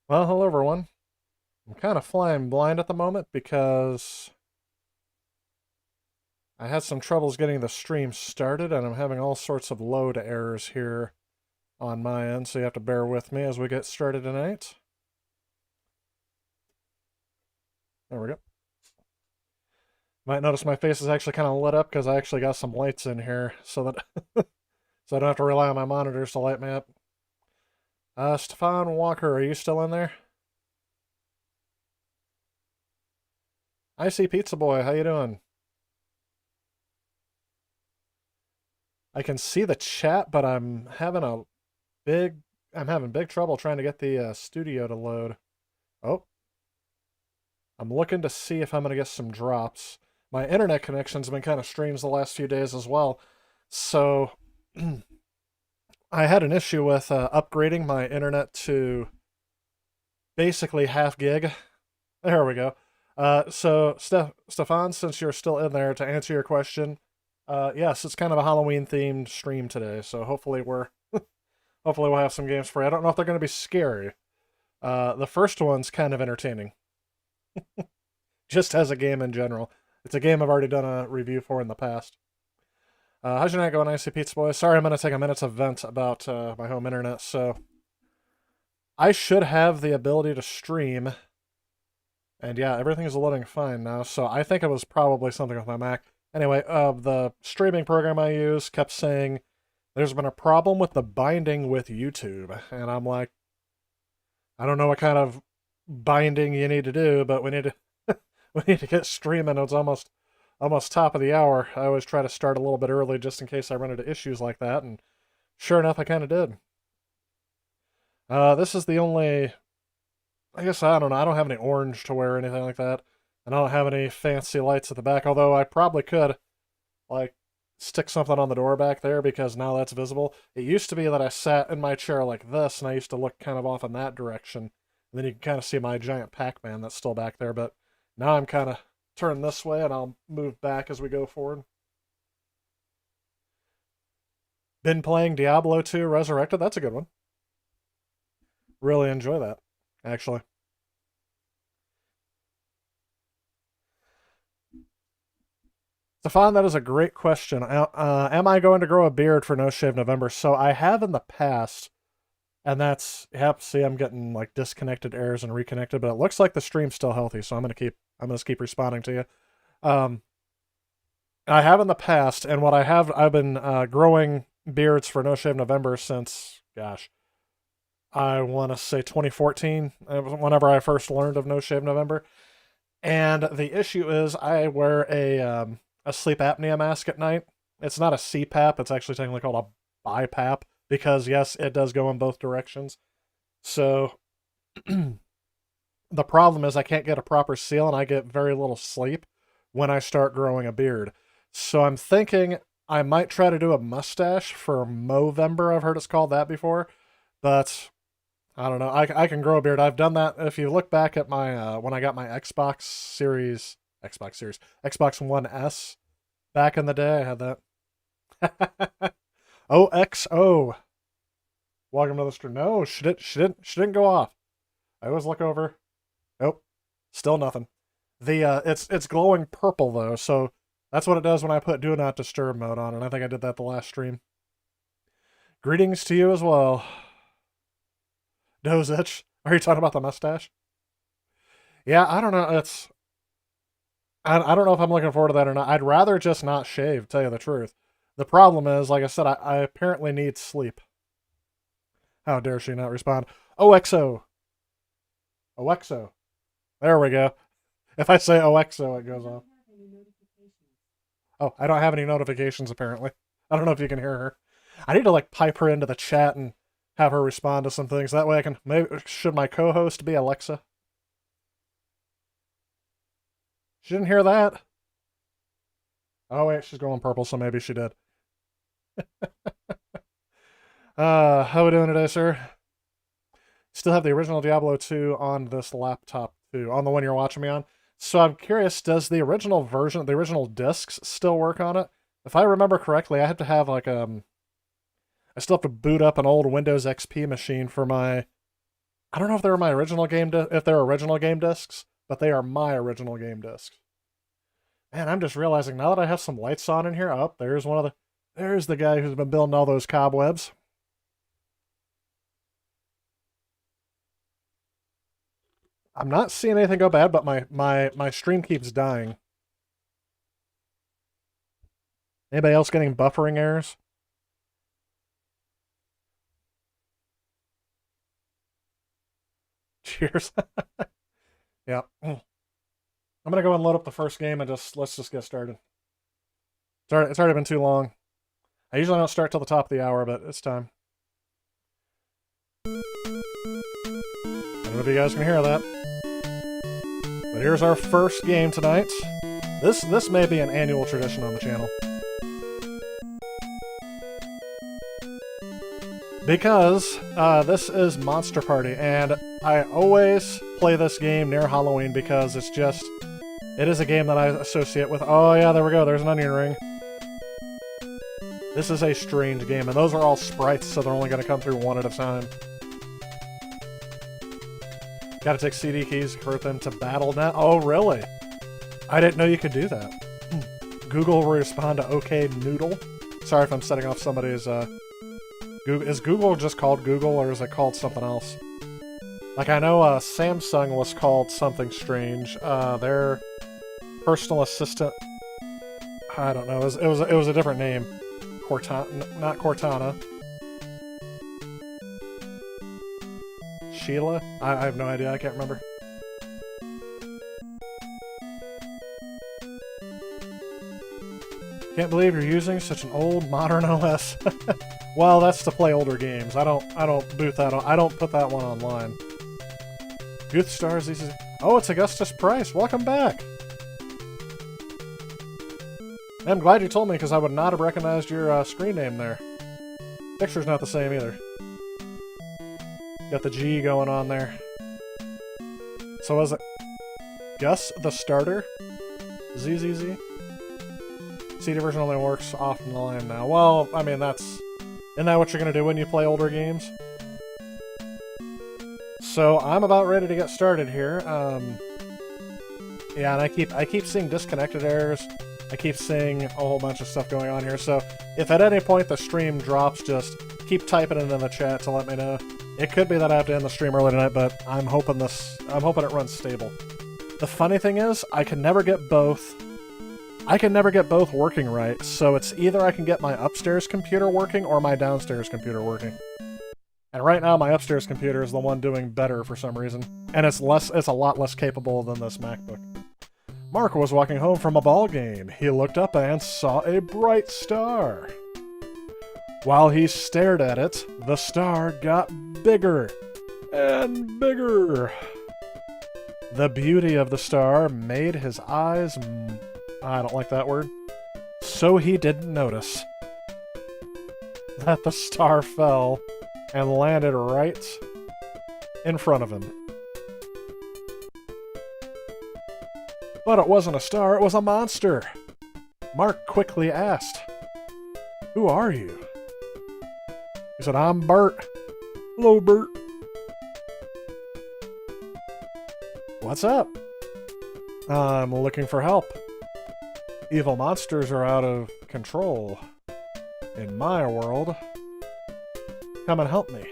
Well, hello everyone. I'm kind of flying blind at the moment because I had some troubles getting the stream started and I'm having all sorts of load errors here on my end, so you have to bear with me as we get started tonight. There we go. Might notice my face is actually kind of lit up because I actually got some lights in here so that so I don't have to rely on my monitors to light me up. Stefan Walker, are you still in there? I see Pizza Boy, how you doing? I can see the chat, but big I'm having big trouble trying to get the studio to load. Oh, I'm looking to see if I'm going to get some drops. My internet connection's been kind of strange the last few days as well. So I had an issue with upgrading my internet to basically half gig. There we go. Stefan, since you're still in there, to answer your question, yes, it's kind of a Halloween themed stream today. So hopefully we'll have some games for you. I don't know if they're going to be scary. The first one's kind of entertaining, just as a game in general. It's a game I've already done a review for in the past. How's your night going, Icy Pizza Boy? Sorry, I'm going to take a minute to vent about my home internet. So I should have the ability to stream, and yeah, everything's loading fine now. So I think it was probably something with my Mac. Anyway, the streaming program I use kept saying there's been a problem with the binding with YouTube, and I'm like, I don't know what kind of binding you need to do, but we need to we need to get streaming. It's almost top of the hour. I always try to start a little bit early just in case I run into issues like that, and sure enough, I kind of did. This is the only. I guess I don't know. I don't have any orange to wear or anything like that, and I don't have any fancy lights at the back. Although I probably could, like, stick something on the door back there because now that's visible. It used to be that I sat in my chair like this, and I used to look kind of off in that direction, and then you can kind of see my giant Pac-Man that's still back there. But now I'm kind of turned this way, and I'll move back as we go forward. Been playing Diablo 2 Resurrected. That's a good one. Really enjoy that, actually. Stefan, that is a great question. Am I going to grow a beard for No Shave November? So I have in the past, and yep. See, I'm getting like disconnected errors and reconnected, but it looks like the stream's still healthy. So I'm gonna keep responding to you. Um, I have in the past, and I've been growing beards for No Shave November since, gosh, I want to say 2014, whenever I first learned of No Shave November. And the issue is, I wear a sleep apnea mask at night. It's not a CPAP; it's actually technically called a BiPAP because yes, it does go in both directions. So the problem is I can't get a proper seal and I get very little sleep when I start growing a beard. So I'm thinking I might try to do a mustache for Movember. I've heard it's called that before, but I don't know. I can grow a beard. I've done that. If you look back at my when I got my Xbox One S back in the day, I had that. OXO. Welcome to the stream. No, she didn't go off. I always look over. Nope. Still nothing. It's glowing purple though, so that's what it does when I put Do Not Disturb mode on, and I think I did that the last stream. Greetings to you as well. Nose itch. Are you talking about the mustache? Yeah, I don't know. I don't know if I'm looking forward to that or not. I'd rather just not shave, tell you the truth. The problem is, like I said, I apparently need sleep. How dare she not respond? OXO. OXO. There we go. If I say OXO, it goes off. Oh, I don't have any notifications apparently. I don't know if you can hear her. I need to like pipe her into the chat and have her respond to some things. That way I can maybe should my co-host be Alexa? She didn't hear that. Oh wait, she's going purple, so maybe she did. How we doing today, sir? Still have the original Diablo 2 on this laptop too, on the one you're watching me on. So I'm curious, does the original version, the original discs, still work on it? If I remember correctly, I have to have I still have to boot up an old Windows XP machine for my I don't know if they were my original if they're original game discs, but they are my original game discs. Man, I'm just realizing now that I have some lights on in here. Oh, there's one of the... There's the guy who's been building all those cobwebs. I'm not seeing anything go bad, but my stream keeps dying. Anybody else getting buffering errors? Cheers. Yeah. I'm gonna go and load up the first game and let's just get started. It's already been too long. I usually don't start till the top of the hour, but it's time. I don't know if you guys can hear that. But here's our first game tonight. This may be an annual tradition on the channel. Because this is Monster Party, and I always play this game near Halloween because it is a game that I associate with... Oh yeah, there we go, there's an onion ring. This is a strange game, and those are all sprites, so they're only going to come through one at a time. Gotta take CD keys, convert them to BattleNet. Oh, really? I didn't know you could do that. Google will respond to OK Noodle. Sorry if I'm setting off somebody's... Is Google just called Google, or is it called something else? Like, I know Samsung was called something strange. Their personal assistant... I don't know. It was a different name. Cortana, not Cortana. Sheila? I have no idea. I can't remember. Can't believe you're using such an old modern OS. Well, that's to play older games. I don't boot that on. I don't put that one online. Youth Stars. Oh, it's Augustus Price. Welcome back. I'm glad you told me because I would not have recognized your screen name there. Picture's not the same either. Got the G going on there. So was it Gus the Starter? ZZZ? CD version only works offline now. Well, I mean, isn't that what you're going to do when you play older games? So I'm about ready to get started here. Yeah, and I keep seeing disconnected errors. I keep seeing a whole bunch of stuff going on here. So if at any point the stream drops, just keep typing it in the chat to let me know. It could be that I have to end the stream early tonight, but I'm hoping it runs stable. The funny thing is, I can never get both working right, so it's either I can get my upstairs computer working or my downstairs computer working. And right now, my upstairs computer is the one doing better for some reason, and it's a lot less capable than this MacBook. Mark was walking home from a ball game. He looked up and saw a bright star. While he stared at it, the star got bigger and bigger. The beauty of the star made his eyes... I don't like that word. So he didn't notice that the star fell and landed right in front of him. But it wasn't a star, it was a monster. Mark quickly asked, "Who are you?" He said, "I'm Bert." "Hello, Bert." "What's up?" "I'm looking for help. Evil monsters are out of control in my world. Come and help me.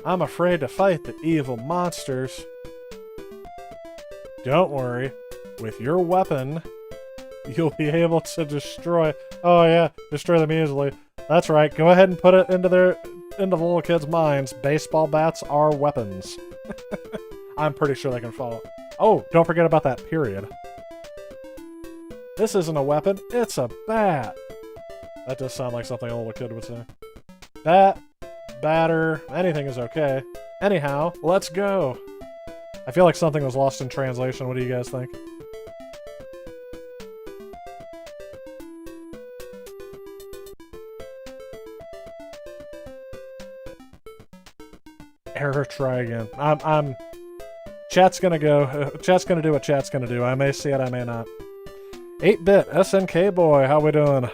I'm afraid to fight the evil monsters." "Don't worry. With your weapon, you'll be able to destroy..." Oh yeah, destroy them easily. That's right. Go ahead and put it into the little kids' minds. Baseball bats are weapons. I'm pretty sure they can follow. Oh, don't forget about that period. "This isn't a weapon, it's a bat." That does sound like something a little kid would say. Bat, batter, anything is okay. Anyhow, let's go. I feel like something was lost in translation. What do you guys think? Error, try again. Chat's gonna go. Chat's gonna do what chat's gonna do. I may see it, I may not. 8-bit SNK boy, how we doing?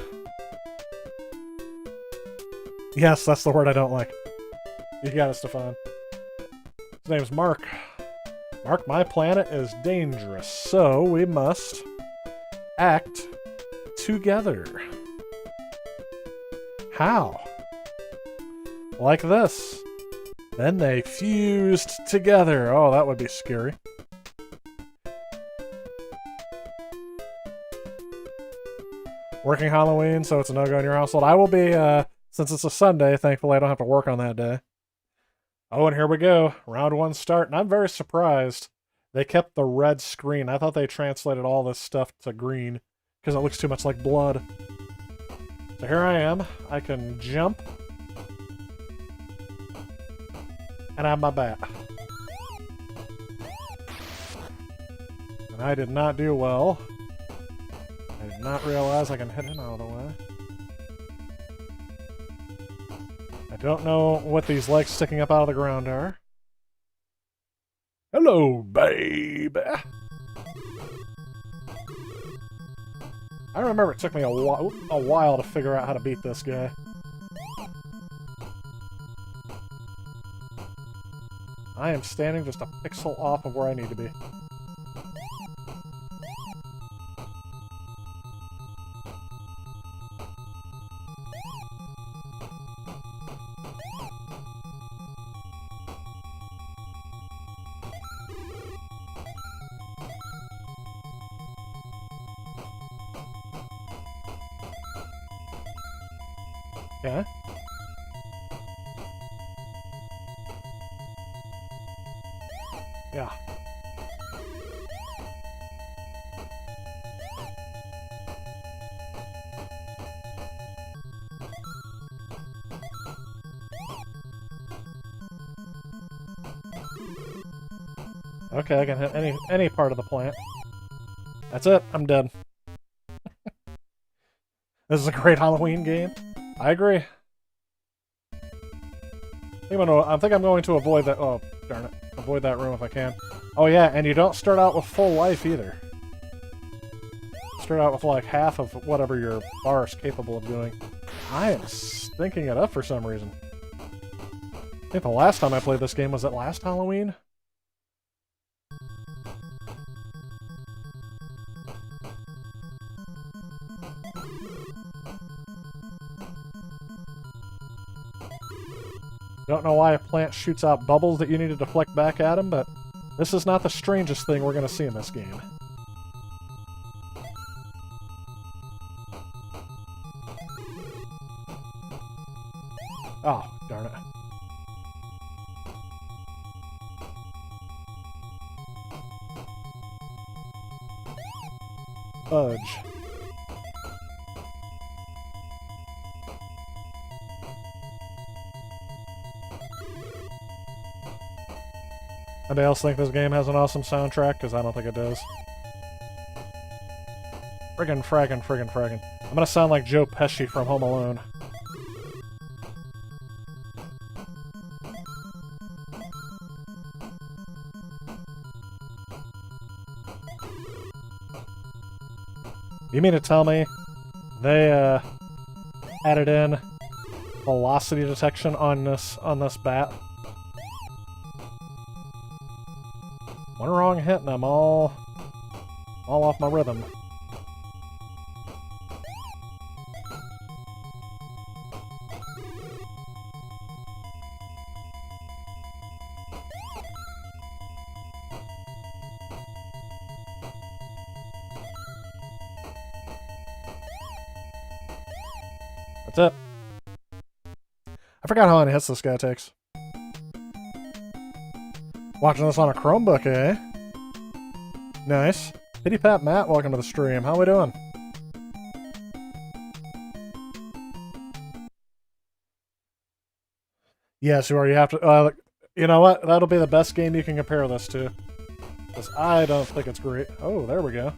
Yes, that's the word I don't like. You got it, Stefan. His name's Mark. Mark, my planet is dangerous, so we must act together. How? Like this. Then they fused together. Oh, that would be scary. Working Halloween, so it's a no-go in your household. I will be, since it's a Sunday, thankfully I don't have to work on that day. Oh, and here we go. Round 1 start, and I'm very surprised they kept the red screen. I thought they translated all this stuff to green, because it looks too much like blood. So here I am. I can jump. And I have my bat. And I did not do well. I did not realize I can hit him out of the way. I don't know what these legs sticking up out of the ground are. Hello, baby! I remember it took me a while to figure out how to beat this guy. I am standing just a pixel off of where I need to be. Okay. Yeah. Okay, I can hit any part of the plant. That's it. I'm dead. This is a great Halloween game. I agree. I think I'm going to avoid that. Oh, darn it. Avoid that room if I can. Oh yeah, and you don't start out with full life either. Start out with like half of whatever your bar is capable of doing. I am stinking it up for some reason. I think the last time I played this game was it last Halloween? Don't know why a plant shoots out bubbles that you need to deflect back at him, but this is not the strangest thing we're going to see in this game. Oh, darn it. Fudge. Anybody else think this game has an awesome soundtrack? Because I don't think it does. Friggin' fraggin', friggin' fraggin'. I'm gonna sound like Joe Pesci from Home Alone. You mean to tell me they added in velocity detection on this bat? One wrong hit and I'm all off my rhythm. That's it. I forgot how many hits this guy takes. Watching this on a Chromebook, eh? Nice. Pity Pat Matt, welcome to the stream. How we doing? Yes, you are. You have to... you know what? That'll be the best game you can compare this to. Because I don't think it's great. Oh, there we go.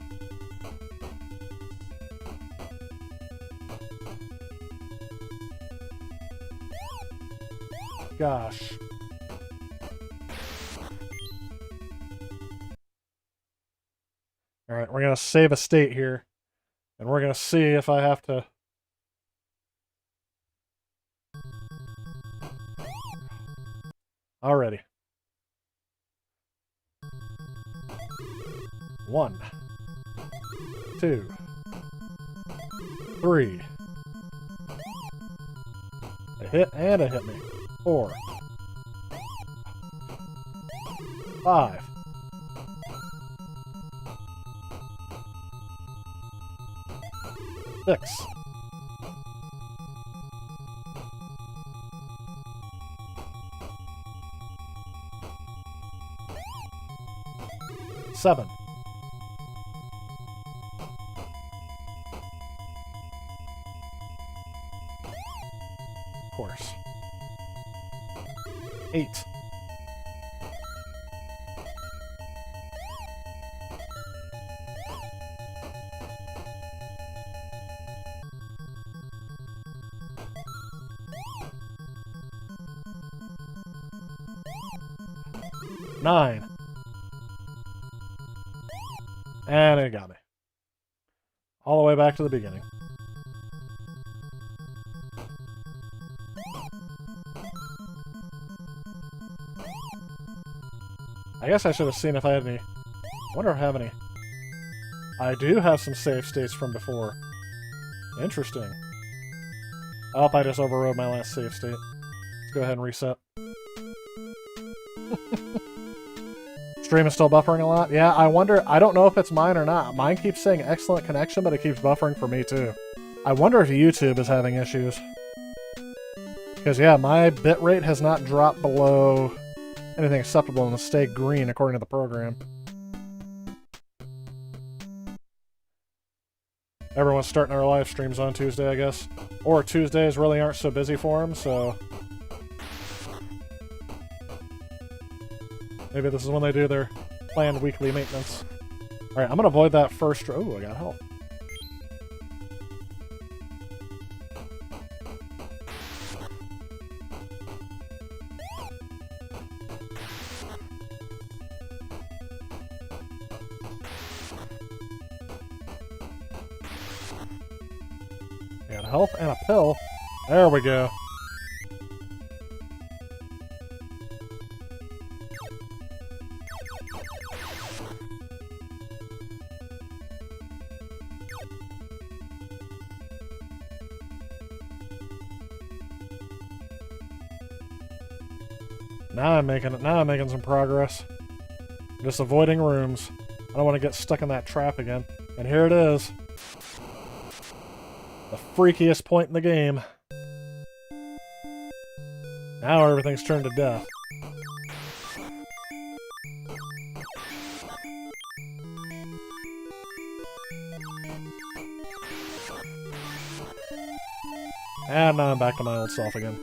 Gosh. Alright, we're going to save a state here. And we're going to see if I have to... Alrighty. 1, 2, 3. A hit and a hit me. 4, 5. 6. 7. 8. 9. And it got me. All the way back to the beginning. I guess I should have seen if I had any... I wonder if I have any... I do have some save states from before. Interesting. Oh, I just overrode my last save state. Let's go ahead and reset. Stream is still buffering a lot? Yeah, I wonder... I don't know if it's mine or not. Mine keeps saying excellent connection, but it keeps buffering for me too. I wonder if YouTube is having issues. Because, yeah, my bitrate has not dropped below anything acceptable and will stay green according to the program. Everyone's starting their live streams on Tuesday, I guess. Or Tuesdays really aren't so busy for them, so... maybe this is when they do their planned weekly maintenance. Alright, I'm gonna avoid that first... oh, I got help. Got health and a pill. There we go. Now I'm making some progress. Just avoiding rooms. I don't want to get stuck in that trap again. And here it is. The freakiest point in the game. Now everything's turned to death. And now I'm back to my old self again.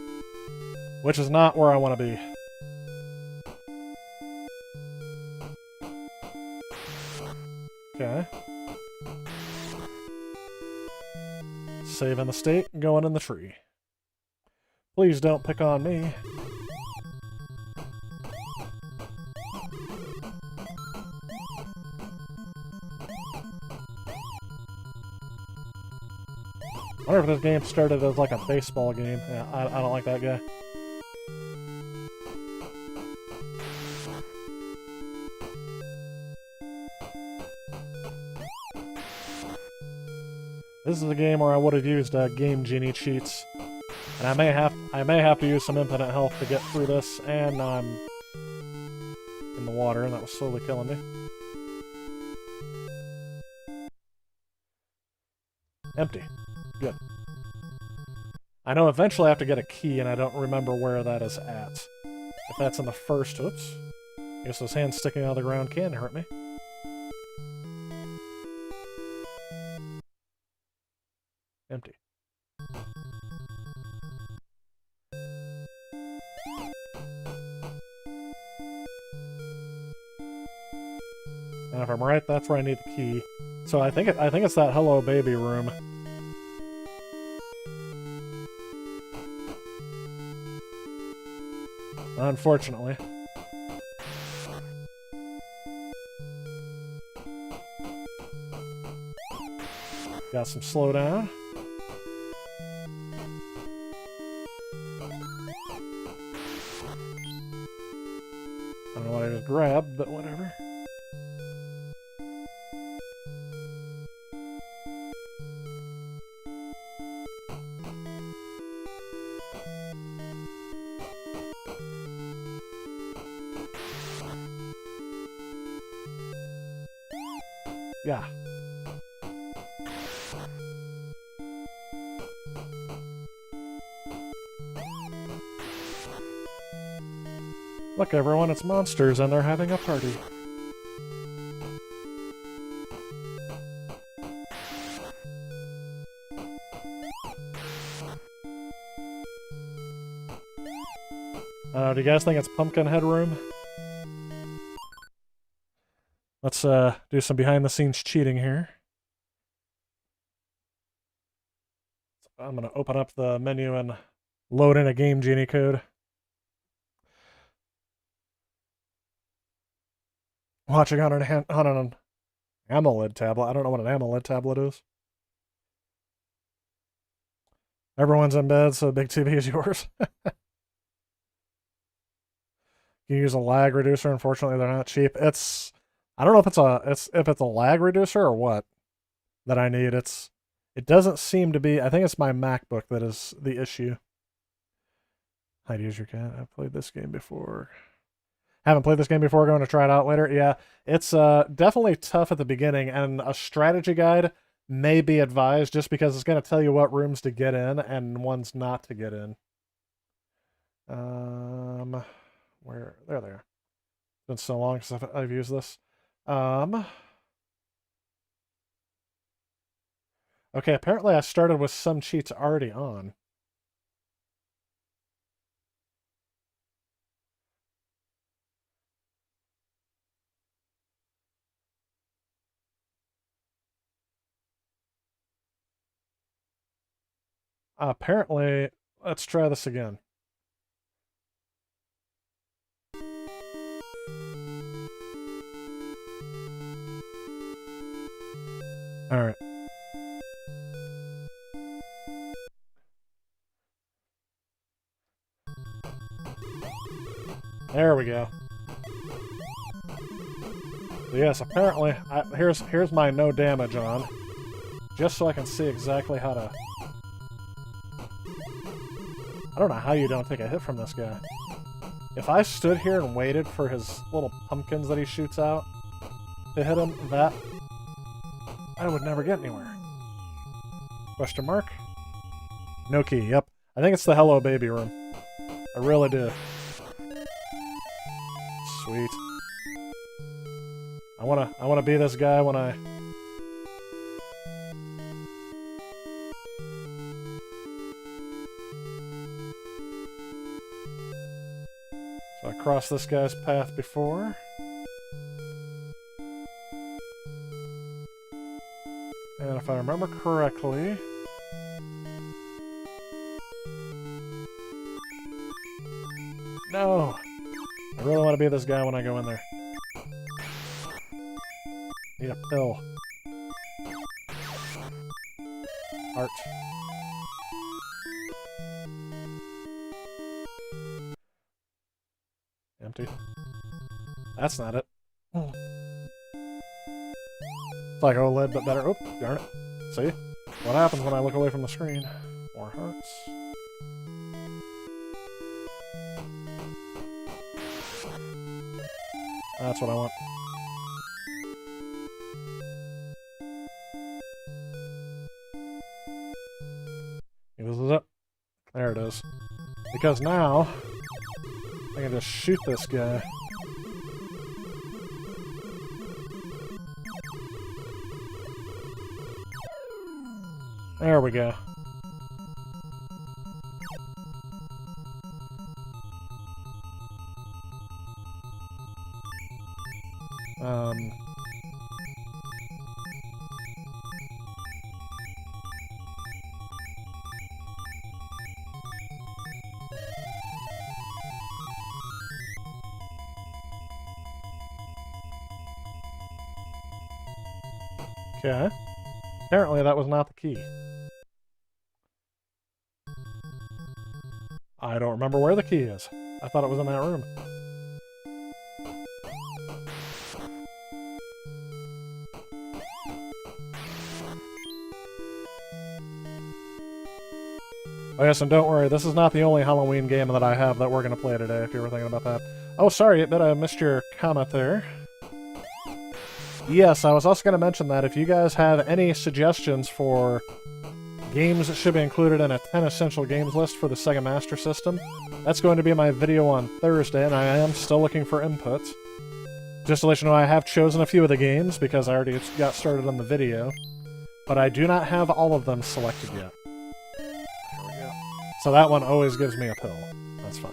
Which is not where I want to be. Okay. Saving the state and going in the tree. Please don't pick on me. I wonder if this game started as like a baseball game. Yeah, I don't like that guy. This is a game where I would have used Game Genie cheats, and I may have to use some infinite health to get through this. And now I'm in the water, and that was slowly killing me. Empty. Good. I know eventually I have to get a key, and I don't remember where that is at. If that's in the first... oops. I guess those hands sticking out of the ground can hurt me. Empty. And if I'm right, that's where I need the key. So I think it's that Hello Baby room. Unfortunately. Got some slowdown. I don't know what I just grabbed, but whatever. Yeah. Look, everyone, it's monsters, and they're having a party. Do you guys think it's Pumpkinhead room? Let's do some behind-the-scenes cheating here. I'm gonna open up the menu and load in a Game Genie code. Watching on an AMOLED tablet. I don't know what an AMOLED tablet is. Everyone's in bed, so the big TV is yours. You use a lag reducer. Unfortunately, they're not cheap. I don't know if it's a lag reducer or what that I need. It doesn't seem to be. I think it's my MacBook that is the issue. Hide use your cat. I've played this game before. Haven't played this game before. Going to try it out later. Yeah, it's definitely tough at the beginning, and a strategy guide may be advised just because it's going to tell you what rooms to get in and ones not to get in. Where? There they are. It's been so long since I've used this. Okay, apparently I started with some cheats already on. Apparently, let's try this again. All right. There we go. So yes, apparently, here's my no damage on, just so I can see exactly how to. I don't know how you don't take a hit from this guy. If I stood here and waited for his little pumpkins that he shoots out to hit him, I would never get anywhere. Question mark? No key, yep. I think it's the Hello Baby room. I really do. Sweet. I wanna be this guy when I... So I crossed this guy's path before. And if I remember correctly... No! I really want to be this guy when I go in there. Need a pill. Heart. Empty. That's not it. It's like OLED, but better. Oh, darn it. See? What happens when I look away from the screen? More hearts. That's what I want. This is it. There it is. Because now, I can just shoot this guy. There we go. Okay. Apparently that was not the key. I don't remember where the key is. I thought it was in that room. Oh yes, and don't worry, this is not the only Halloween game that I have that we're going to play today, if you were thinking about that. Oh, sorry, but I missed your comment there. Yes, I was also going to mention that if you guys have any suggestions for games that should be included in a 10 essential games list for the Sega Master System, that's going to be my video on Thursday, and I am still looking for input. Just to let you know, I have chosen a few of the games because I already got started on the video, but I do not have all of them selected yet. There we go. So that one always gives me a pill. That's fine.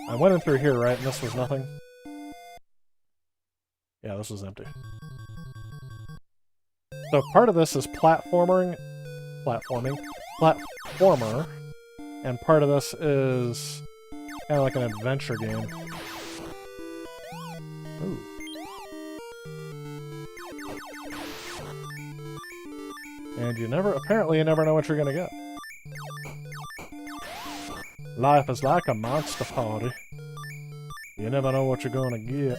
I went in through here, right, and this was nothing? Yeah, this was empty. So part of this is platformer, and part of this is kind of like an adventure game. Ooh. And apparently you never know what you're gonna get. Life is like a monster party. You never know what you're gonna get.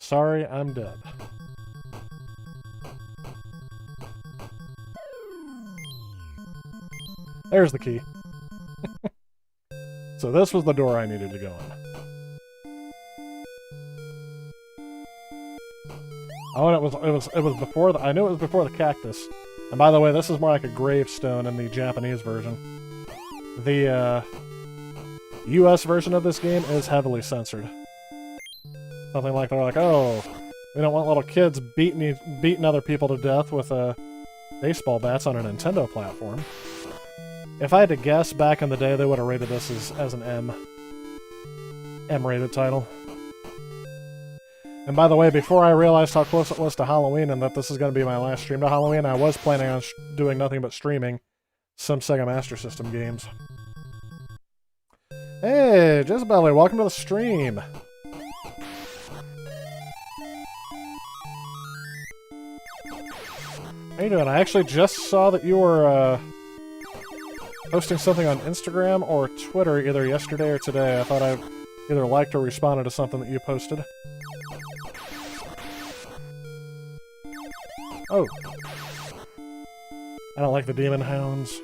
Sorry, I'm dead. There's the key. So this was the door I needed to go in. Oh, and it was before I knew it was before the cactus. And by the way, this is more like a gravestone in the Japanese version. The US version of this game is heavily censored. Something like they're like, oh, we don't want little kids beating other people to death with baseball bats on a Nintendo platform. If I had to guess, back in the day, they would have rated this as an M-rated title. And by the way, before I realized how close it was to Halloween and that this is going to be my last stream to Halloween, I was planning on doing nothing but streaming some Sega Master System games. Hey, Jezebelly, welcome to the stream! How you doing? I actually just saw that you were posting something on Instagram or Twitter either yesterday or today. I thought I either liked or responded to something that you posted. Oh. I don't like the demon hounds.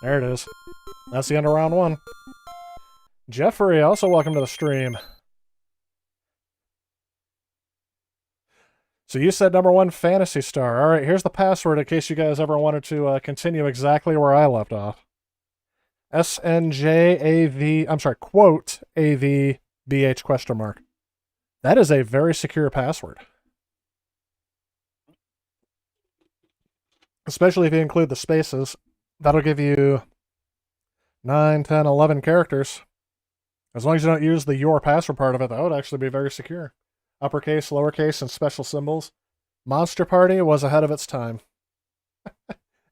There it is. That's the end of round one. Jeffrey, also welcome to the stream. So you said #1 Phantasy Star. Alright, here's the password in case you guys ever wanted to continue exactly where I left off. SNJAV, I'm sorry, quote AVBH question mark. That is a very secure password. Especially if you include the spaces. That'll give you 9, 10, 11 characters. As long as you don't use the your password part of it, that would actually be very secure. Uppercase, lowercase, and special symbols. Monster Party was ahead of its time.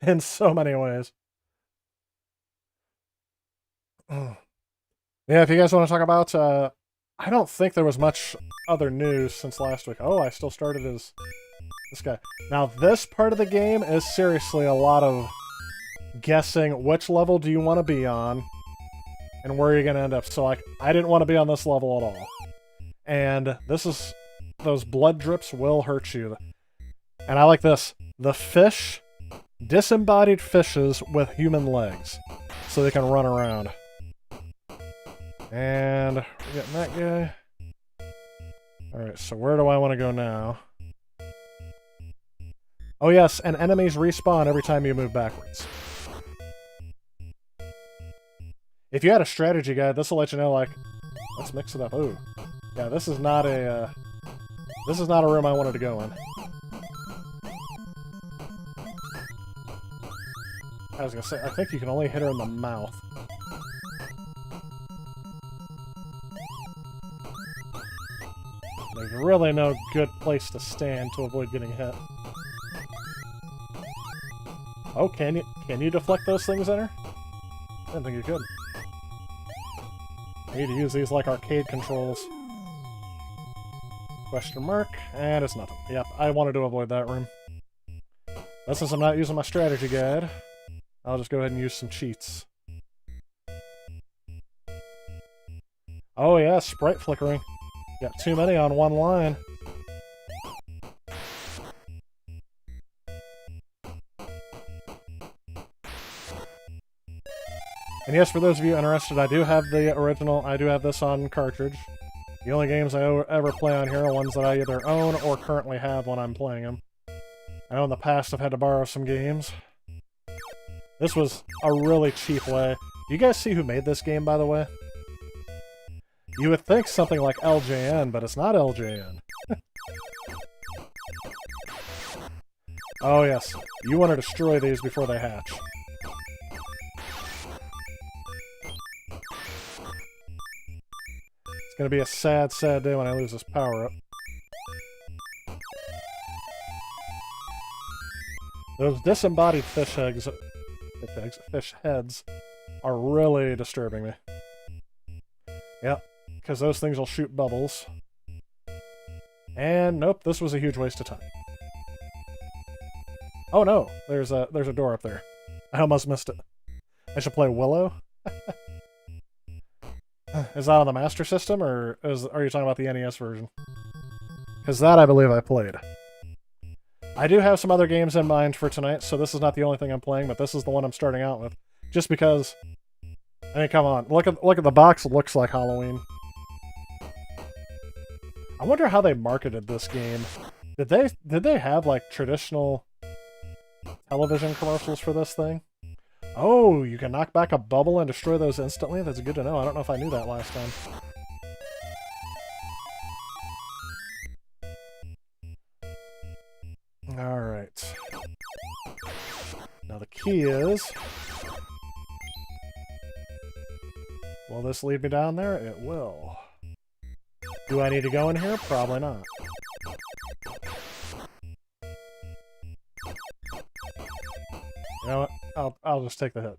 In so many ways. Yeah, if you guys want to talk about... I don't think there was much other news since last week. Oh, I still started as this guy. Now, this part of the game is seriously a lot of guessing which level do you want to be on and where you're going to end up. So, like, I didn't want to be on this level at all. And this is... Those blood drips will hurt you. And I like this. The fish... Disembodied fishes with human legs. So they can run around. And we're getting that guy. Alright, so where do I want to go now? Oh yes, and enemies respawn every time you move backwards. If you had a strategy guide, this will let you know, like... Let's mix it up. Ooh. Yeah, this is not a room I wanted to go in. I was gonna say, I think you can only hit her in the mouth. There's really no good place to stand to avoid getting hit. Oh, can you deflect those things in her? I didn't think you could. I need to use these like arcade controls. Question mark, and it's nothing. Yep, I wanted to avoid that room. But since I'm not using my strategy guide, I'll just go ahead and use some cheats. Oh yeah, sprite flickering. Got too many on one line. And yes, for those of you interested, I do have the original, I do have this on cartridge. The only games I ever play on here are ones that I either own or currently have when I'm playing them. I know in the past I've had to borrow some games. This was a really cheap way. Do you guys see who made this game, by the way? You would think something like LJN, but it's not LJN. Oh yes, you want to destroy these before they hatch. It's gonna be a sad, sad day when I lose this power-up. Those disembodied fish heads are really disturbing me. Yep, because those things will shoot bubbles. And nope, this was a huge waste of time. Oh no, there's a door up there. I almost missed it. I should play Willow. Is that on the Master System, or are you talking about the NES version? Because that I believe I played. I do have some other games in mind for tonight, so this is not the only thing I'm playing, but this is the one I'm starting out with. Just because... I mean, come on. Look at the box. It looks like Halloween. I wonder how they marketed this game. Did they have, like, traditional television commercials for this thing? Oh, you can knock back a bubble and destroy those instantly? That's good to know. I don't know if I knew that last time. Alright. Now the key is... Will this lead me down there? It will. Do I need to go in here? Probably not. You know what? I'll just take the hit.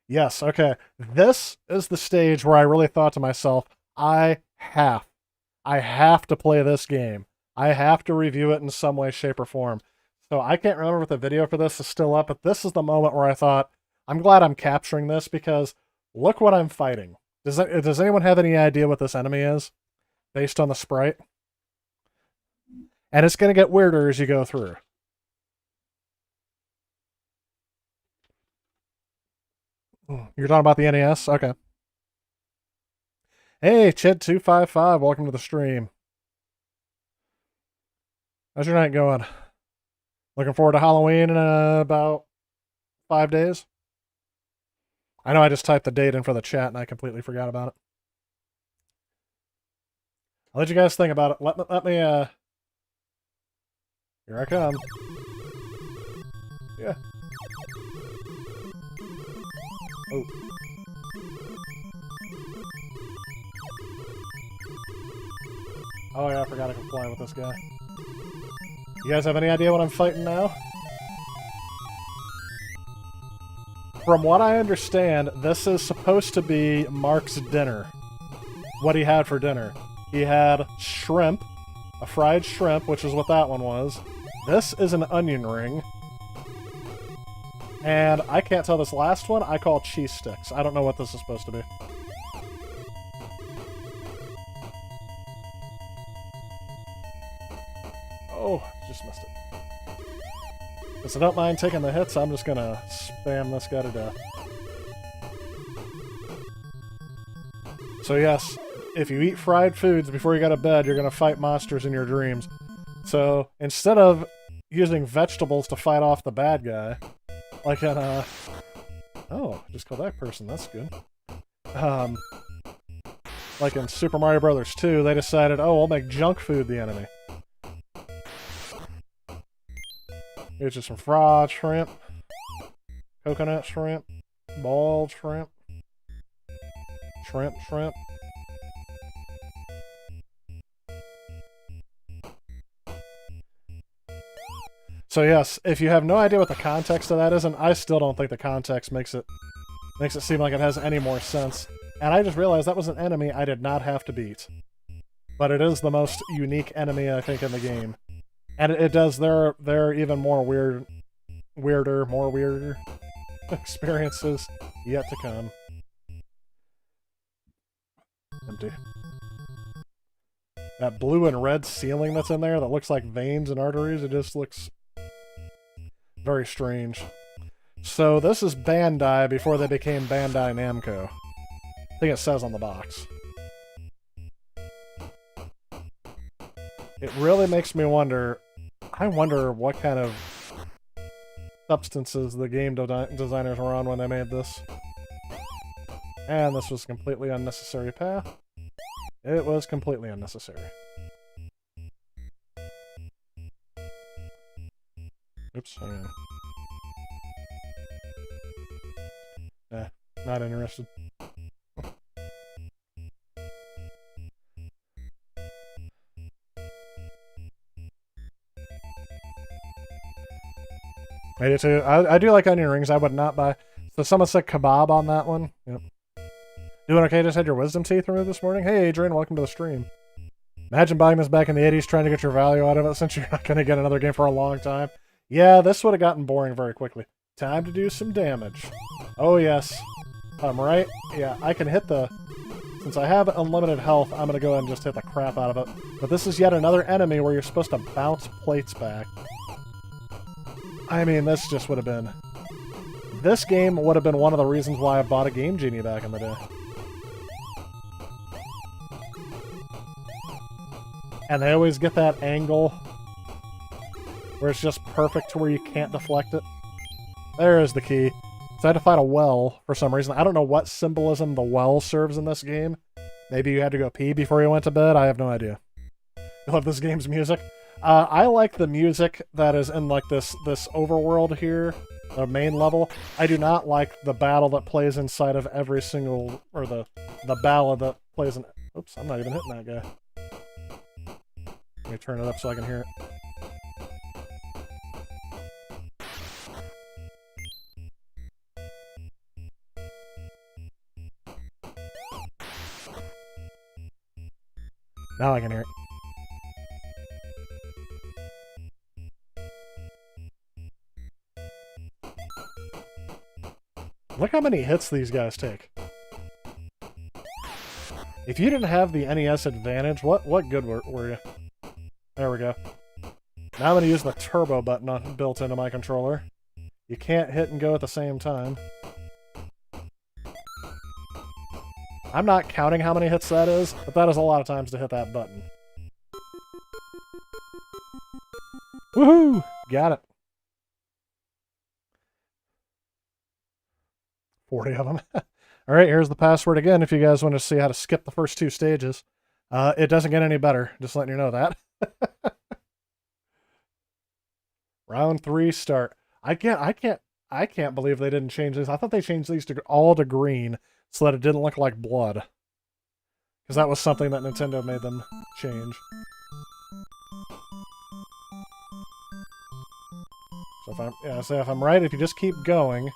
Yes, okay. This is the stage where I really thought to myself, I have to play this game. I have to review it in some way, shape, or form. So I can't remember if the video for this is still up, but this is the moment where I thought, I'm glad I'm capturing this because look what I'm fighting. Does anyone have any idea what this enemy is? Based on the sprite? And it's going to get weirder as you go through. You're talking about the NES? Okay. Hey, Chid255, welcome to the stream. How's your night going? Looking forward to Halloween in about 5 days? I know I just typed the date in for the chat and I completely forgot about it. I'll let you guys think about it. Let me, here I come. Yeah. Oh. Oh yeah, I forgot I could fly with this guy. You guys have any idea what I'm fighting now? From what I understand, this is supposed to be Mark's dinner. What he had for dinner. He had shrimp, a fried shrimp, which is what that one was. This is an onion ring. And I can't tell this last one, I call cheese sticks. I don't know what this is supposed to be. Oh, just missed it. Since I don't mind taking the hits, I'm just gonna spam this guy to death. So yes, if you eat fried foods before you go to bed, you're gonna fight monsters in your dreams. So instead of using vegetables to fight off the bad guy, like in oh, just call that person, that's good. Like in Super Mario Bros. 2, they decided, oh, we'll make junk food the enemy. Here's just some fried shrimp, coconut shrimp, boiled shrimp, shrimp. So yes, if you have no idea what the context of that is, and I still don't think the context makes it seem like it has any more sense. And I just realized that was an enemy I did not have to beat. But it is the most unique enemy, I think, in the game. And it does, they're even more weirder. experiences yet to come. Empty. That blue and red ceiling that's in there that looks like veins and arteries, it just looks very strange. So this is Bandai before they became Bandai Namco. I think it says on the box. It really makes me wonder, I wonder what kind of substances the game designers were on when they made this. And this was a completely unnecessary path. It was completely unnecessary. Oops, hang on. Nah, not interested. Made it too. I do like onion rings. I would not buy. So someone said kebab on that one. Yep. Doing okay? Just had your wisdom teeth removed this morning? Hey, Adrian, welcome to the stream. Imagine buying this back in the 80s, trying to get your value out of it since you're not going to get another game for a long time. Yeah, this would have gotten boring very quickly. Time to do some damage. Oh, yes. I'm right. Yeah, I can hit the... Since I have unlimited health, I'm going to go ahead and just hit the crap out of it. But this is yet another enemy where you're supposed to bounce plates back. I mean, this just would have been... This game would have been one of the reasons why I bought a Game Genie back in the day. And they always get that angle where it's just perfect to where you can't deflect it. There is the key. So I had to find a well for some reason. I don't know what symbolism the well serves in this game. Maybe you had to go pee before you went to bed. I have no idea. I love this game's music. I like the music that is in like this overworld here, the main level. I do not like the battle that plays inside of every single, or the ballad that plays in... Oops, I'm not even hitting that guy. Let me turn it up so I can hear it. Now I can hear it. Look how many hits these guys take. If you didn't have the NES advantage, what good were you? There we go. Now I'm going to use the turbo button built into my controller. You can't hit and go at the same time. I'm not counting how many hits that is, but that is a lot of times to hit that button. Woohoo! Got it. 40 of them. Alright, here's the password again if you guys want to see how to skip the first two stages. It doesn't get any better, just letting you know that. Round 3 start. I can't believe they didn't change these. I thought they changed these all to green so that it didn't look like blood. Because that was something that Nintendo made them change. So if I'm right, if you just keep going,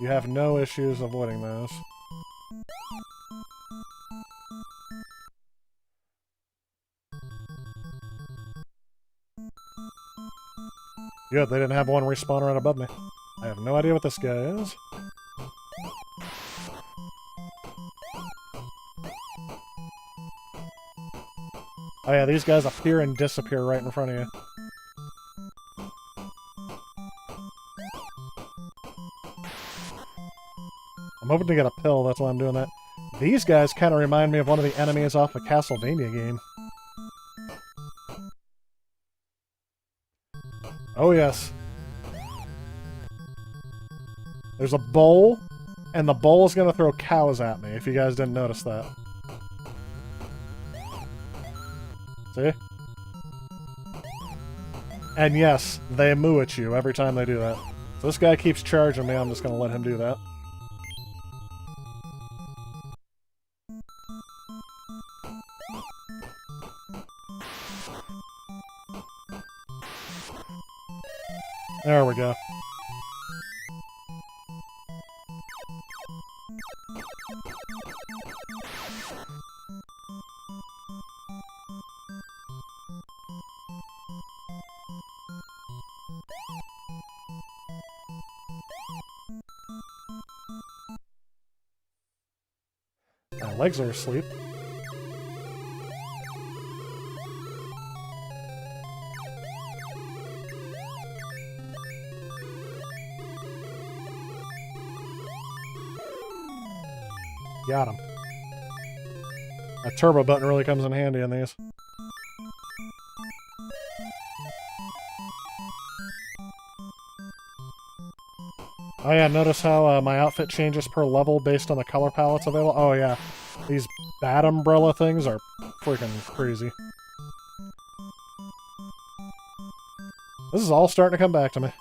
you have no issues avoiding those. Good, they didn't have one respawn right above me. I have no idea what this guy is. Oh yeah, these guys appear and disappear right in front of you. I'm hoping to get a pill, that's why I'm doing that. These guys kind of remind me of one of the enemies off a Castlevania game. Oh yes. There's a bowl, and the bowl is going to throw cows at me, if you guys didn't notice that. See? And yes, they moo at you every time they do that. So this guy keeps charging me, I'm just going to let him do that. There we go. My legs are asleep. Got him. That turbo button really comes in handy in these. Oh yeah, notice how my outfit changes per level based on the color palettes available? Oh yeah, these bat umbrella things are freaking crazy. This is all starting to come back to me.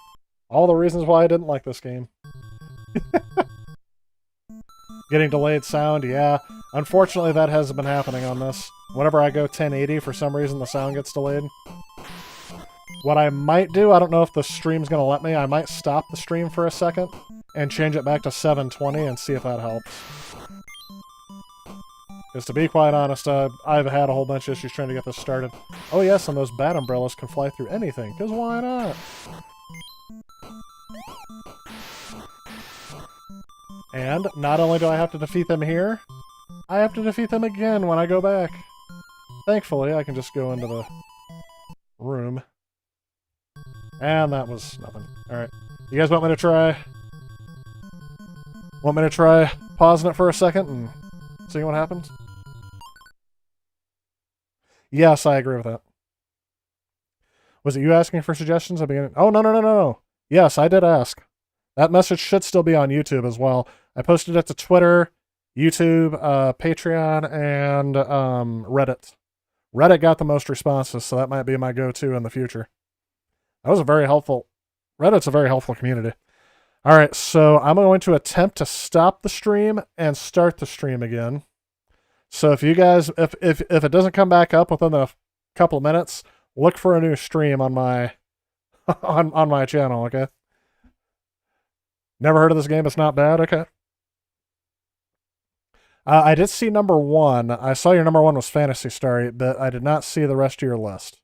All the reasons why I didn't like this game. Getting delayed sound, yeah. Unfortunately, that hasn't been happening on this. Whenever I go 1080, for some reason the sound gets delayed. What I might do, I don't know if the stream's going to let me, I might stop the stream for a second and change it back to 720 and see if that helps. Because to be quite honest, I've had a whole bunch of issues trying to get this started. Oh yes, and those bat umbrellas can fly through anything, because why not? And not only do I have to defeat them here, I have to defeat them again when I go back. Thankfully, I can just go into the room. And that was nothing. Alright. You guys want me to try? Want me to try pausing it for a second and seeing what happens? Yes, I agree with that. Was it you asking for suggestions at the beginning? Oh, no. Yes, I did ask. That message should still be on YouTube as well. I posted it to Twitter, YouTube, Patreon, and Reddit. Reddit got the most responses, so that might be my go-to in the future. That was a very helpful... Reddit's a very helpful community. Alright, so I'm going to attempt to stop the stream and start the stream again. So if you guys... If it doesn't come back up within a couple of minutes, look for a new stream on my... on my channel, okay? Never heard of this game, it's not bad? Okay. I did see number 1. I saw your number 1 was Phantasy Star, but I did not see the rest of your list.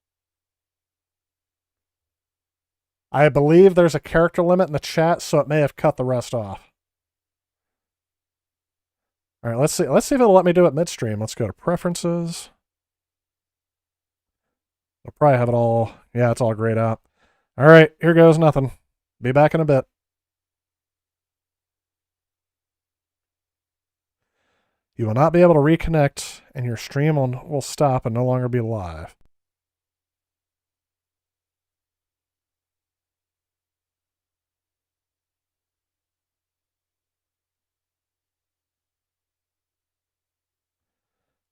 I believe there's a character limit in the chat, so it may have cut the rest off. Alright, let's see. Let's see if it'll let me do it midstream. Let's go to Preferences. I'll probably have it all... Yeah, it's all grayed out. Alright, here goes nothing. Be back in a bit. You will not be able to reconnect, and your stream will stop and no longer be live.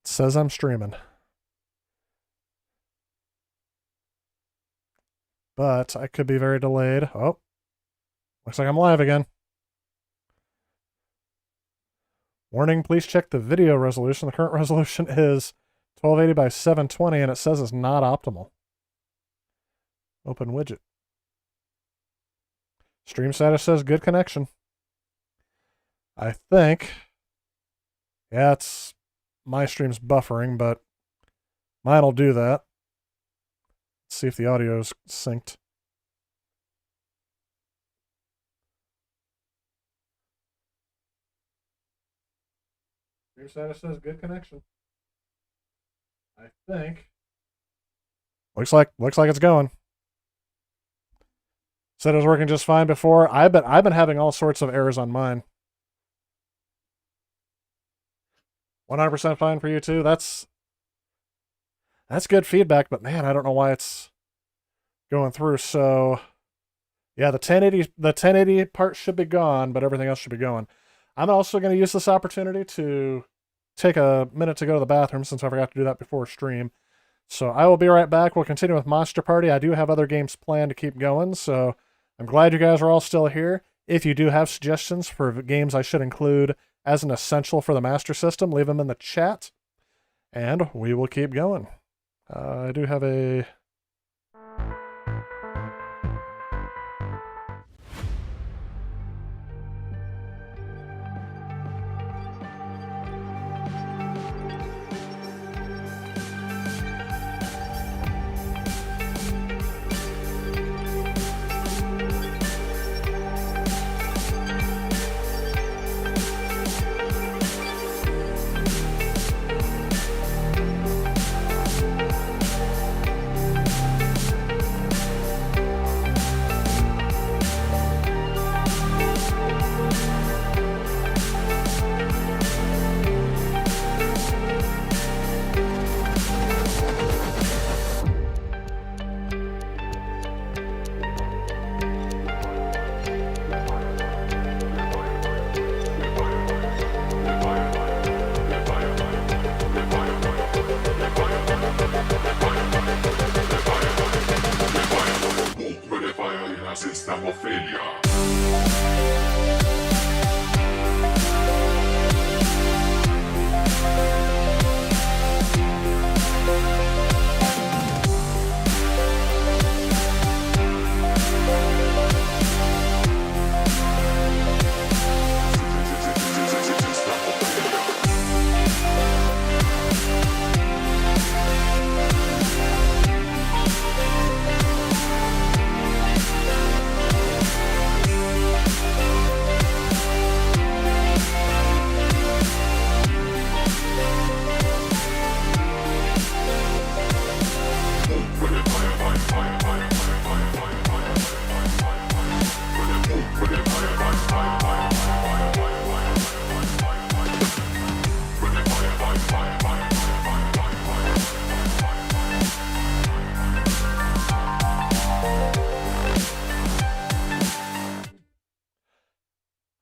It says I'm streaming. But I could be very delayed. Oh, looks like I'm live again. Warning, please check the video resolution. The current resolution is 1280 by 720, and it says it's not optimal. Open widget. Stream status says good connection. I think... Yeah, it's... My stream's buffering, but mine'll do that. Let's see if the audio's synced. Stream status says good connection. I think. Looks like it's going. Said it was working just fine before. I've been having all sorts of errors on mine. 100% fine for you too. That's good feedback, but man, I don't know why it's going through. So yeah, the 1080 part should be gone, but everything else should be going. I'm also going to use this opportunity to take a minute to go to the bathroom since I forgot to do that before stream. So I will be right back. We'll continue with Monster Party. I do have other games planned to keep going, so I'm glad you guys are all still here. If you do have suggestions for games I should include as an essential for the Master System, leave them in the chat, and we will keep going. I do have a... System of failure.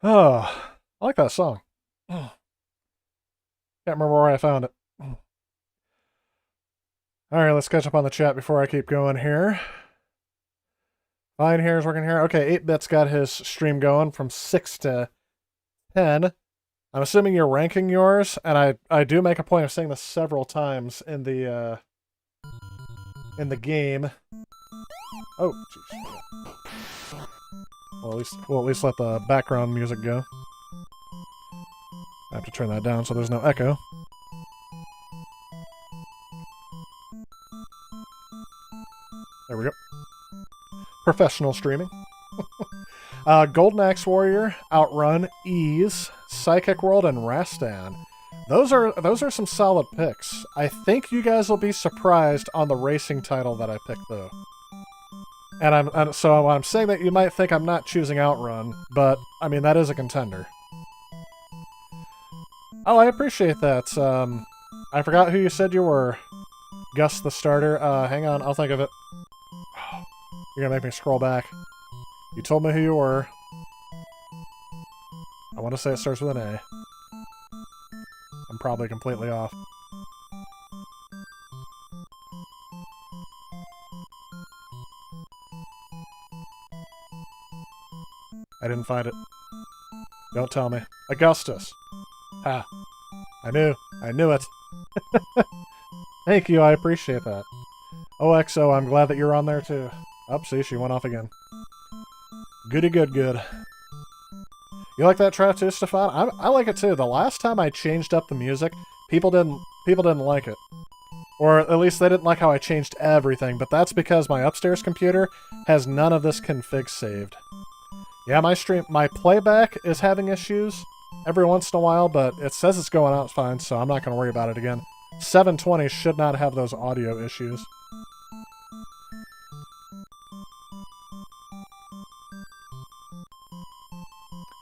Oh, I like that song. Can't remember where I found it. Alright, let's catch up on the chat before I keep going here. Fine here is working here. Okay, 8-Bit's got his stream going from 6 to 10. I'm assuming you're ranking yours, and I do make a point of saying this several times in the game. Oh, jeez. We'll at least let the background music go. I have to turn that down so there's no echo. There we go. Professional streaming. Golden Axe Warrior, Outrun, Ease, Psychic World, and Rastan. Those are some solid picks. I think you guys will be surprised on the racing title that I picked, though. And so I'm saying that you might think I'm not choosing Outrun, but I mean that is a contender. Oh, I appreciate that. I forgot who you said you were. Gus the starter. Hang on, I'll think of it. You're gonna make me scroll back. You told me who you were. I want to say it starts with an A. I'm probably completely off. I didn't find it. Don't tell me. Augustus. Ha. I knew it. Thank you, I appreciate that. OXO, I'm glad that you're on there too. Oh, see, she went off again. Goody good. You like that track too, Stefan? I like it too. The last time I changed up the music, people didn't like it. Or at least they didn't like how I changed everything, but that's because my upstairs computer has none of this config saved. Yeah, my playback is having issues every once in a while, but it says it's going out fine, so I'm not going to worry about it again. 720 should not have those audio issues.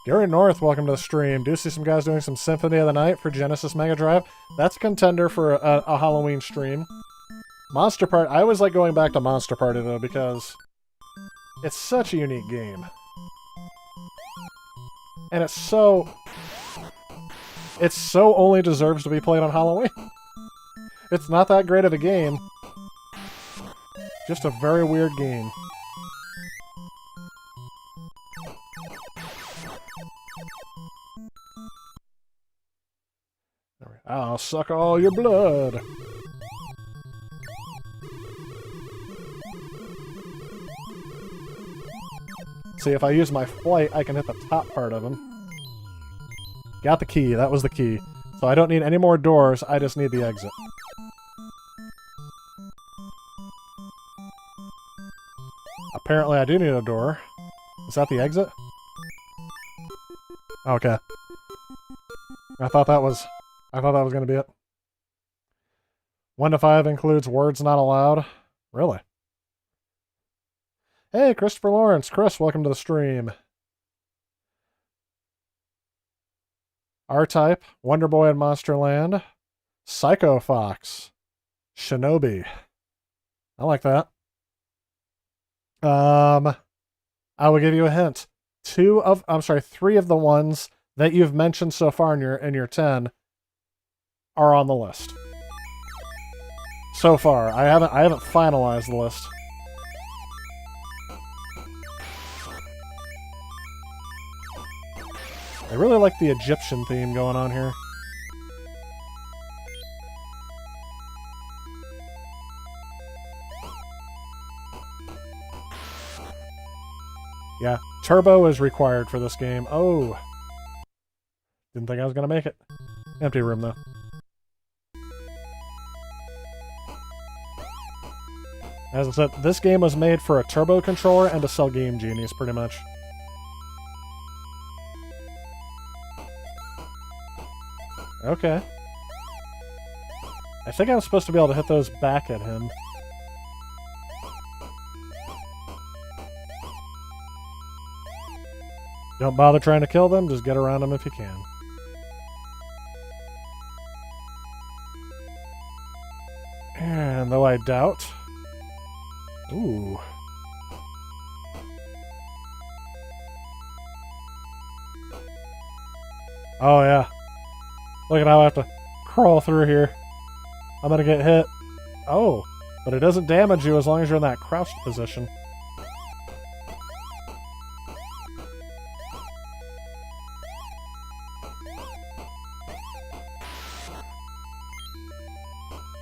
Gary North, welcome to the stream. Do see some guys doing some Symphony of the Night for Genesis Mega Drive. That's a contender for a Halloween stream. Monster Party, I always like going back to Monster Party though, because it's such a unique game. And it so only deserves to be played on Halloween. It's not that great of a game. Just a very weird game. I'll suck all your blood. See, if I use my flight, I can hit the top part of him. Got the key. That was the key. So I don't need any more doors. I just need the exit. Apparently I do need a door. Is that the exit? Okay. I thought that was going to be it. 1 to 5 includes words not allowed. Really? Hey, Christopher Lawrence. Chris, welcome to the stream. R-Type, Wonder Boy in Monsterland, Psycho Fox, Shinobi. I like that. I will give you a hint. 3 of the ones that you've mentioned so far in your 10 are on the list. So far, I haven't finalized the list. I really like the Egyptian theme going on here. Yeah, turbo is required for this game. Oh. Didn't think I was going to make it. Empty room, though. As I said, this game was made for a turbo controller and to sell Game Genies, pretty much. Okay. I think I'm supposed to be able to hit those back at him. Don't bother trying to kill them, just get around them if you can. And though I doubt... Ooh. Oh yeah. Look at how I have to crawl through here. I'm gonna get hit. Oh, but it doesn't damage you as long as you're in that crouched position.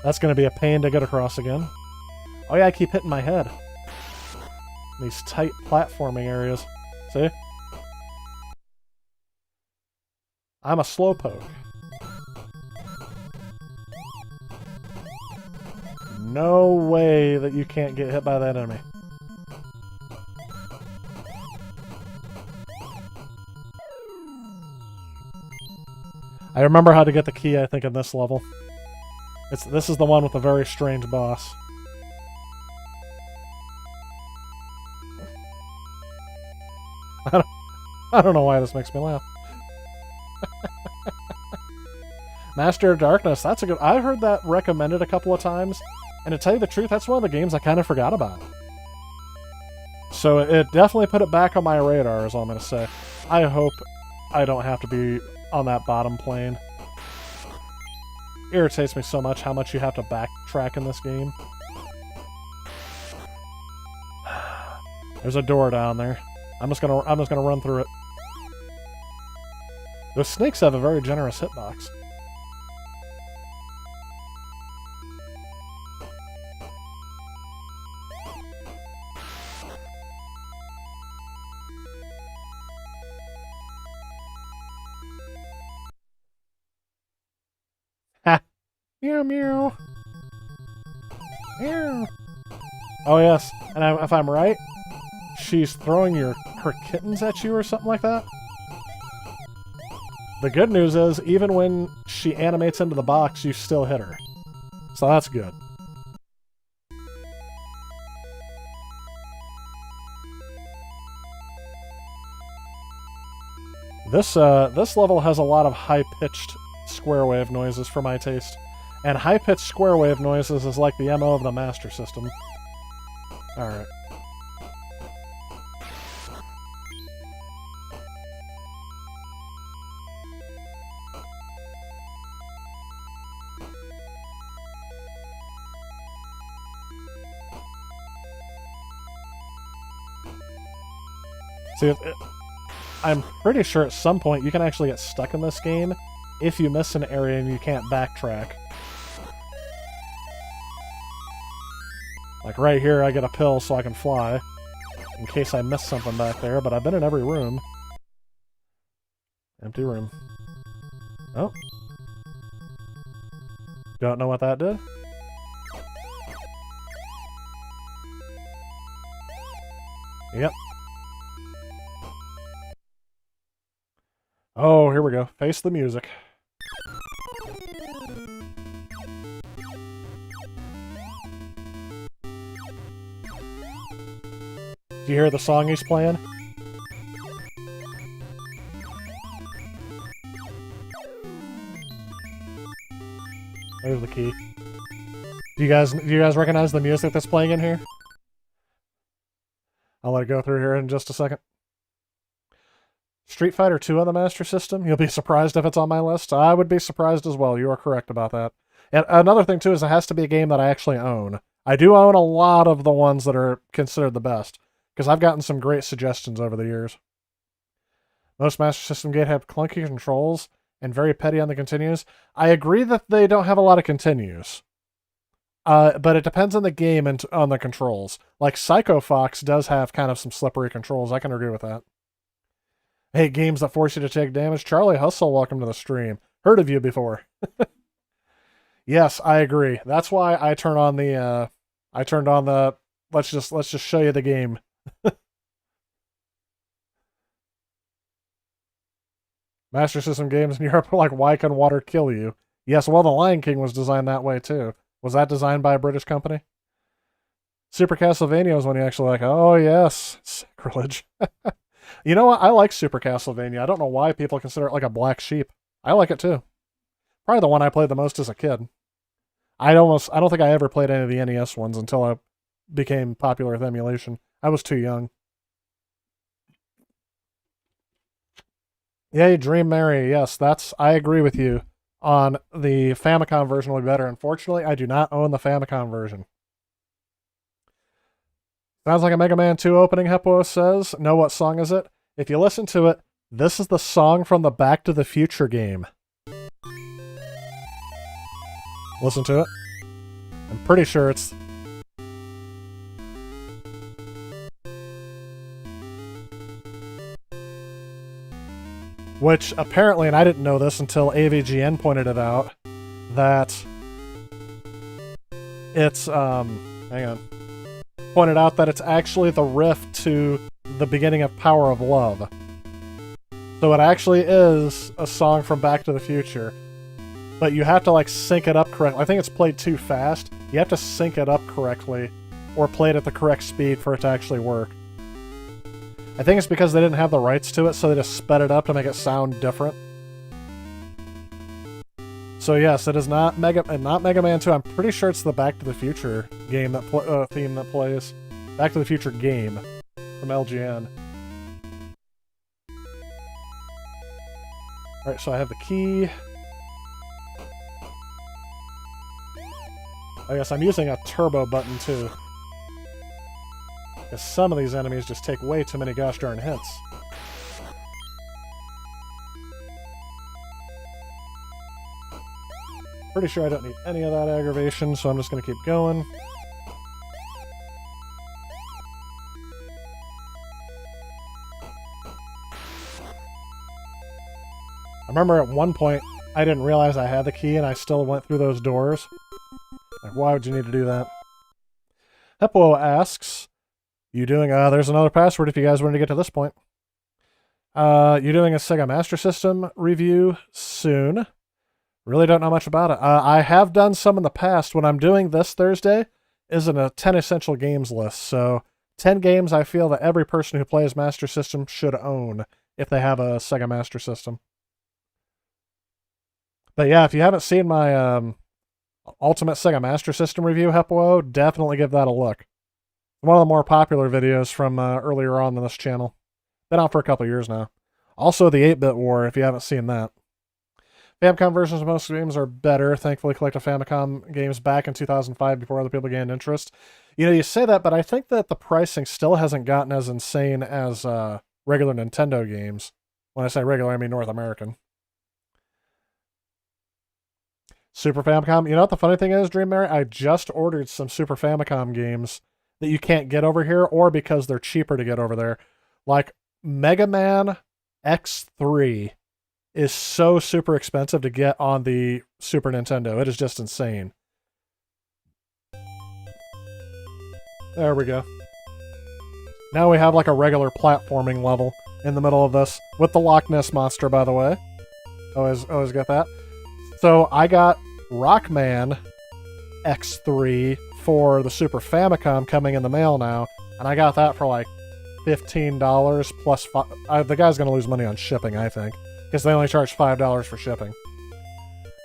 That's gonna be a pain to get across again. Oh yeah, I keep hitting my head. These tight platforming areas. See? I'm a slowpoke. No way that you can't get hit by that enemy. I remember how to get the key, I think, in this level. This is the one with a very strange boss. I don't know why this makes me laugh. Master of Darkness, that's a good... I've heard that recommended a couple of times, and to tell you the truth, that's one of the games I kind of forgot about. So it definitely put it back on my radar, is all I'm going to say. I hope I don't have to be on that bottom plane. Irritates me so much how much you have to backtrack in this game. There's a door down there. I'm just gonna run through it. Those snakes have a very generous hitbox. Ha! Meow meow. Meow. Oh yes, and if I'm right, she's throwing her kittens at you or something like that. The good news is, even when she animates into the box, you still hit her. So that's good. This level has a lot of high-pitched square wave noises for my taste. And high-pitched square wave noises is like the MO of the Master System. Alright. See, I'm pretty sure at some point you can actually get stuck in this game if you miss an area and you can't backtrack. Like right here, I get a pill so I can fly, in case I miss something back there, but I've been in every room. Empty room. Oh. Don't know what that did? Yep. Oh, here we go. Face the music. Do you hear the song he's playing? There's the key. Do you guys recognize the music that's playing in here? I'll let it go through here in just a second. Street Fighter 2 on the Master System. You'll be surprised if it's on my list. I would be surprised as well. You are correct about that. And another thing, too, is it has to be a game that I actually own. I do own a lot of the ones that are considered the best, because I've gotten some great suggestions over the years. Most Master System games have clunky controls and very petty on the continues. I agree that they don't have a lot of continues. But it depends on the game and on the controls. Like Psycho Fox does have kind of some slippery controls. I can agree with that. Hey, games that force you to take damage. Charlie Hustle, welcome to the stream. Heard of you before. Yes, I agree. That's why I turned on the let's just show you the game. Master System games in Europe are like, why can water kill you? Yes, well, the Lion King was designed that way too. Was that designed by a British company? Super Castlevania was when you actually like, oh yes, sacrilege. You know what? I like Super Castlevania. I don't know why people consider it like a black sheep. I like it too. Probably the one I played the most as a kid. I don't think I ever played any of the NES ones until I became popular with emulation. I was too young. Yay, Dream Mary. Yes, I agree with you on the Famicom version will be better. Unfortunately, I do not own the Famicom version. Sounds like a Mega Man 2 opening, Heppo says. Know what song is it? If you listen to it, this is the song from the Back to the Future game. Listen to it. I'm pretty sure it's... Which, apparently, and I didn't know this until AVGN pointed it out, that it's, hang on. Pointed out that it's actually the riff to the beginning of Power of Love. So it actually is a song from Back to the Future. But you have to, like, sync it up correctly. I think it's played too fast. You have to sync it up correctly, or play it at the correct speed for it to actually work. I think it's because they didn't have the rights to it, so they just sped it up to make it sound different. So yes, it is not Mega Man 2. I'm pretty sure it's the Back to the Future game that theme that plays. Back to the Future game from LGN. Alright, so I have the key. I guess I'm using a turbo button too. Because some of these enemies just take way too many gosh darn hits. Pretty sure I don't need any of that aggravation, so I'm just going to keep going. I remember at one point, I didn't realize I had the key and I still went through those doors. Like, why would you need to do that? Heppo asks, you doing, there's another password if you guys wanted to get to this point. You doing a Sega Master System review soon? Really don't know much about it. I have done some in the past. What I'm doing this Thursday is a 10 essential games list. So 10 games I feel that every person who plays Master System should own if they have a Sega Master System. But yeah, if you haven't seen my Ultimate Sega Master System review, Heppo, definitely give that a look. One of the more popular videos from earlier on this channel. Been out for a couple years now. Also, the 8-Bit War, if you haven't seen that. Famicom versions of most games are better. Thankfully, collected Famicom games back in 2005 before other people gained interest. You know, you say that, but I think that the pricing still hasn't gotten as insane as regular Nintendo games. When I say regular, I mean North American. Super Famicom. You know what the funny thing is, Dream Mary? I just ordered some Super Famicom games that you can't get over here, or because they're cheaper to get over there. Like Mega Man X3 is so super expensive to get on the Super Nintendo. It is just insane. There we go. Now we have like a regular platforming level in the middle of this, with the Loch Ness Monster, by the way. Always get that. So I got Rockman X3 for the Super Famicom coming in the mail now, and I got that for like $15 plus the guy's going to lose money on shipping, I think, because they only charge $5 for shipping.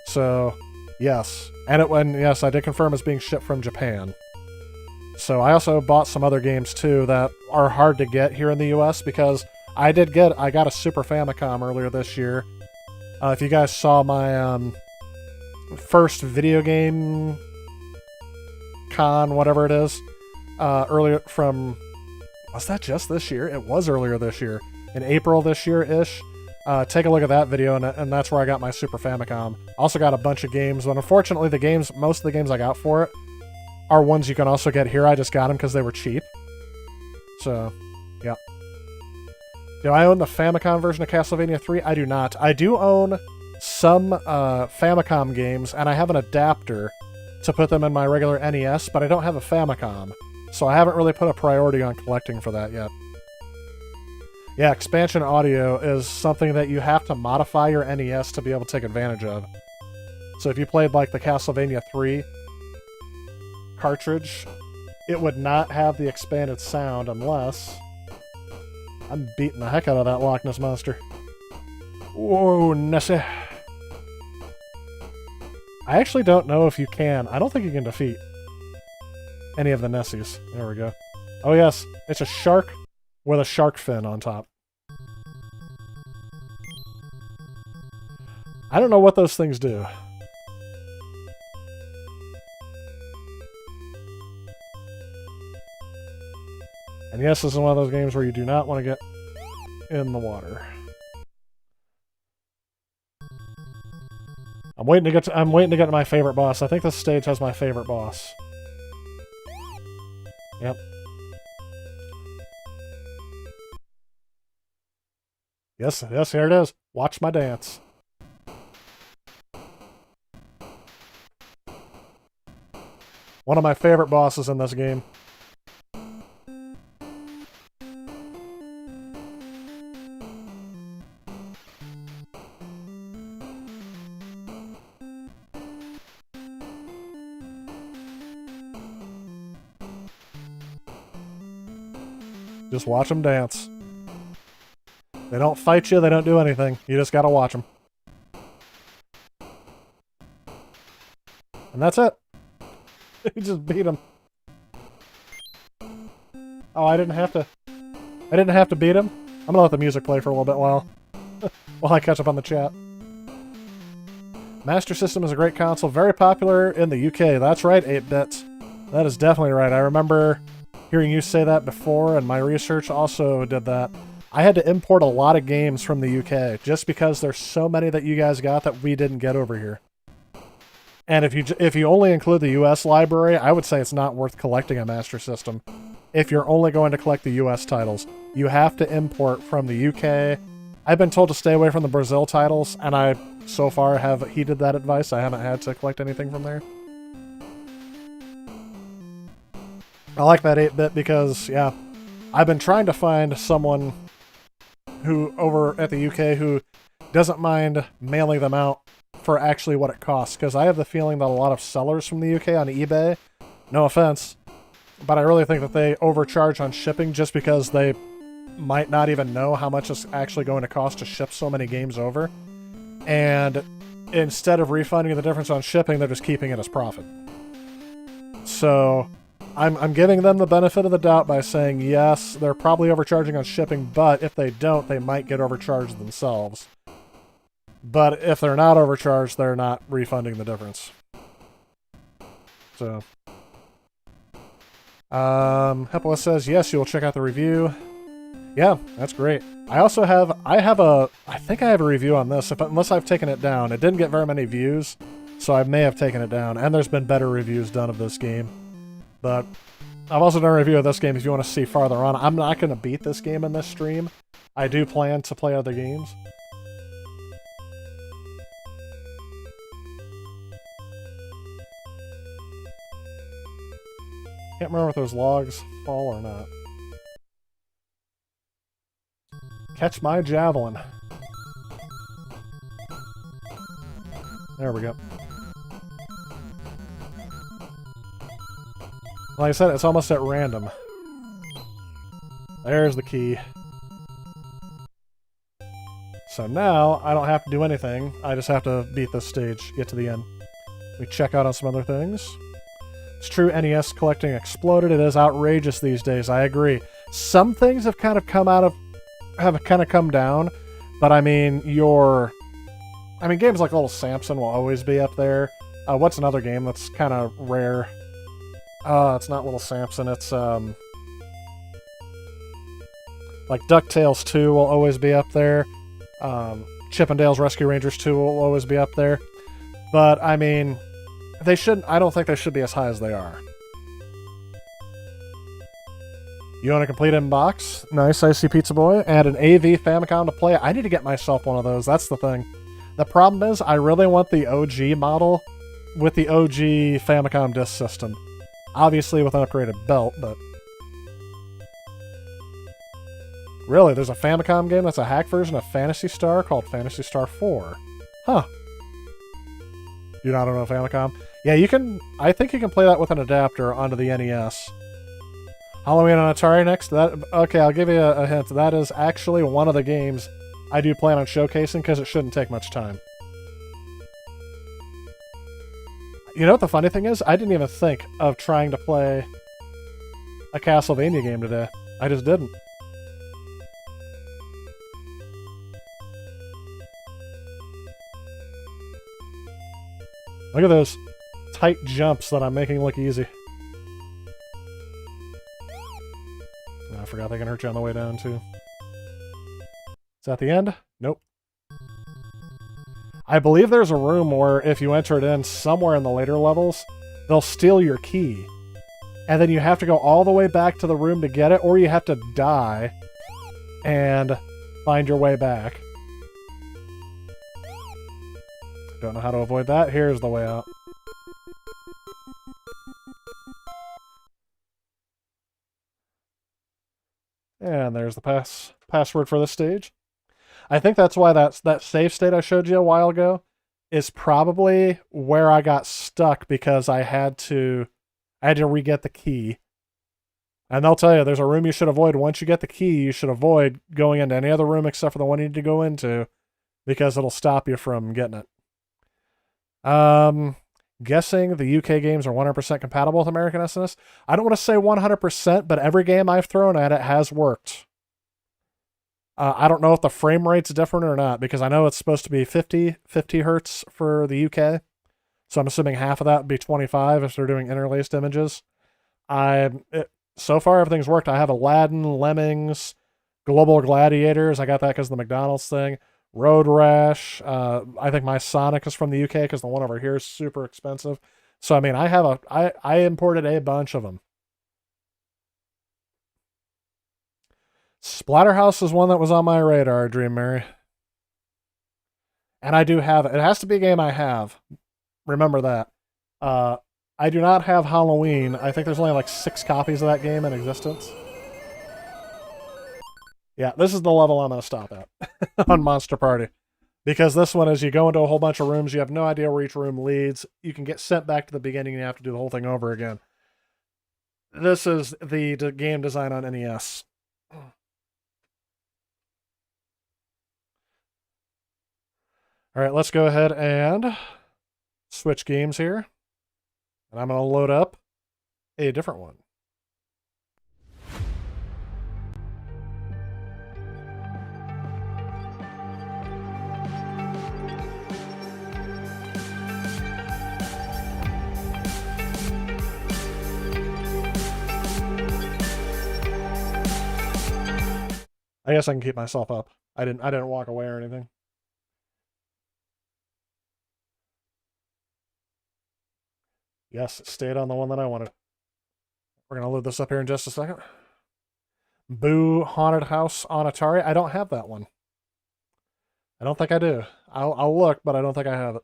So, yes. And yes, I did confirm it's being shipped from Japan. So I also bought some other games too that are hard to get here in the US, because I got a Super Famicom earlier this year. If you guys saw my first video game con, whatever it is, earlier from... Was that just this year? It was earlier this year. in April this year-ish. Take a look at that video, and that's where I got my Super Famicom. Also got a bunch of games, but unfortunately most of the games I got for it are ones you can also get here. I just got them because they were cheap. So, yeah. Do I own the Famicom version of Castlevania 3? I do not. I do own some Famicom games, and I have an adapter to put them in my regular NES, but I don't have a Famicom. So I haven't really put a priority on collecting for that yet. Yeah, expansion audio is something that you have to modify your NES to be able to take advantage of. So if you played like the Castlevania 3 cartridge, it would not have the expanded sound unless... I'm beating the heck out of that Loch Ness Monster. Whoa, Nessie. I actually don't know if you can. I don't think you can defeat any of the Nessies. There we go. Oh yes, it's a shark with a shark fin on top. I don't know what those things do. And yes, this is one of those games where you do not want to get in the water. I'm waiting to get to my favorite boss. I think this stage has my favorite boss. Yep. Yes, here it is. Watch my dance. One of my favorite bosses in this game. Just watch them dance. They don't fight you, they don't do anything. You just gotta watch them. And that's it. You just beat him. Oh, I didn't have to beat him? I'm gonna let the music play for a little bit while I catch up on the chat. Master System is a great console, very popular in the UK. That's right, 8-bit. That is definitely right. I remember hearing you say that before, and my research also did that. I had to import a lot of games from the UK, just because there's so many that you guys got that we didn't get over here. And if you only include the US library, I would say it's not worth collecting a Master System. If you're only going to collect the US titles, you have to import from the UK. I've been told to stay away from the Brazil titles, and I, so far, have heeded that advice. I haven't had to collect anything from there. I like that 8-bit because, yeah, I've been trying to find someone who, over at the UK, who doesn't mind mailing them out for actually what it costs, because I have the feeling that a lot of sellers from the UK on eBay, no offense, but I really think that they overcharge on shipping just because they might not even know how much it's actually going to cost to ship so many games over. And instead of refunding the difference on shipping, they're just keeping it as profit. So I'm giving them the benefit of the doubt by saying, yes, they're probably overcharging on shipping, but if they don't, they might get overcharged themselves. But if they're not overcharged, they're not refunding the difference. So, Hepala says, yes, you'll check out the review. Yeah, that's great. I think I have a review on this, unless I've taken it down. It didn't get very many views, so I may have taken it down, and there's been better reviews done of this game. But I've also done a review of this game if you want to see farther on. I'm not going to beat this game in this stream. I do plan to play other games. Can't remember if those logs fall or not. Catch my javelin. There we go. Like I said, it's almost at random. There's the key. So now, I don't have to do anything. I just have to beat this stage, get to the end. We check out on some other things. It's true, NES collecting exploded. It is outrageous these days, I agree. Some things have kind of come down, but I mean, games like Little Samson will always be up there. What's another game that's kind of rare? It's not Little Samson, it's, Like DuckTales 2 will always be up there. Chippendale's Rescue Rangers 2 will always be up there. But, I mean, they shouldn't. I don't think they should be as high as they are. You want a complete inbox? Nice, Icy Pizza Boy. And an AV Famicom to play. I need to get myself one of those. That's the thing. The problem is, I really want the OG model with the OG Famicom disc system. Obviously with an upgraded belt, but... Really, there's a Famicom game that's a hack version of Phantasy Star called Phantasy Star 4. Huh. You not know Famicom? Yeah, you can... I think you can play that with an adapter onto the NES. Halloween on Atari next? Okay, I'll give you a hint. That is actually one of the games I do plan on showcasing because it shouldn't take much time. You know what the funny thing is? I didn't even think of trying to play a Castlevania game today. I just didn't. Look at those tight jumps that I'm making look easy. I forgot they can hurt you on the way down, too. Is that the end? Nope. I believe there's a room where if you enter it in somewhere in the later levels, they'll steal your key. And then you have to go all the way back to the room to get it, or you have to die and find your way back. Don't know how to avoid that. Here's the way out. And there's the password for this stage. I think that's why that save state I showed you a while ago is probably where I got stuck because I had to re-get the key. And they'll tell you there's a room you should avoid. Once you get the key, you should avoid going into any other room except for the one you need to go into because it'll stop you from getting it. Guessing the UK games are 100% compatible with American SNES. I don't want to say 100%, but every game I've thrown at it has worked. I don't know if the frame rate's different or not, because I know it's supposed to be 50 hertz for the UK. So I'm assuming half of that would be 25 if they're doing interlaced images. So far, everything's worked. I have Aladdin, Lemmings, Global Gladiators. I got that because of the McDonald's thing. Road Rash. I think my Sonic is from the UK because the one over here is super expensive. So, I mean, I imported a bunch of them. Splatterhouse is one that was on my radar, Dream Mary. And I do have it. It has to be a game I have. Remember that. I do not have Haloween. I think there's only like 6 copies of that game in existence. Yeah, this is the level I'm going to stop at on Monster Party. Because this one is you go into a whole bunch of rooms, you have no idea where each room leads, you can get sent back to the beginning and you have to do the whole thing over again. This is the game design on NES. Alright, let's go ahead and switch games here. And I'm going to load up a different one. I guess I can keep myself up. I didn't walk away or anything. Yes, it stayed on the one that I wanted. We're going to load this up here in just a second. Boo Haunted House on Atari. I don't have that one. I don't think I do. I'll look, but I don't think I have it.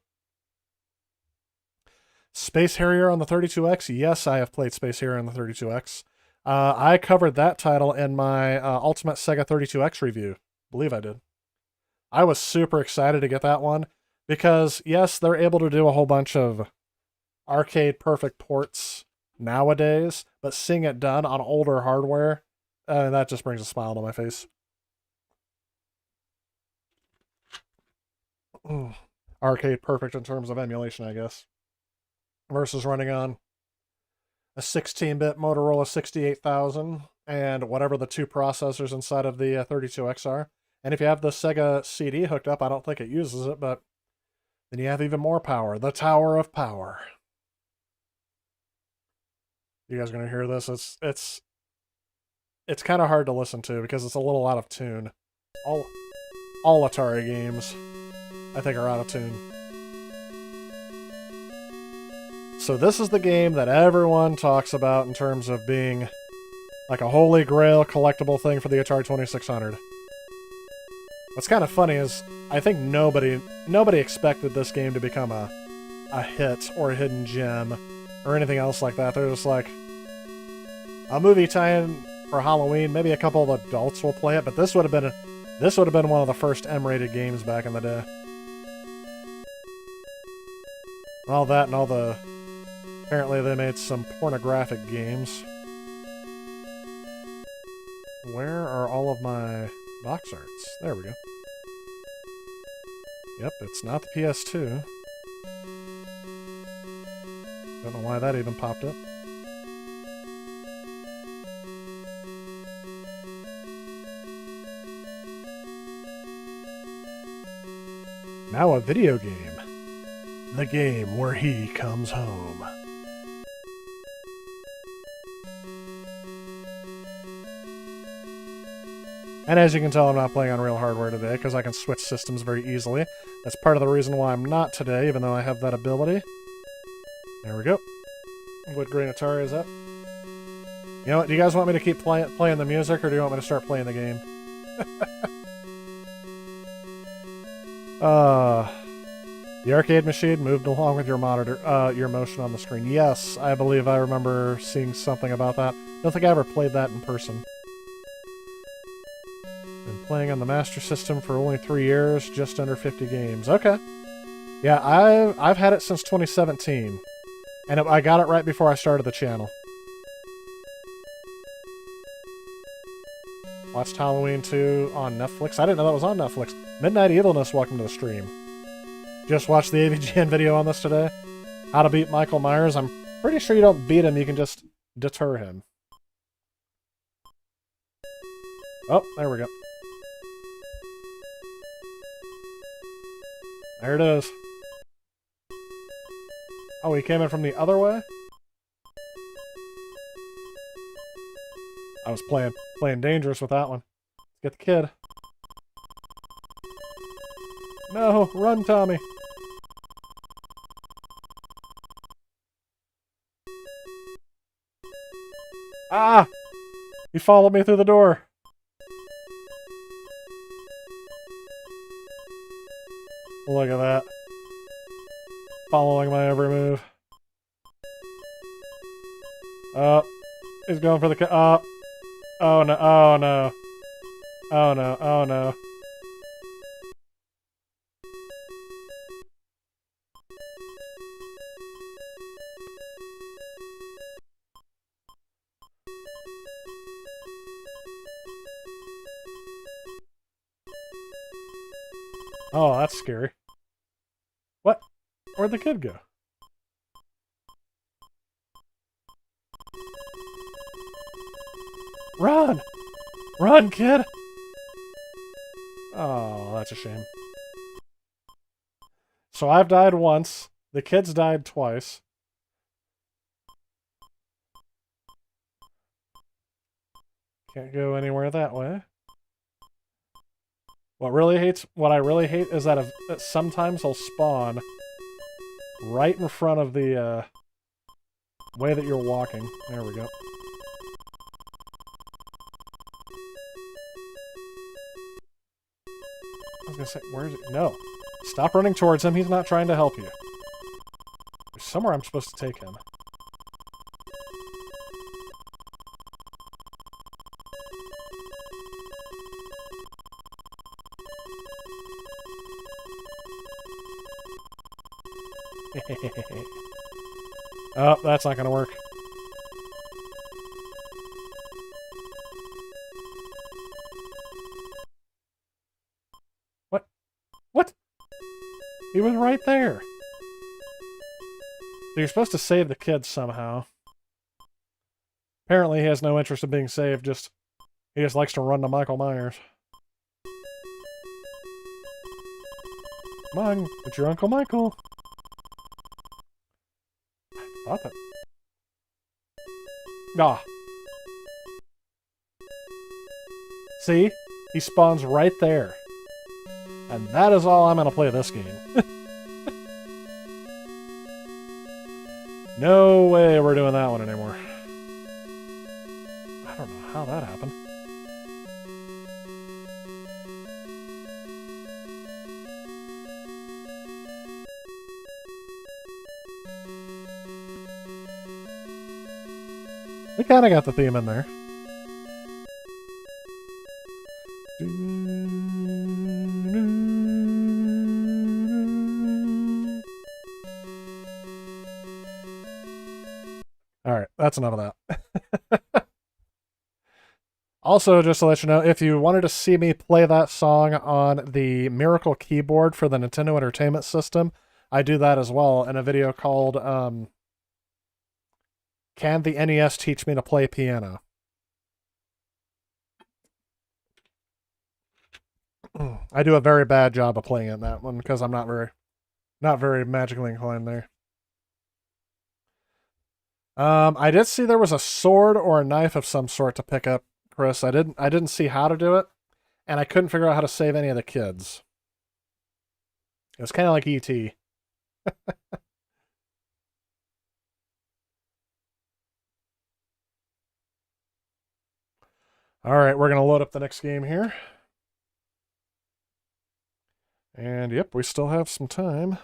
Space Harrier on the 32X. Yes, I have played Space Harrier on the 32X. I covered that title in my Ultimate Sega 32X review. I believe I did. I was super excited to get that one because, yes, they're able to do a whole bunch of arcade perfect ports nowadays, but seeing it done on older hardware, that just brings a smile to my face. Arcade perfect in terms of emulation, I guess. Versus running on a 16-bit Motorola 68000 and whatever the 2 processors inside of the 32X are. And if you have the Sega CD hooked up, I don't think it uses it, but then you have even more power. The Tower of Power. You guys are going to hear this. it's kind of hard to listen to because it's a little out of tune. All Atari games, I think, are out of tune. So this is the game that everyone talks about in terms of being like a holy grail collectible thing for the Atari 2600. What's kind of funny is I think nobody expected this game to become a hit or a hidden gem or anything else like that. They're just like, a movie tie-in for Halloween, maybe a couple of adults will play it, but this would have been one of the first M-rated games back in the day. All that and all the... Apparently they made some pornographic games. Where are all of my box arts? There we go. Yep, it's not the PS2. Don't know why that even popped up. Now a video game. The game where he comes home. And as you can tell, I'm not playing on real hardware today because I can switch systems very easily. That's part of the reason why I'm not today, even though I have that ability. There we go. Wood grain Atari is up. You know what? Do you guys want me to keep playing the music, or do you want me to start playing the game? The arcade machine moved along with your monitor, your motion on the screen. Yes, I believe I remember seeing something about that. Don't think I ever played that in person. Been playing on the Master System for only 3 years, just under 50 games. Okay. Yeah, I've had it since 2017. And I got it right before I started the channel. Watched Halloween 2 on Netflix. I didn't know that was on Netflix. Midnight Evilness, welcome to the stream. Just watched the AVGN video on this today. How to beat Michael Myers. I'm pretty sure you don't beat him, you can just deter him. Oh, there we go. There it is. Oh, he came in from the other way? I was playing dangerous with that one. Let's get the kid. No, run, Tommy. Ah! He followed me through the door. Look at that. Following my every move. Oh, he's going for the oh no, oh no. Oh no, oh no. Oh, that's scary. What? Where'd the kid go? Run! Run, kid! Oh, that's a shame. So I've died once. The kid's died twice. Can't go anywhere that way. What I really hate is that sometimes he'll spawn right in front of the way that you're walking. There we go. I was gonna say, where is it? No. Stop running towards him. He's not trying to help you. There's somewhere I'm supposed to take him. Oh, that's not gonna work. What? What? He was right there. So you're supposed to save the kid somehow. Apparently he has no interest in being saved, he just likes to run to Michael Myers. Come on, it's your Uncle Michael. I thought that. Ah. See? He spawns right there. And that is all I'm going to play this game. No way we're doing that one anymore. I don't know how that happened. We kind of got the theme in there. Alright, that's enough of that. Also, just to let you know, if you wanted to see me play that song on the Miracle keyboard for the Nintendo Entertainment System, I do that as well in a video called Can the NES Teach Me to Play Piano? I do a very bad job of playing it in that one because I'm not very magically inclined there. I did see there was a sword or a knife of some sort to pick up, Chris. I didn't see how to do it, and I couldn't figure out how to save any of the kids. It was kind of like E.T. All right, we're going to load up the next game here. And yep, we still have some time.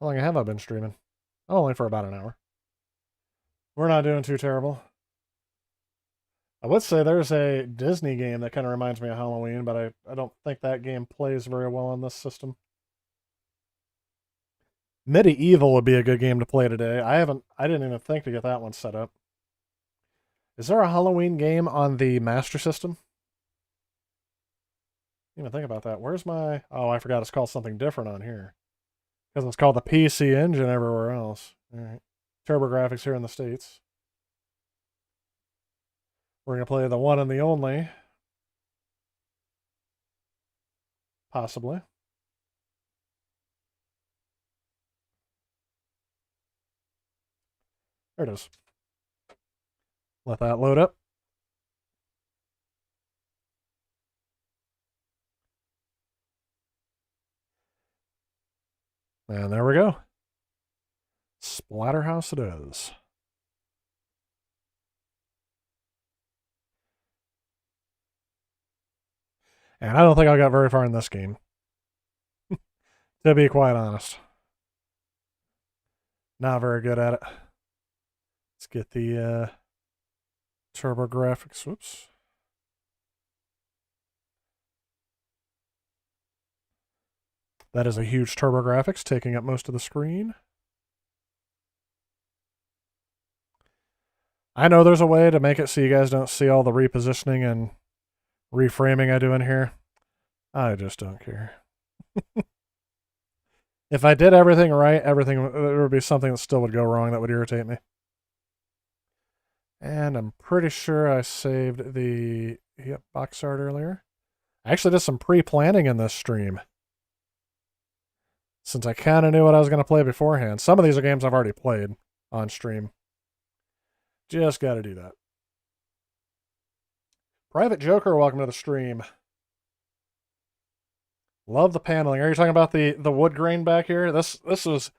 How long have I been streaming? Only for about an hour. We're not doing too terrible. I would say there's a Disney game that kind of reminds me of Halloween, but I don't think that game plays very well on this system. Medieval would be a good game to play today. I didn't even think to get that one set up. Is there a Halloween game on the Master System? Didn't even think about that. Where's my... Oh, I forgot it's called something different on here. Because it's called the PC Engine everywhere else. All right. TurboGrafx here in the States. We're going to play the one and the only. Possibly. There it is. Let that load up. And there we go. Splatterhouse it is. And I don't think I got very far in this game. To be quite honest. Not very good at it. Let's get the TurboGrafx. Whoops. That is a huge TurboGrafx taking up most of the screen. I know there's a way to make it so you guys don't see all the repositioning and reframing I do in here. I just don't care. If I did everything right, there would be something that still would go wrong that would irritate me. And I'm pretty sure I saved the box art earlier. I actually did some pre-planning in this stream, since I kind of knew what I was going to play beforehand. Some of these are games I've already played on stream. Just got to do that. Private Joker, welcome to the stream. Love the paneling. Are you talking about the wood grain back here? This was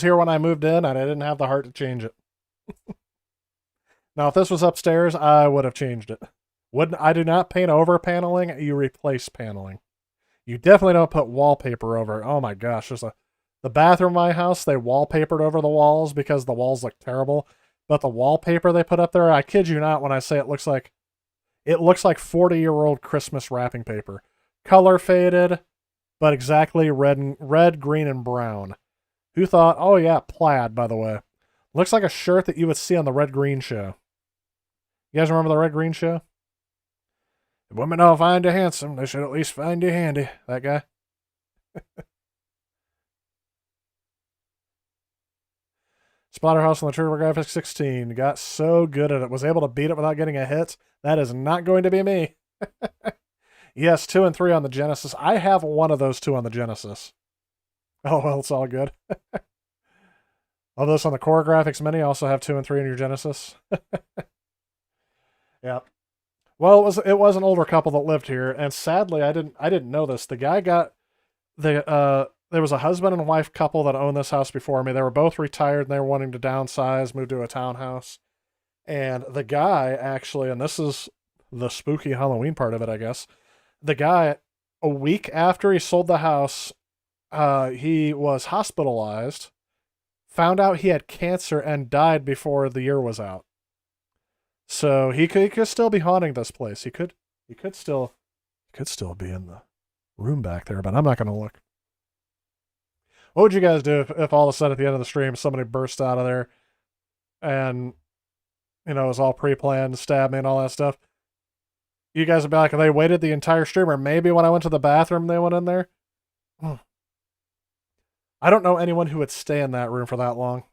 here when I moved in, and I didn't have the heart to change it. Now, if this was upstairs, I would have changed it. I do not paint over paneling. You replace paneling. You definitely don't put wallpaper over it. Oh my gosh, the bathroom in my house, they wallpapered over the walls because the walls look terrible. But the wallpaper they put up there, I kid you not when I say it looks like 40-year-old Christmas wrapping paper. Color faded, but exactly red, green, and brown. Who thought, oh yeah, plaid, by the way. Looks like a shirt that you would see on the Red Green Show. You guys remember the Red Green Show? If women don't find you handsome, they should at least find you handy. That guy. Splatterhouse on the TurboGrafx 16. Got so good at it. Was able to beat it without getting a hit. That is not going to be me. Yes, 2 and 3 on the Genesis. I have one of those 2 on the Genesis. Oh, well, it's all good. All those on the Core Graphics Mini also have 2 and 3 in your Genesis. Yeah. Well, it was an older couple that lived here, and sadly, I didn't know this. The guy got there was a husband and wife couple that owned this house before me. They were both retired and they were wanting to downsize, move to a townhouse. And the guy actually, and this is the spooky Halloween part of it, I guess. The guy, a week after he sold the house, he was hospitalized, found out he had cancer, and died before the year was out. So he could still be haunting this place. He could still be in the room back there, but I'm not going to look. What would you guys do if all of a sudden at the end of the stream somebody burst out of there and it was all pre-planned, stabbed me and all that stuff? You guys would be like, they waited the entire stream, or maybe when I went to the bathroom they went in there? I don't know anyone who would stay in that room for that long.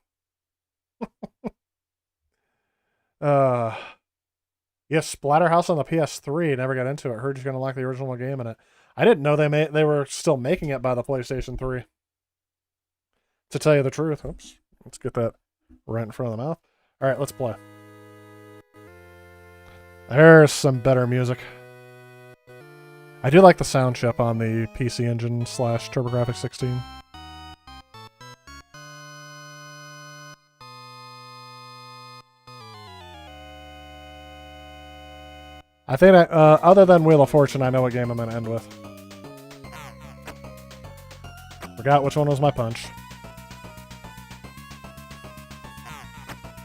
Yes, Splatterhouse on the PS3. Never got into it. Heard you're gonna like the original game in it. I didn't know they were still making it by the PlayStation 3. To tell you the truth. Oops. Let's get that right in front of the mouth. Alright, let's play. There's some better music. I do like the sound chip on the PC Engine / TurboGrafx 16. I think other than Wheel of Fortune, I know what game I'm going to end with. Forgot which one was my punch.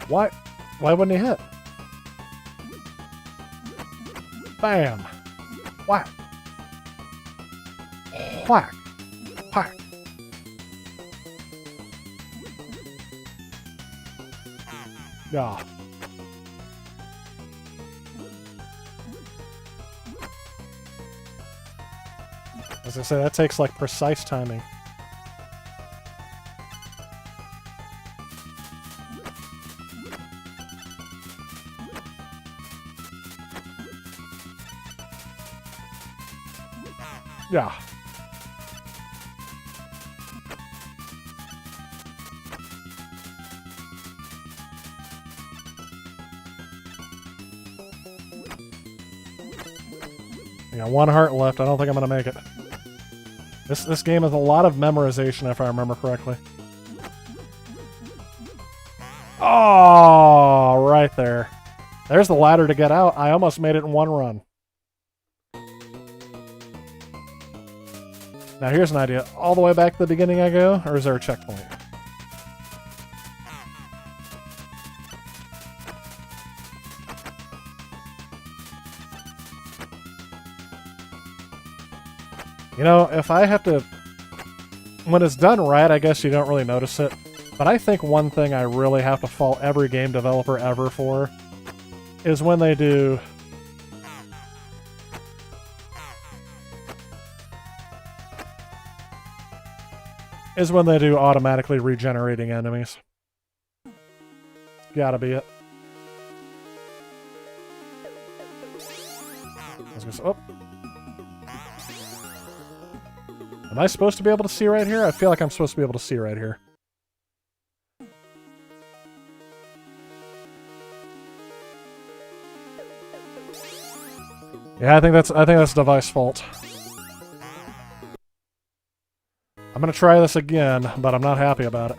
Why? Why wouldn't he hit? Bam! Whack! Whack! Whack! Yeah. As I say, that takes like precise timing. Yeah. I got one heart left. I don't think I'm going to make it. This game has a lot of memorization, if I remember correctly. Oh, right there. There's the ladder to get out. I almost made it in one run. Now here's an idea. All the way back to the beginning I go, or is there a checkpoint? You know, if I have to... When it's done right, I guess you don't really notice it. But I think one thing I really have to fault every game developer ever for is when they do... automatically regenerating enemies. Gotta be it. I was gonna say, oh. Am I supposed to be able to see right here? I feel like I'm supposed to be able to see right here. Yeah, I think that's device fault. I'm gonna try this again, but I'm not happy about it.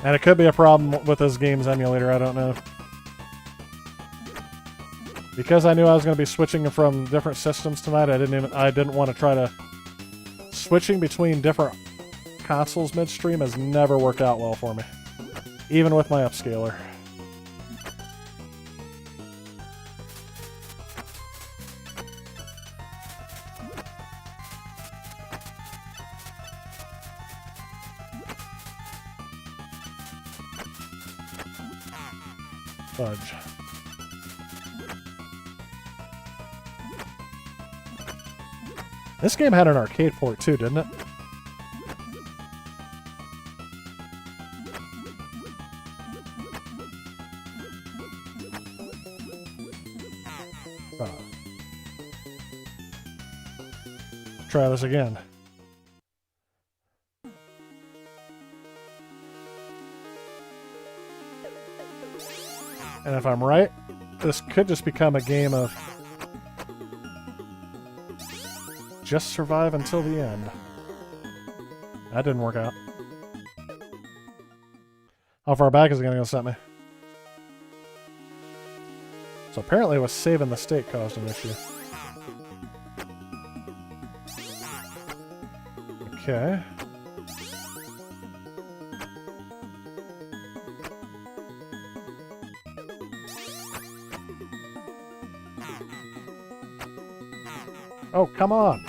And it could be a problem with this game's emulator, I don't know. Because I knew I was going to be switching from different systems tonight, I didn't want to try to... Switching between different consoles midstream has never worked out well for me. Even with my upscaler. Fudge. This game had an arcade port too, didn't it? Try this again. And if I'm right, this could just become a game of just survive until the end. That didn't work out. How far back is it going to set me? So apparently it was saving the state caused an issue. Okay. Oh, come on!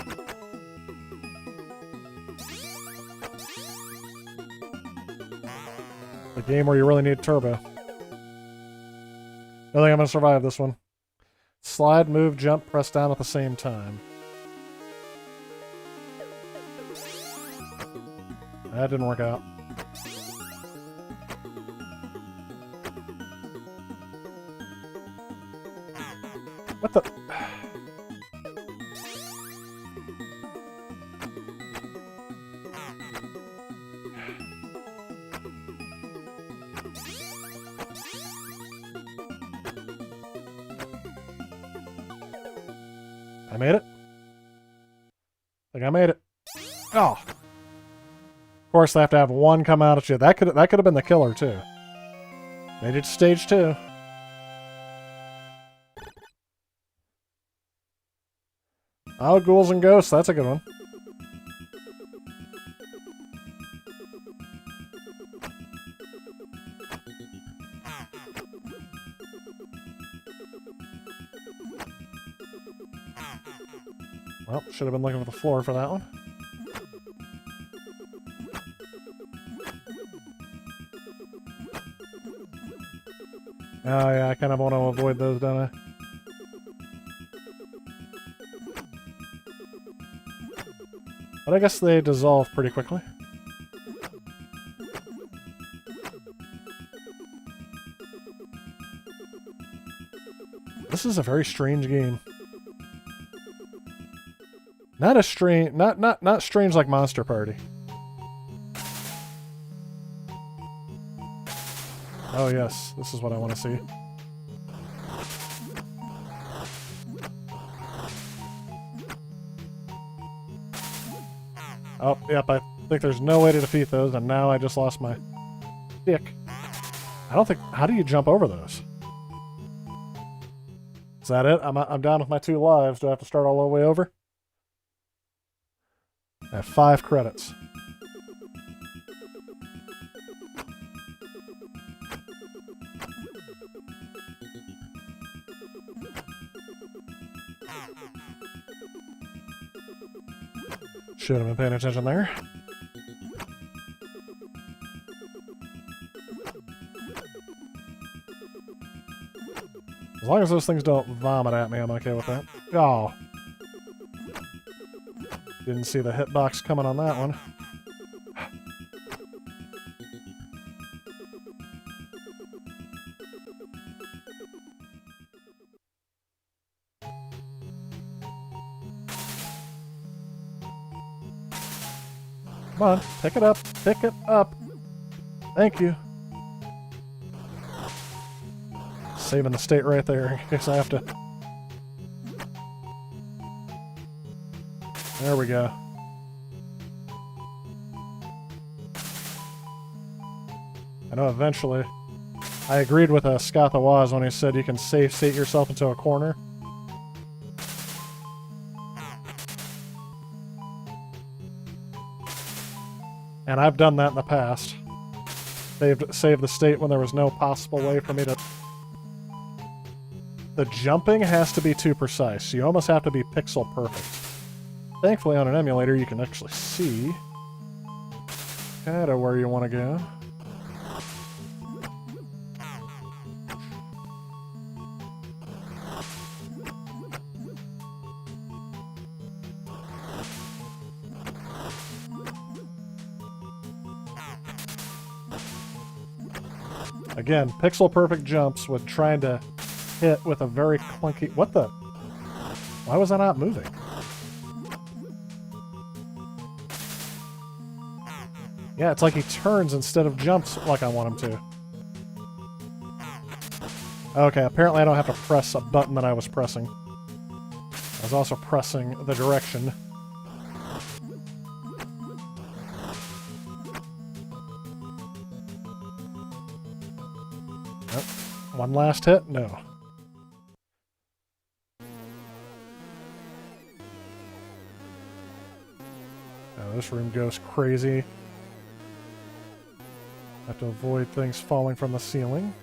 The game where you really need turbo. I don't think I'm going to survive this one. Slide, move, jump, press down at the same time. That didn't work out. What the... I made it. I think I made it. Oh. Of course, they have to have one come out at you. That could have been the killer too. Made it to stage 2. Oh, ghouls and ghosts. That's a good one. Well, should have been looking for the floor for that one. Oh yeah, I kind of want to avoid those, don't I? But I guess they dissolve pretty quickly. This is a very strange game. Not a strange, not strange like Monster Party. Oh yes, this is what I want to see. Oh, yep, I think there's no way to defeat those, and now I just lost my stick. I don't think... How do you jump over those? Is that it? I'm down with my 2 lives. Do I have to start all the way over? I have 5 credits. Should have been paying attention there. As long as those things don't vomit at me, I'm okay with that. Oh. Didn't see the hitbox coming on that one. Come on, pick it up, pick it up. Thank you. Saving the state right there in case I have to. There we go. I know eventually. I agreed with Scott the Waz when he said you can safe state yourself into a corner. And I've done that in the past. Saved the state when there was no possible way for me to... The jumping has to be too precise. You almost have to be pixel perfect. Thankfully on an emulator you can actually see kind of where you want to go. Again, pixel-perfect jumps with trying to hit with a very clunky... What the... Why was I not moving? Yeah, it's like he turns instead of jumps like I want him to. Okay, apparently I don't have to press a button that I was pressing. I was also pressing the direction. Nope. One last hit? No. Now this room goes crazy. Have to avoid things falling from the ceiling.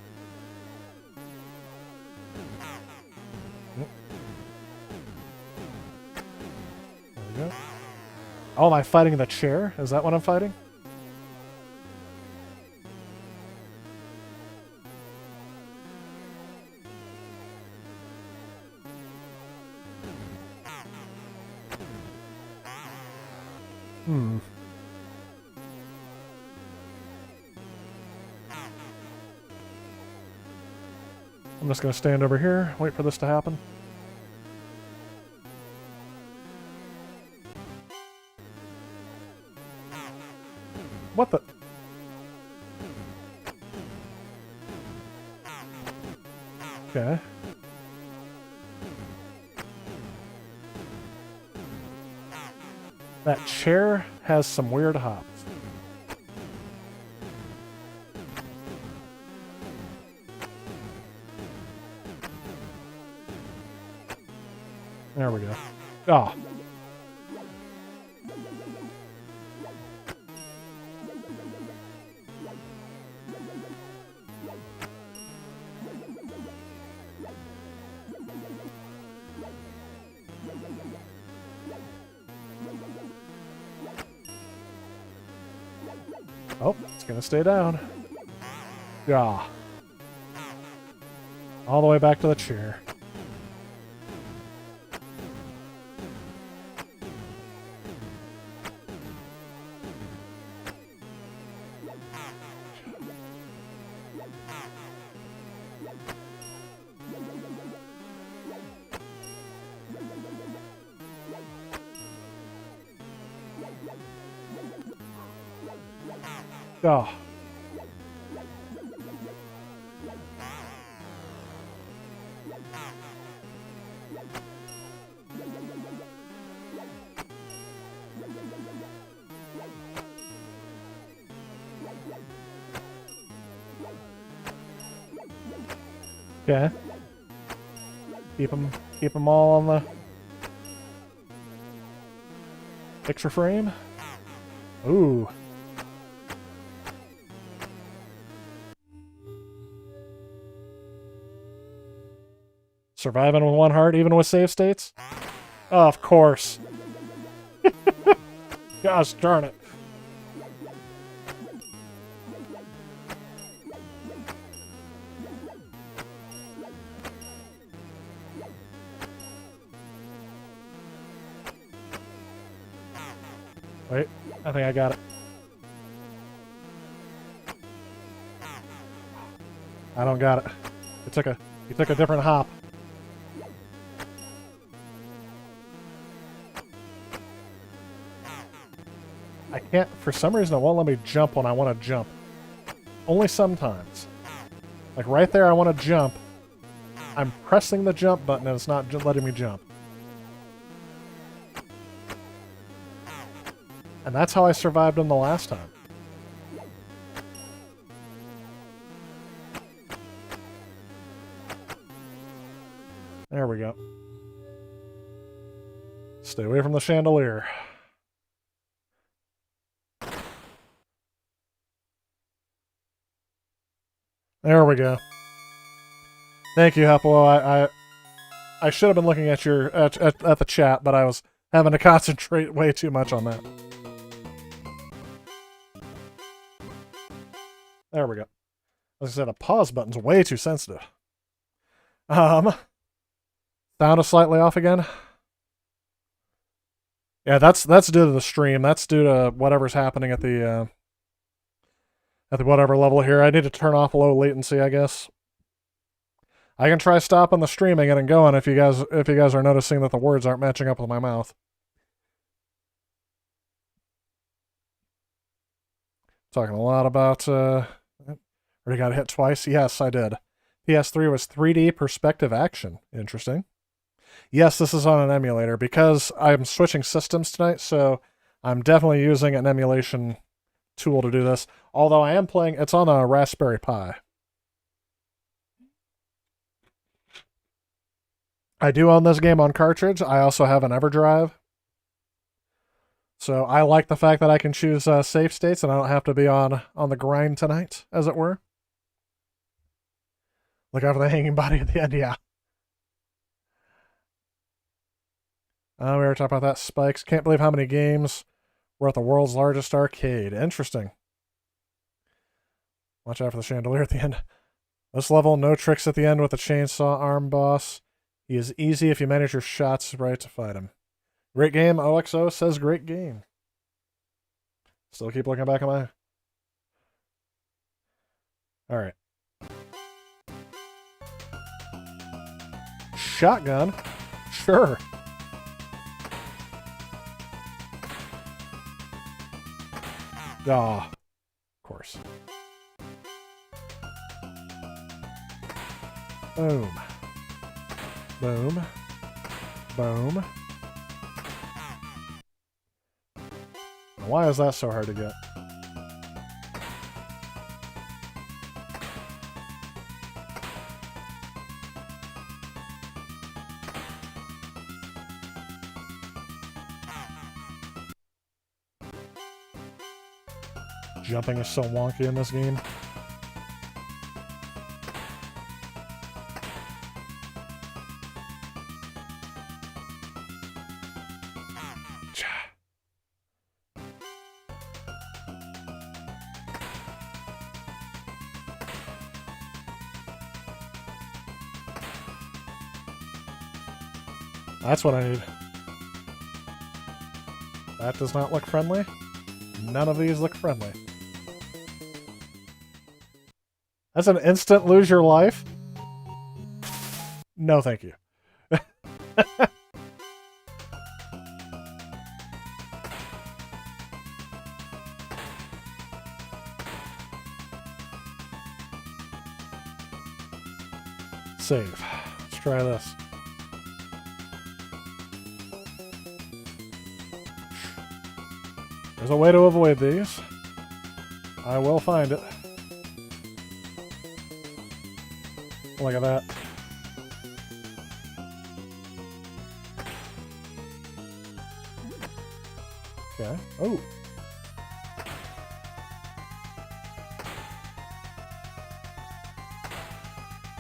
Yep. There we go. Oh, am I fighting the chair? Is that what I'm fighting? Hmm. I'm just going to stand over here, wait for this to happen. What the? Okay. That chair has some weird hops. There we go. Oh. Oh, it's gonna stay down. Yeah. All the way back to the chair. Oh. Okay. Keep them all on the picture frame. Ooh. Surviving with one heart, even with save states? Oh, of course. Gosh darn it. Wait, I think I got it. I don't got it. He took a different hop. I can't, for some reason it won't let me jump when I want to jump. Only sometimes. Like right there I want to jump. I'm pressing the jump button and it's not letting me jump. And that's how I survived him the last time. There we go. Stay away from the chandelier. There we go. Thank you, Heplo. I should have been looking at your at the chat, but I was having to concentrate way too much on that. There we go. As I said, a pause button's way too sensitive. Sound is slightly off again. Yeah, that's due to the stream. That's due to whatever's happening at the whatever level here. I need to turn off low latency, I guess. I can try stopping the streaming and going if you guys are noticing that the words aren't matching up with my mouth. Talking a lot about already got hit twice. Yes, I did. PS3 was 3D perspective action. Interesting. Yes, this is on an emulator because I'm switching systems tonight, so I'm definitely using an emulation tool to do this. Although I am playing, it's on a Raspberry Pi. I do own this game on cartridge. I also have an EverDrive. So I like the fact that I can choose save states and I don't have to be on the grind tonight, as it were. Look out for the hanging body at the end, yeah. We were talking about that. Spikes. Can't believe how many games were at the world's largest arcade. Interesting. Watch out for the chandelier at the end. This level, no tricks at the end with the chainsaw arm boss. He is easy if you manage your shots right to fight him. Great game. OXO says great game. Still keep looking back at my... Alright. Shotgun? Sure. Ah, of course. Boom. Boom. Boom. Why is that so hard to get? Jumping is so wonky in this game. That's what I need. That does not look friendly. None of these look friendly. That's an instant lose your life? No, thank you. Save. Let's try this. There's a way to avoid these. I will find it. Look at that. Okay. Oh.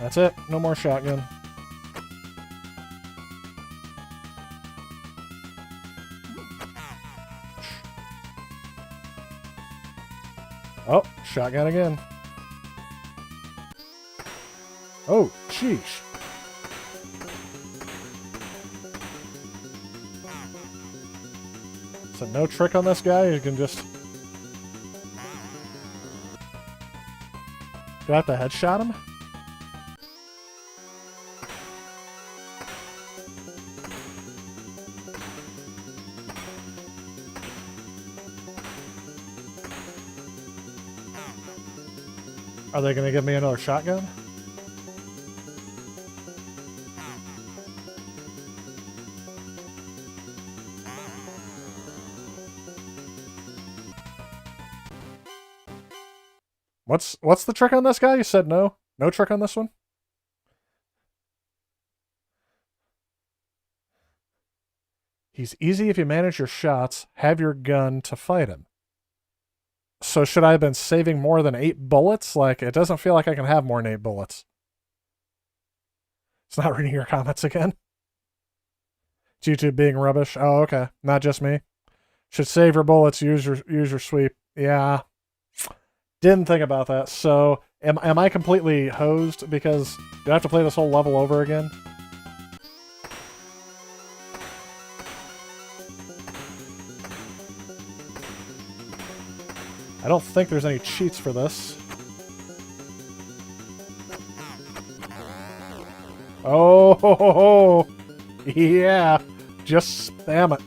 That's it. No more shotgun. Oh, shotgun again. Oh, sheesh. So no trick on this guy? You can just... Do I have to headshot him? Are they going to give me another shotgun? What's the trick on this guy? You said no? No trick on this one? He's easy if you manage your shots, have your gun to fight him. So should I have been saving more than 8 bullets? Like, it doesn't feel like I can have more than 8 bullets. It's not reading your comments again. YouTube being rubbish. Oh, okay. Not just me. Should save your bullets, use your sweep. Yeah. Didn't think about that. So, am I completely hosed? Because do I have to play this whole level over again? I don't think there's any cheats for this. Oh, ho, ho, ho. Yeah. Just spam it.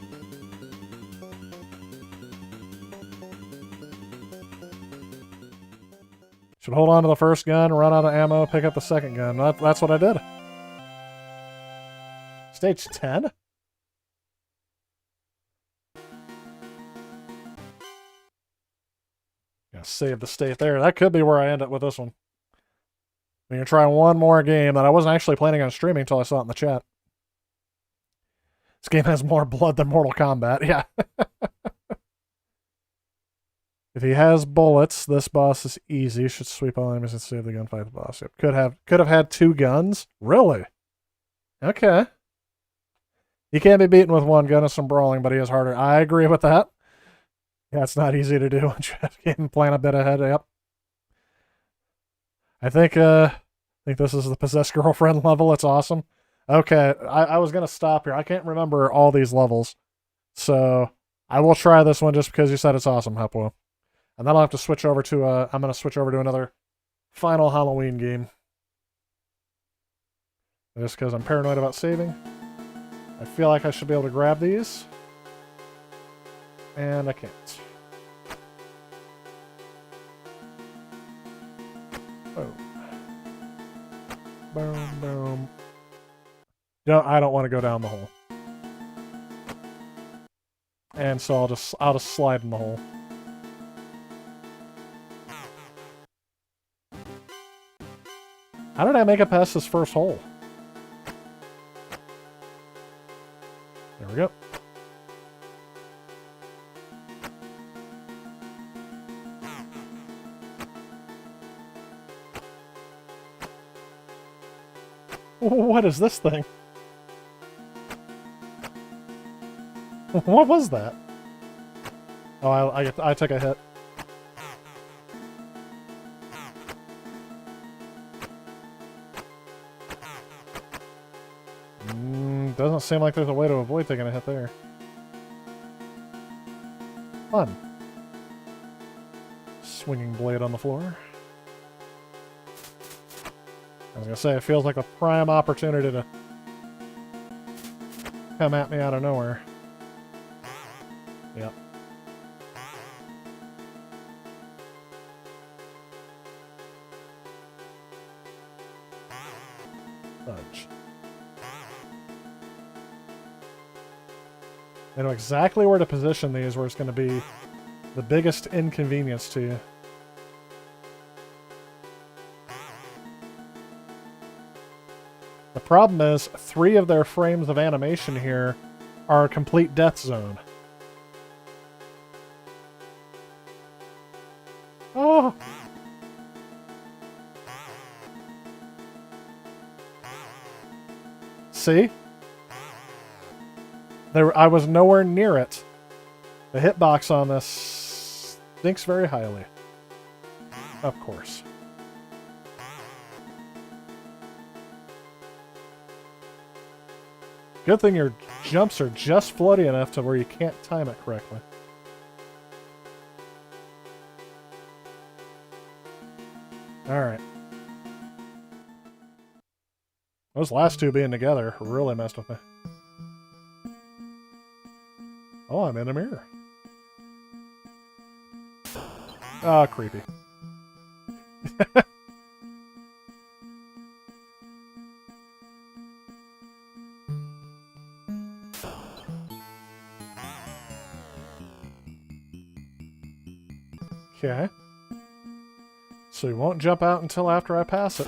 Should hold on to the first gun, run out of ammo, pick up the second gun. That's what I did. Stage 10? Gotta save the state there. That could be where I end up with this one. I'm gonna try one more game that I wasn't actually planning on streaming until I saw it in the chat. This game has more blood than Mortal Kombat. Yeah. If he has bullets, this boss is easy. Should sweep all enemies and save the gunfight the boss. Yep. Could have had 2 guns. Really? Okay. He can't be beaten with 1 gun of some brawling, but he is harder. I agree with that. Yeah, it's not easy to do once you have to plan a bit ahead. Yep. I think this is the possessed girlfriend level. It's awesome. Okay, I was gonna stop here. I can't remember all these levels, so I will try this one just because you said it's awesome, Hepwo. And then I'll have to switch over to I'm gonna switch over to another final Halloween game. Just because I'm paranoid about saving. I feel like I should be able to grab these. And I can't. Oh. Boom, boom. No, I don't want to go down the hole. And so I'll just slide in the hole. How did I make it past this first hole? There we go. What is this thing? What was that? Oh, I took a hit. Doesn't seem like there's a way to avoid taking a hit there. Fun. Swinging blade on the floor. I was gonna say, it feels like a prime opportunity to come at me out of nowhere. Yep. Fudge. I know exactly where to position these where it's going to be the biggest inconvenience to you. The problem is, 3 of their frames of animation here are a complete death zone. Oh! See? I was nowhere near it. The hitbox on this thinks very highly. Of course. Good thing your jumps are just floaty enough to where you can't time it correctly. Alright. Those last 2 being together really messed with me. Oh, I'm in a mirror. Ah, creepy. Okay. So he won't jump out until after I pass it.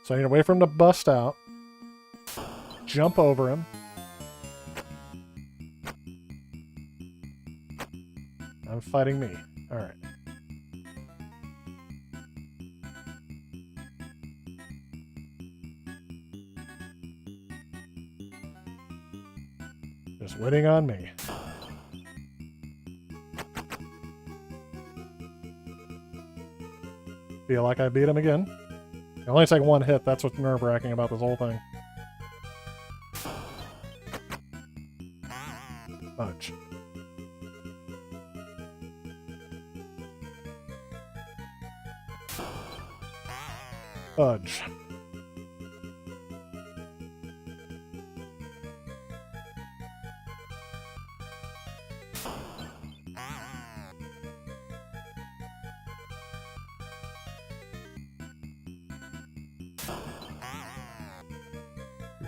So I need to wait for him to bust out. Jump over him. I'm fighting me. Alright. Just waiting on me. Feel like I beat him again. It only takes 1 hit. That's what's nerve-wracking about this whole thing. Fudge. Fudge.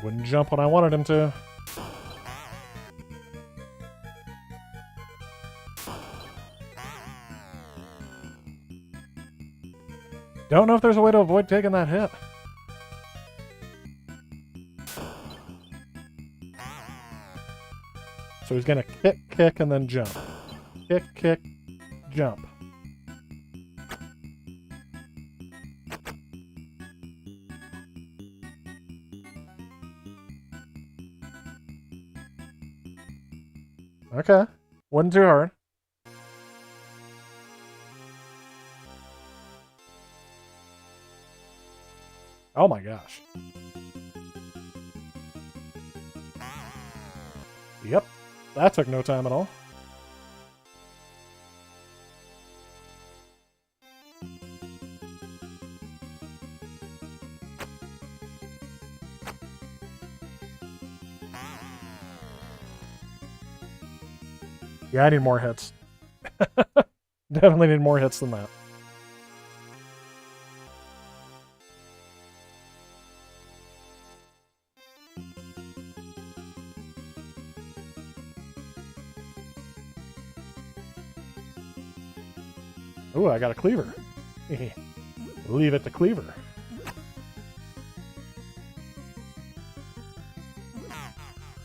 Wouldn't jump when I wanted him to. Don't know if there's a way to avoid taking that hit. So he's gonna kick, kick, and then jump. Kick, kick, jump. Okay. Wasn't too hard. Oh my gosh. Yep. That took no time at all. Yeah, I need more hits. Definitely need more hits than that. Ooh, I got a cleaver. Leave it to cleaver.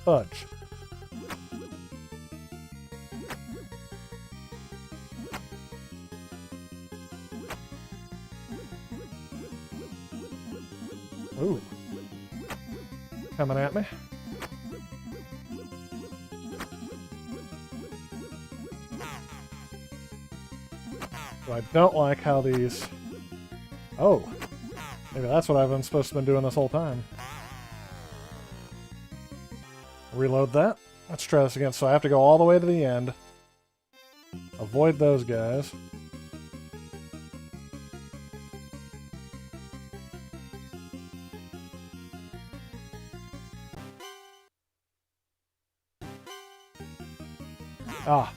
Fudge. Ooh. Coming at me. So I don't like how these... Oh. Maybe that's what I've been supposed to have been doing this whole time. Reload that. Let's try this again. So I have to go all the way to the end. Avoid those guys. Ah.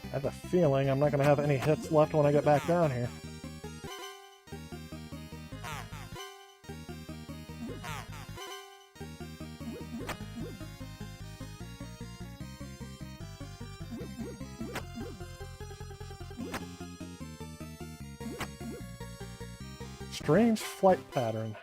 I have a feeling I'm not going to have any hits left when I get back down here. Strange flight pattern.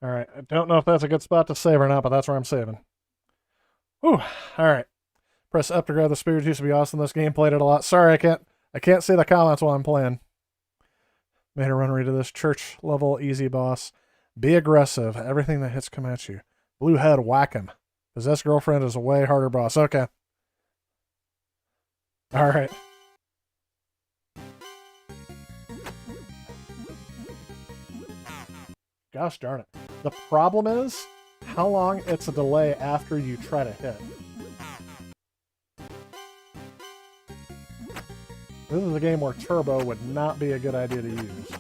Alright, I don't know if that's a good spot to save or not, but that's where I'm saving. Whew, alright. Press up to grab the spear. It used to be awesome. This game played it a lot. Sorry, I can't see the comments while I'm playing. Made a run to this church level easy boss. Be aggressive. Everything that hits come at you. Blue head, whack him. Possessed girlfriend is a way harder boss. Okay. Alright. Gosh darn it. The problem is how long it's a delay after you try to hit. This is a game where turbo would not be a good idea to use.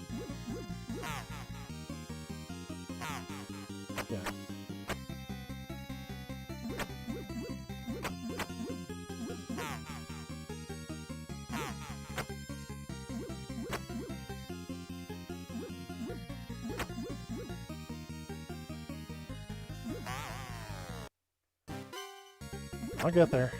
Yeah. I'll get there.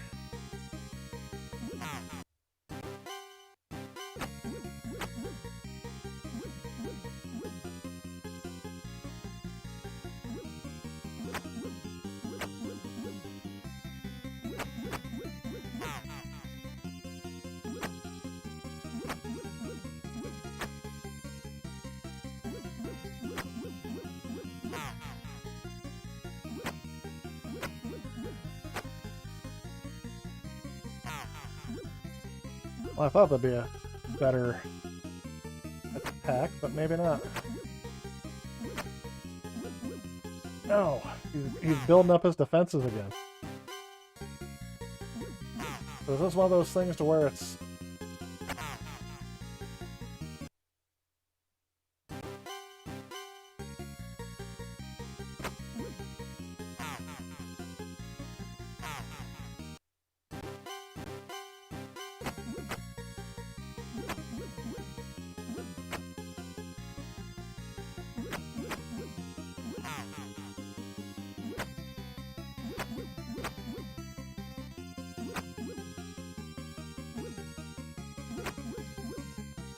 Well, I thought that'd be a better attack, but maybe not. No, he's building up his defenses again. So is this one of those things to where it's...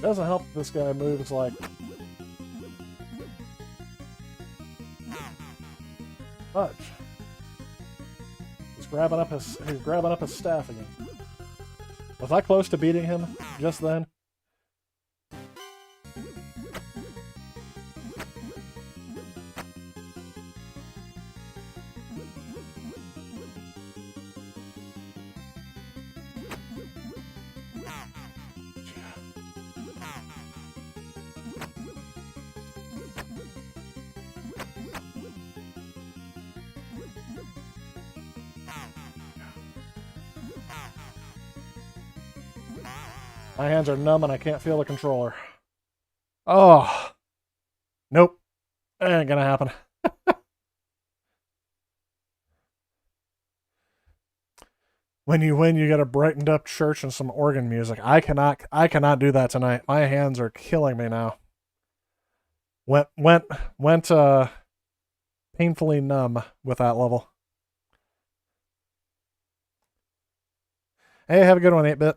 Doesn't help that this guy moves like much. He's grabbing up his staff again. Was I close to beating him just then? My hands are numb and I can't feel the controller. Oh. Nope. Ain't gonna happen. When you win, you get a brightened up church and some organ music. I cannot do that tonight. My hands are killing me now. Went painfully numb with that level. Hey, have a good one, 8-bit.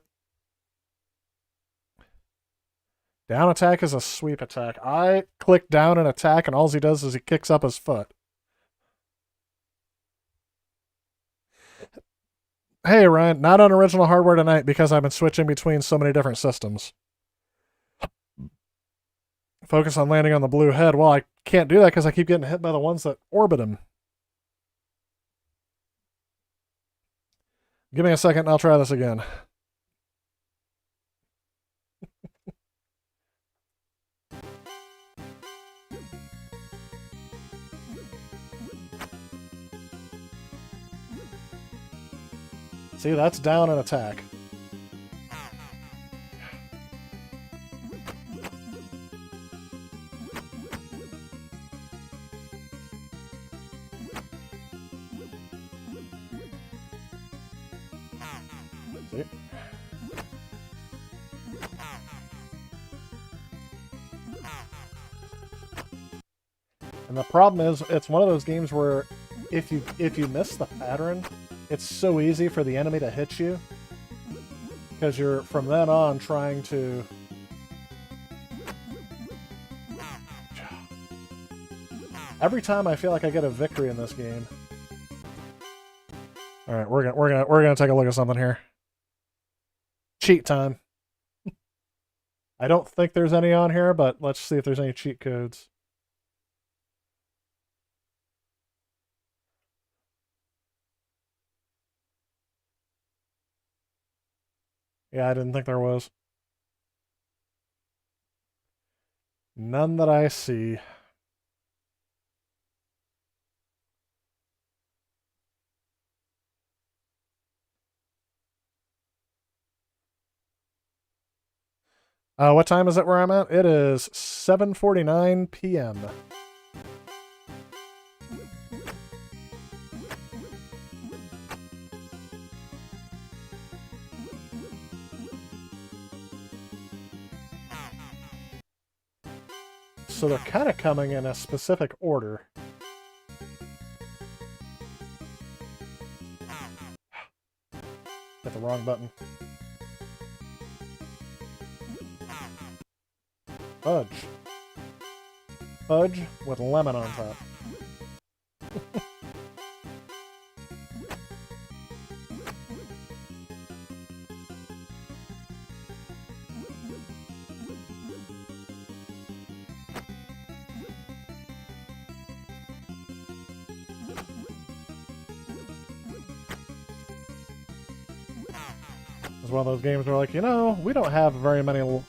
Down attack is a sweep attack. I click down and attack, and all he does is he kicks up his foot. Hey, Ryan, not on original hardware tonight because I've been switching between so many different systems. Focus on landing on the blue head. Well, I can't do that because I keep getting hit by the ones that orbit him. Give me a second and I'll try this again. See, that's down and attack. See? And the problem is, it's one of those games where if you miss the pattern, it's so easy for the enemy to hit you because you're from then on trying to... Every time I feel like I get a victory in this game. All right, we're gonna take a look at something here. Cheat time. I don't think there's any on here, but let's see if there's any cheat codes. Yeah, I didn't think there was. None that I see. What time is it where I'm at? It is 7:49 p.m. So they're kind of coming in a specific order. Hit the wrong button. Fudge. Fudge with lemon on top. It's one of those games where, like, you know, we don't have very many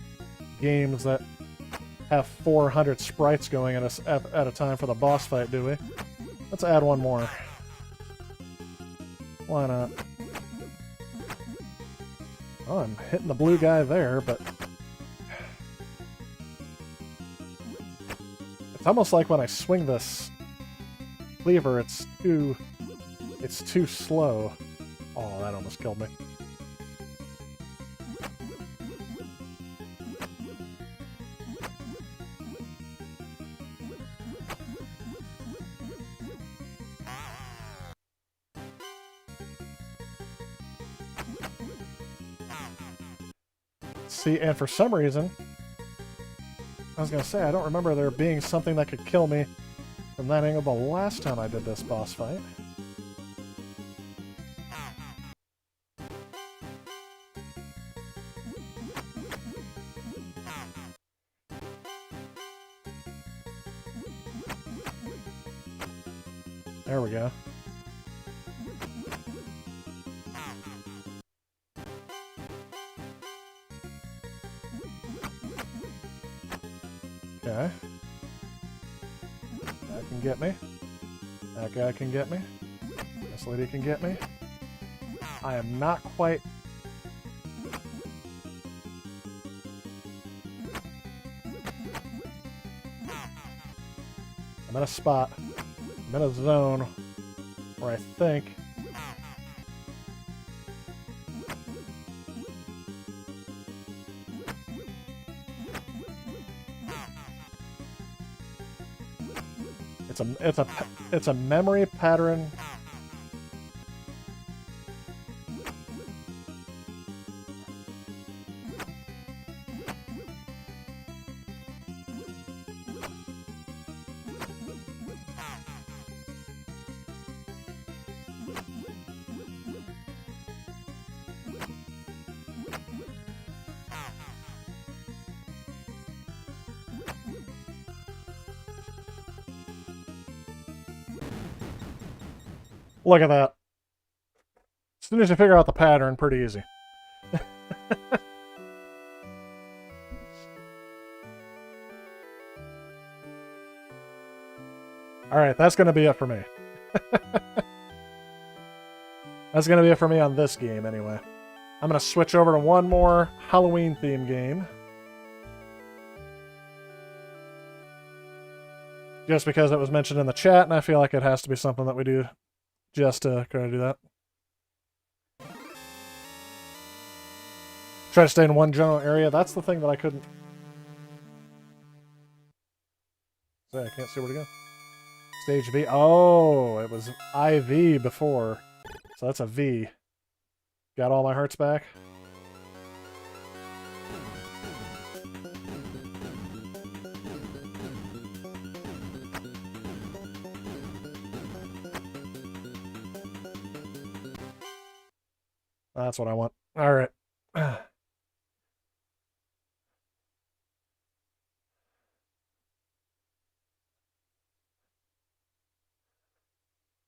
games that have 400 sprites going at a time for the boss fight, do we? Let's add one more. Why not? Oh, I'm hitting the blue guy there, but... It's almost like when I swing this lever, it's too slow. Oh, that almost killed me. See, and for some reason, I was going to say, I don't remember there being something that could kill me from that angle the last time I did this boss fight. There we go. Okay. That can get me. That guy can get me. This lady can get me. I am not quite... I'm in a spot. I'm in a zone where I think... It's a memory pattern. Look at that. As soon as you figure out the pattern, pretty easy. Alright, that's going to be it for me. That's going to be it for me on this game, anyway. I'm going to switch over to one more Halloween-themed game. Just because it was mentioned in the chat, and I feel like it has to be something that we do just to kind of do that. Try to stay in one general area. That's the thing that I couldn't... Say, I can't see where to go. Stage V. Oh, it was IV before. So that's a V. Got all my hearts back. That's what I want. All right.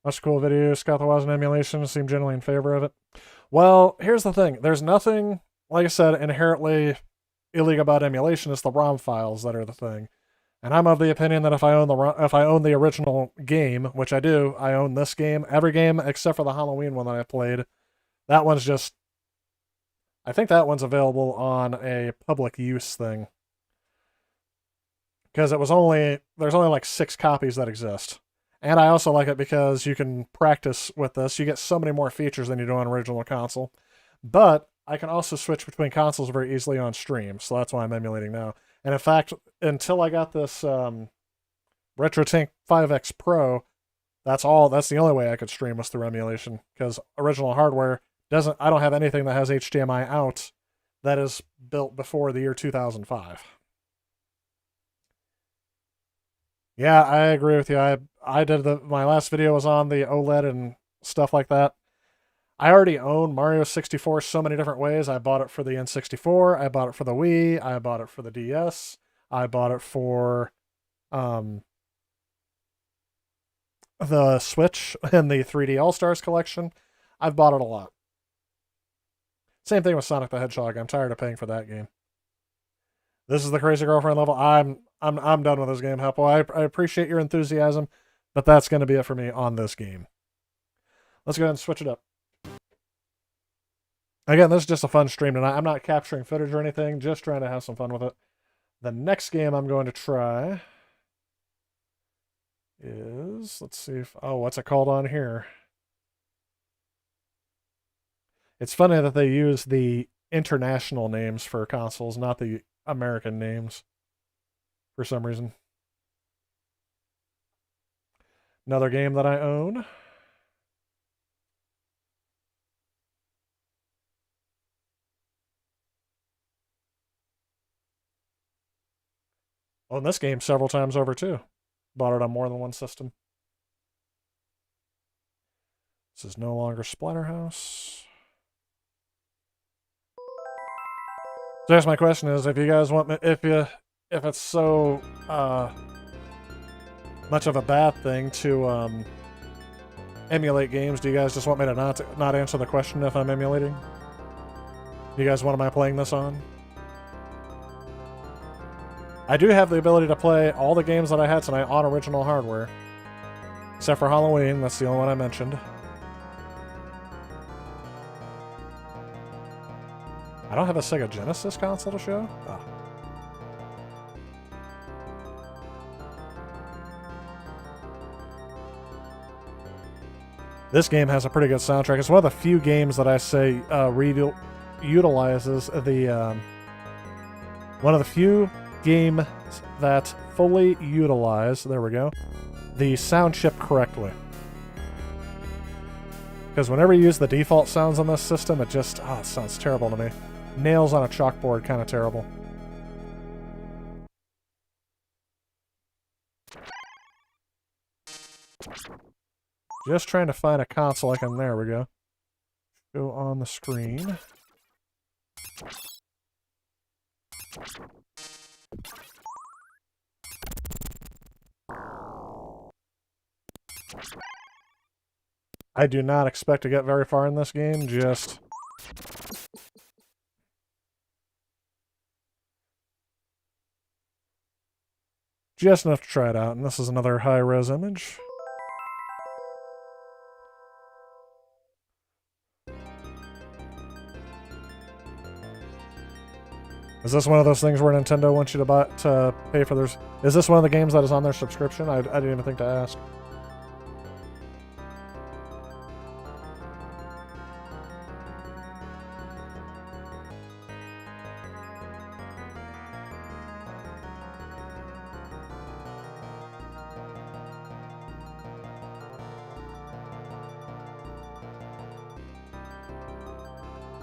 Much cool video. Scott the was an emulation. Seemed generally in favor of it. Well, here's the thing. There's nothing, like I said, inherently illegal about emulation. It's the ROM files that are the thing. And I'm of the opinion that if I own the original game, which I do, I own this game, every game except for the Halloween one that I played. That one's just... I think that one's available on a public use thing. Because there's only like 6 copies that exist. And I also like it because you can practice with this. You get so many more features than you do on original console. But I can also switch between consoles very easily on stream. So that's why I'm emulating now. And in fact, until I got this RetroTink 5X Pro, that's the only way I could stream was through emulation. Because original hardware... I don't have anything that has HDMI out that is built before the year 2005. Yeah, I agree with you. I did my last video was on the OLED and stuff like that. I already own Mario 64 so many different ways. I bought it for the N64, I bought it for the Wii, I bought it for the DS, I bought it for the Switch and the 3D All-Stars collection. I've bought it a lot. Same thing with Sonic the Hedgehog. I'm tired of paying for that game. This is the Crazy Girlfriend level. I'm I'm done with this game, Heppo. I appreciate your enthusiasm, but that's going to be it for me on this game. Let's go ahead and switch it up. Again, this is just a fun stream tonight. I'm not capturing footage or anything, just trying to have some fun with it. The next game I'm going to try is, let's see if, oh, what's it called on here? It's funny that they use the international names for consoles, not the American names, for some reason. Another game that I own. Owned this game several times over, too. Bought it on more than one system. This is no longer Splatterhouse. So that's my question is, if you guys want me, if it's so much of a bad thing to emulate games, do you guys just want me to not answer the question if I'm emulating? Do you guys want am I playing this on? I do have the ability to play all the games that I had tonight on original hardware. Except for Halloween, that's the only one I mentioned. I don't have a Sega Genesis console to show? Oh. This game has a pretty good soundtrack. It's one of the few games that I say utilizes the... one of the few games that fully utilize, there we go, the sound chip correctly. Because whenever you use the default sounds on this system, it just, it sounds terrible to me. Nails on a chalkboard, kind of terrible. Just trying to find a console I can, there we go. Go on the screen. I do not expect to get very far in this game, just enough to try it out, and this is another high-res image. Is this one of those things where Nintendo wants you to pay for theirs? Is this one of the games that is on their subscription? I didn't even think to ask.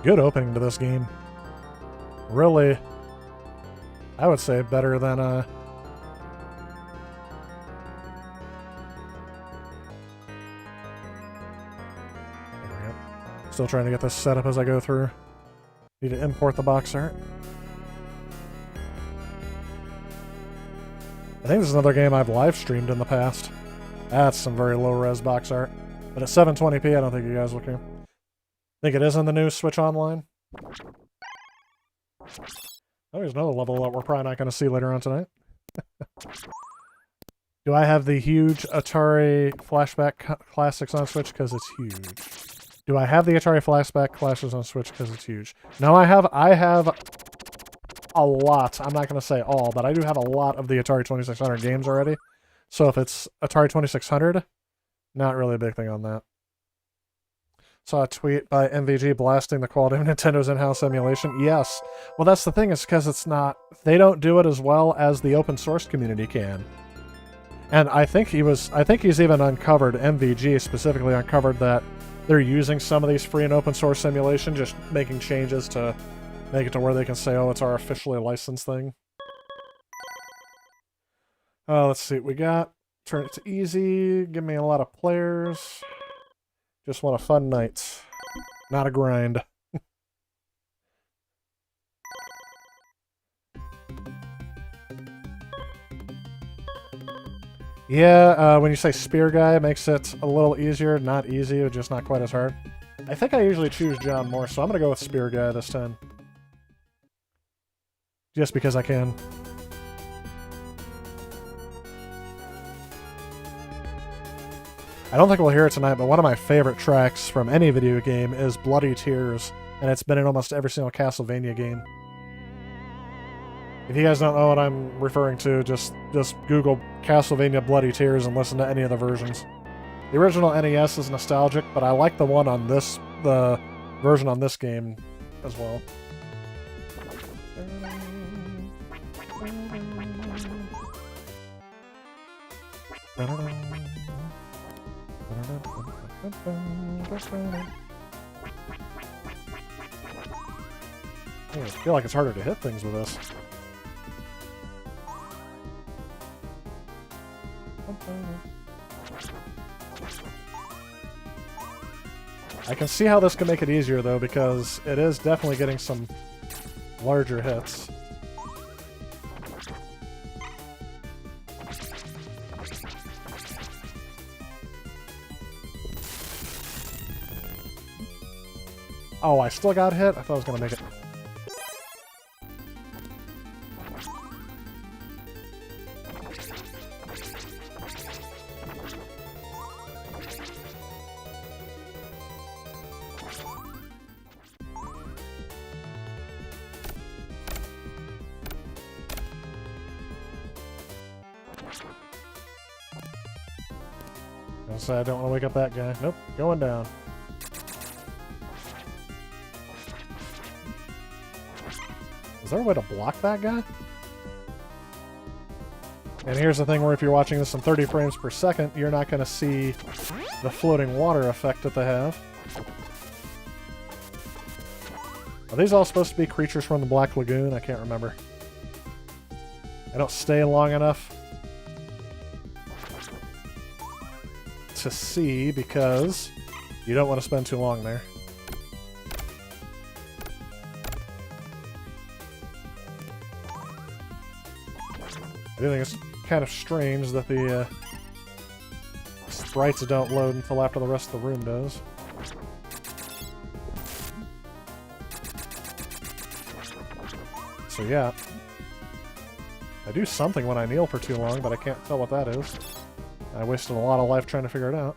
Good opening to this game. Really, I would say better than there we go. Still trying to get this set up as I go through. Need to import the box art. I think this is another game I've live streamed in the past. That's some very low res box art. But at 720p, I don't think you guys will care. Think it is in the new Switch Online? Oh, there's another level that we're probably not going to see later on tonight. Do I have the huge Atari Flashback Classics on Switch? Because it's huge. Do I have the Atari Flashback Classics on Switch? Because it's huge. No, I have a lot. I'm not going to say all, but I do have a lot of the Atari 2600 games already. So if it's Atari 2600, not really a big thing on that. Saw a tweet by MVG blasting the quality of Nintendo's in-house emulation. Yes. Well, that's the thing, is because it's not... They don't do it as well as the open source community can. And I think he's even uncovered, MVG specifically uncovered, that they're using some of these free and open source emulation, just making changes to make it to where they can say, oh, it's our officially licensed thing. Let's see what we got. Turn it to easy. Give me a lot of players. Just want a fun night, not a grind. Yeah, when you say Spear Guy, it makes it a little easier. Not easy, but just not quite as hard. I think I usually choose John more, so I'm going to go with Spear Guy this time. Just because I can. I don't think we'll hear it tonight, but one of my favorite tracks from any video game is Bloody Tears, and it's been in almost every single Castlevania game. If you guys don't know what I'm referring to, just Google Castlevania Bloody Tears and listen to any of the versions. The original NES is nostalgic, but I like the one on this, the version on this game as well. I feel like it's harder to hit things with this. I can see how this can make it easier, though, because it is definitely getting some larger hits. Oh, I still got hit? I thought I was going to make it. I don't want to wake up that guy. Nope, going down. Is there a way to block that guy? And here's the thing where if you're watching this in 30 frames per second, you're not going to see the floating water effect that they have. Are these all supposed to be creatures from the Black Lagoon? I can't remember. I don't stay long enough to see because you don't want to spend too long there. I do think it's kind of strange that the sprites don't load until after the rest of the room does. So yeah. I do something when I kneel for too long, but I can't tell what that is. I wasted a lot of life trying to figure it out.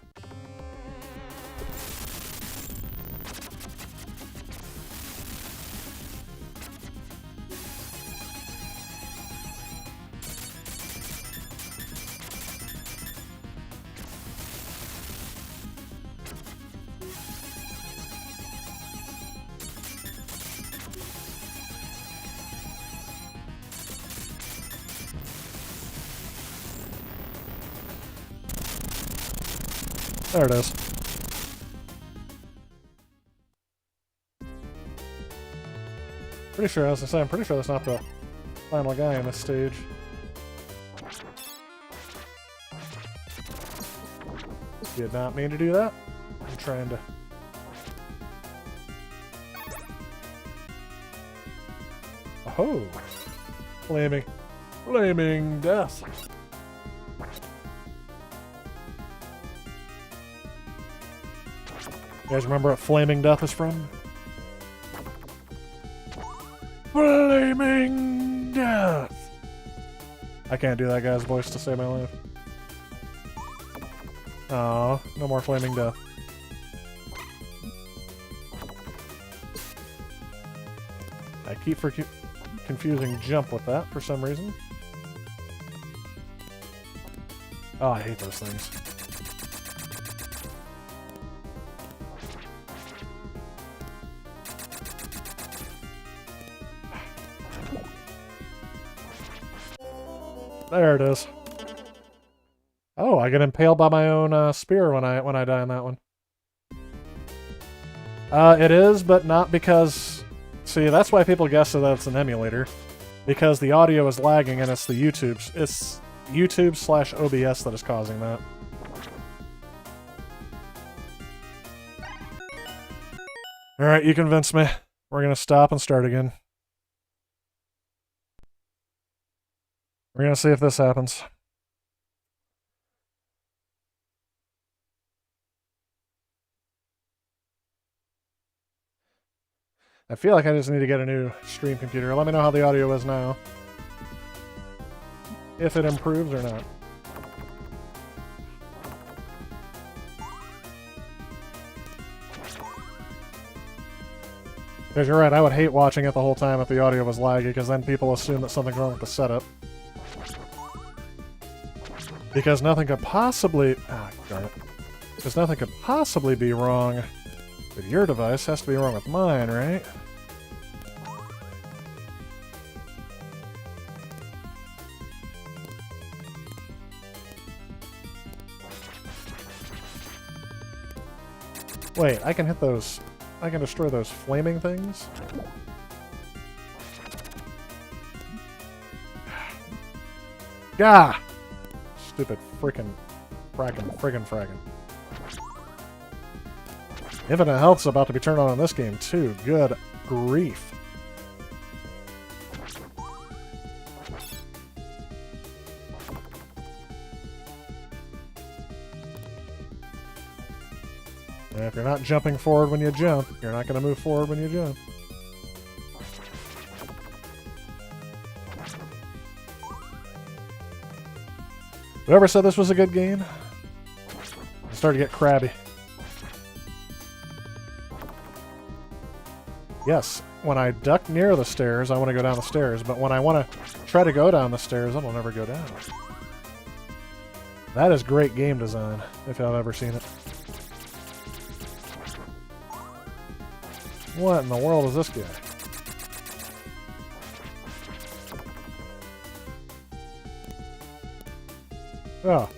There it is. Pretty sure, as I say, I'm pretty sure that's not the final guy in this stage. Did not mean to do that. I'm trying to... Oh! Flaming death. You guys remember what Flaming Death is from? Flaming Death! I can't do that guy's voice to save my life. Aw, no more Flaming Death. I keep confusing jump with that for some reason. Oh, I hate those things. There it is. Oh, I get impaled by my own spear when I die on that one. It is, but not because... See, that's why people guess that it's an emulator. Because the audio is lagging and it's the YouTube's... It's YouTube/OBS that is causing that. Alright, you convinced me. We're gonna stop and start again. We're gonna see if this happens. I feel like I just need to get a new stream computer. Let me know how the audio is now. If it improves or not. Because you're right, I would hate watching it the whole time if the audio was laggy, because then people assume that something's wrong with the setup. Because nothing could possibly... Ah, darn it. Because nothing could possibly be wrong with your device. Has to be wrong with mine, right? Wait, I can hit those... I can destroy those flaming things? Gah! Stupid frickin' fraggin'. Infinite health's about to be turned on in this game, too. Good grief. And if you're not jumping forward when you jump, you're not going to move forward when you jump. Whoever said this was a good game, I started to get crabby. Yes, when I duck near the stairs, I want to go down the stairs, but when I want to try to go down the stairs, I will never go down. That is great game design, if I've ever seen it. What in the world is this guy? Oh.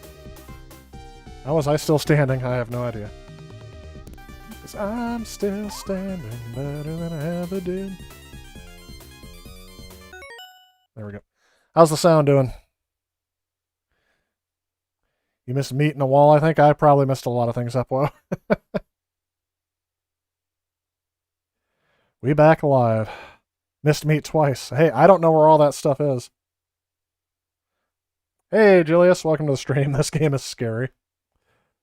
How was I still standing? I have no idea. Because I'm still standing better than I ever did. There we go. How's the sound doing? You missed meat in a wall, I think? I probably missed a lot of things up well. We back alive. Missed meat twice. Hey, I don't know where all that stuff is. Hey, Julius, welcome to the stream. This game is scary.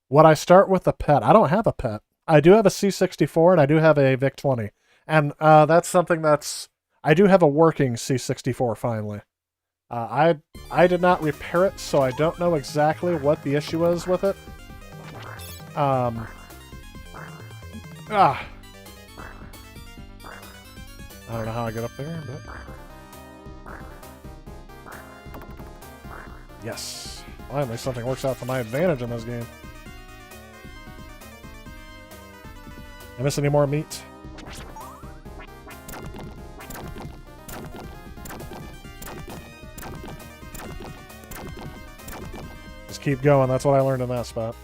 Would I start with the pet? I don't have a pet. I do have a C64 and I do have a VIC-20. And that's something that's... I do have a working C64 finally. I did not repair it, so I don't know exactly what the issue is with it. I don't know how I get up there, but... Yes. Finally, something works out to my advantage in this game. I miss any more meat? Just keep going, that's what I learned in that spot.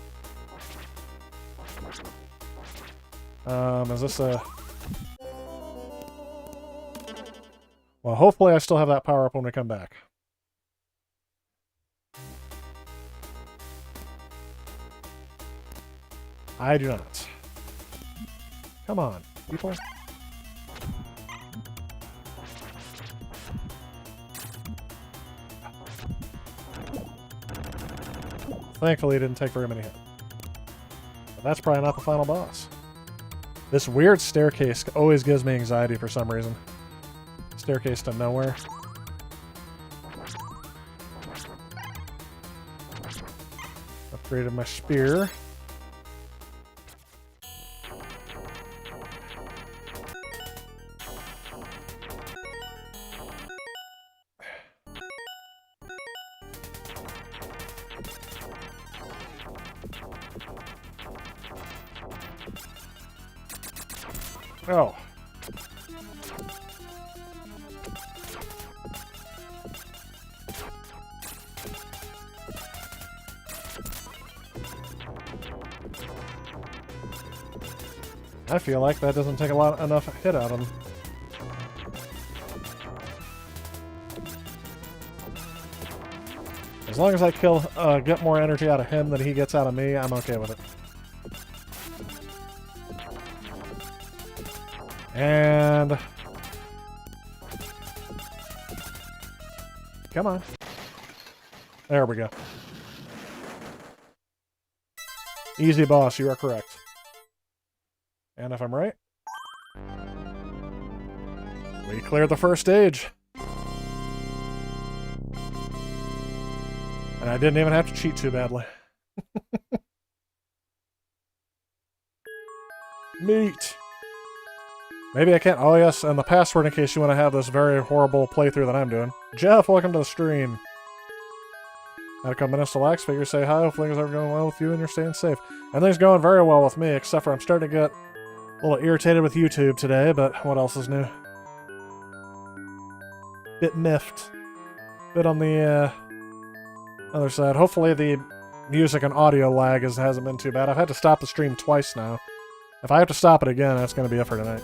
Is this a... Well, hopefully I still have that power up when we come back. I do not. Come on, people. Thankfully, it didn't take very many hits. But that's probably not the final boss. This weird staircase always gives me anxiety for some reason. Staircase to nowhere. Upgraded my spear. Oh. I feel like that doesn't take enough hit out of him. As long as I get more energy out of him than he gets out of me, I'm okay with it. And... Come on. There we go. Easy boss, you are correct. And if I'm right, we cleared the first stage. And I didn't even have to cheat too badly. Meat. Maybe I can't. Oh, yes, and the password in case you want to have this very horrible playthrough that I'm doing. Jeff, welcome to the stream. Had a couple minutes to relax, figure say hi. Hopefully things are going well with you and you're staying safe. Everything's going very well with me, except for I'm starting to get a little irritated with YouTube today, but what else is new? Bit miffed. Bit on the other side. Hopefully the music and audio lag hasn't been too bad. I've had to stop the stream twice now. If I have to stop it again, that's going to be it for tonight.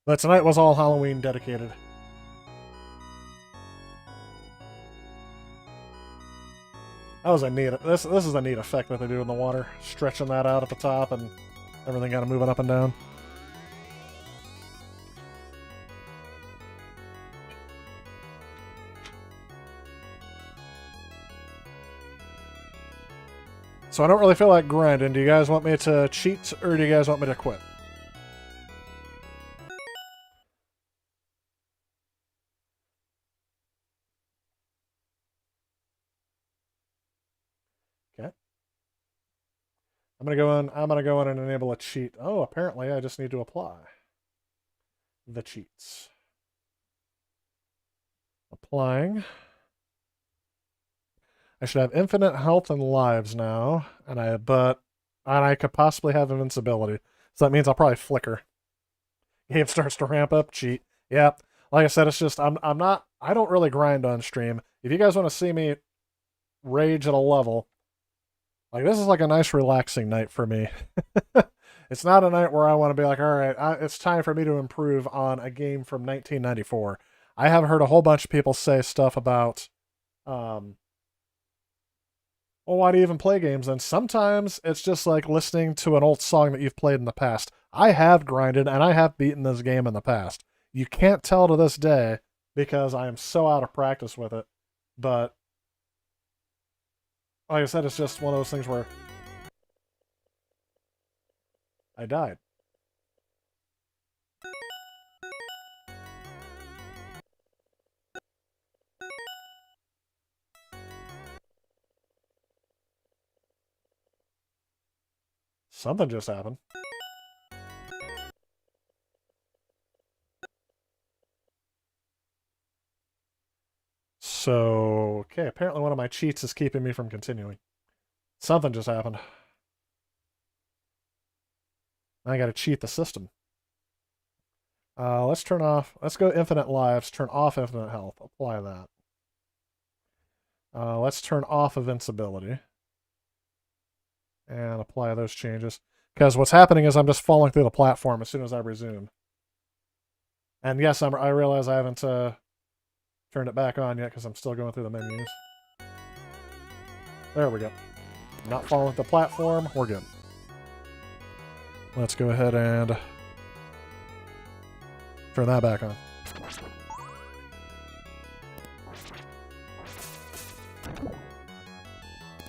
But tonight was all Halloween dedicated. That was a neat. This is a neat effect that they do in the water, stretching that out at the top and everything kind of moving up and down. So I don't really feel like grinding. Do you guys want me to cheat or do you guys want me to quit? I'm gonna go in and enable a cheat. Oh, apparently I just need to apply the cheats. Applying. I should have infinite health and lives now, and I could possibly have invincibility. So that means I'll probably flicker. Game starts to ramp up, cheat. Yeah. Like I said, it's just I don't really grind on stream. If you guys want to see me rage at a level, like, this is like a nice relaxing night for me. It's not a night where I want to be like, all right, it's time for me to improve on a game from 1994. I have heard a whole bunch of people say stuff about, well, why do you even play games? And sometimes it's just like listening to an old song that you've played in the past. I have grinded and I have beaten this game in the past. You can't tell to this day because I am so out of practice with it. But like I said, it's just one of those things where I died. Something just happened. So, okay, apparently one of my cheats is keeping me from continuing. Something just happened. I gotta cheat the system. Let's go infinite lives, turn off infinite health, apply that. Let's turn off invincibility. And apply those changes. Because what's happening is I'm just falling through the platform as soon as I resume. And yes, I realize I haven't turned it back on yet because I'm still going through the menus. There we go. Not falling with the platform, we're good. Let's go ahead and turn that back on.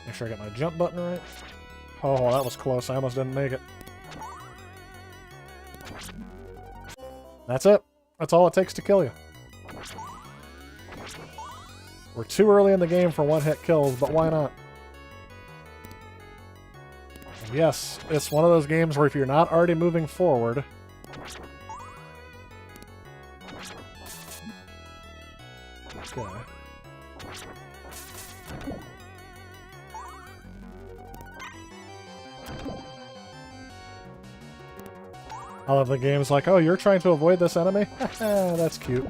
Make sure I got my jump button right. Oh, that was close. I almost didn't make it. That's it. That's all it takes to kill you. We're too early in the game for one-hit kills, but why not? And yes, it's one of those games where if you're not already moving forward... Okay. I love the game's like, oh, you're trying to avoid this enemy? That's cute.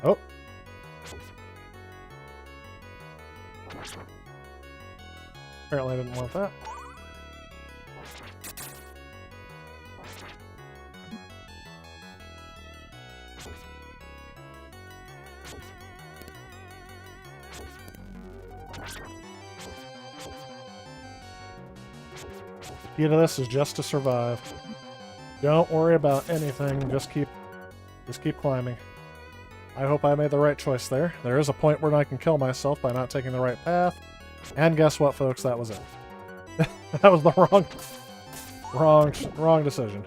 Oh. Apparently I didn't want that. The key to this is just to survive. Don't worry about anything. Just keep climbing. I hope I made the right choice there. There is a point where I can kill myself by not taking the right path. And guess what, folks? That was it. That was the wrong decision.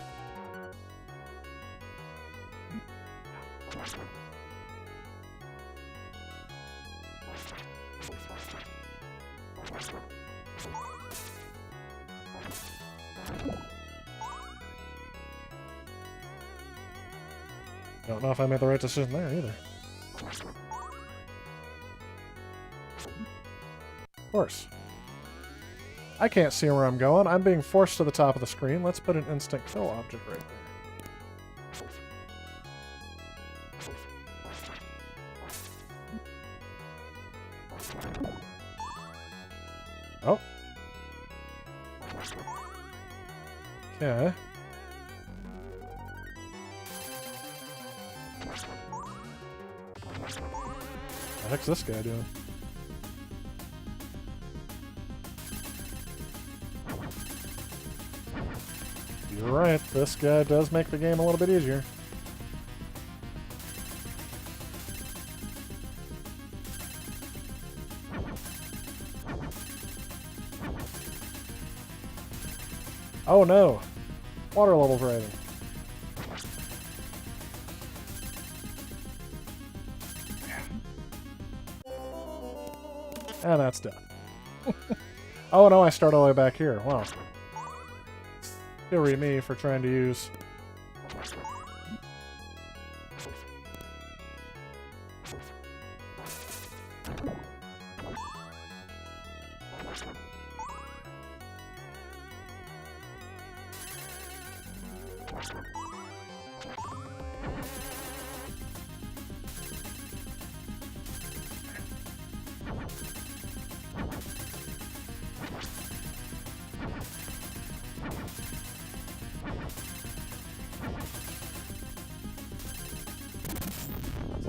Don't know if I made the right decision there either. Of course. I can't see where I'm going. I'm being forced to the top of the screen. Let's put an instant kill object right there. Oh. Okay. What the heck's this guy doing? You're right, this guy does make the game a little bit easier. Oh no! Water level's rising. And that's death. Oh no, I start all the way back here. Wow. Screwy me for trying to use...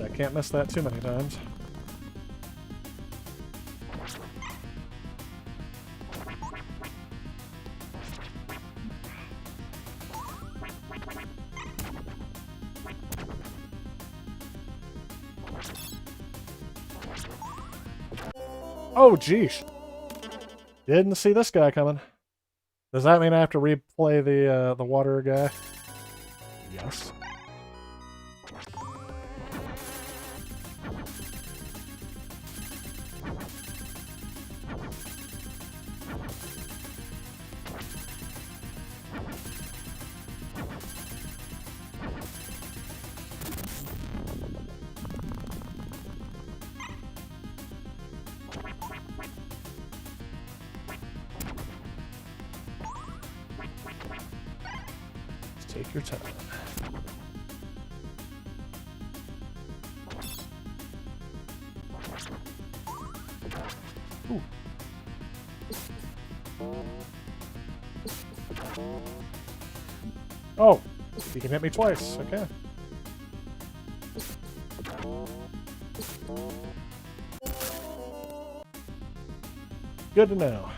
I can't miss that too many times. Oh, geez. Didn't see this guy coming. Does that mean I have to replay the water guy? Yes. Take your time. Ooh. Oh, you can hit me twice. Okay. Good to know.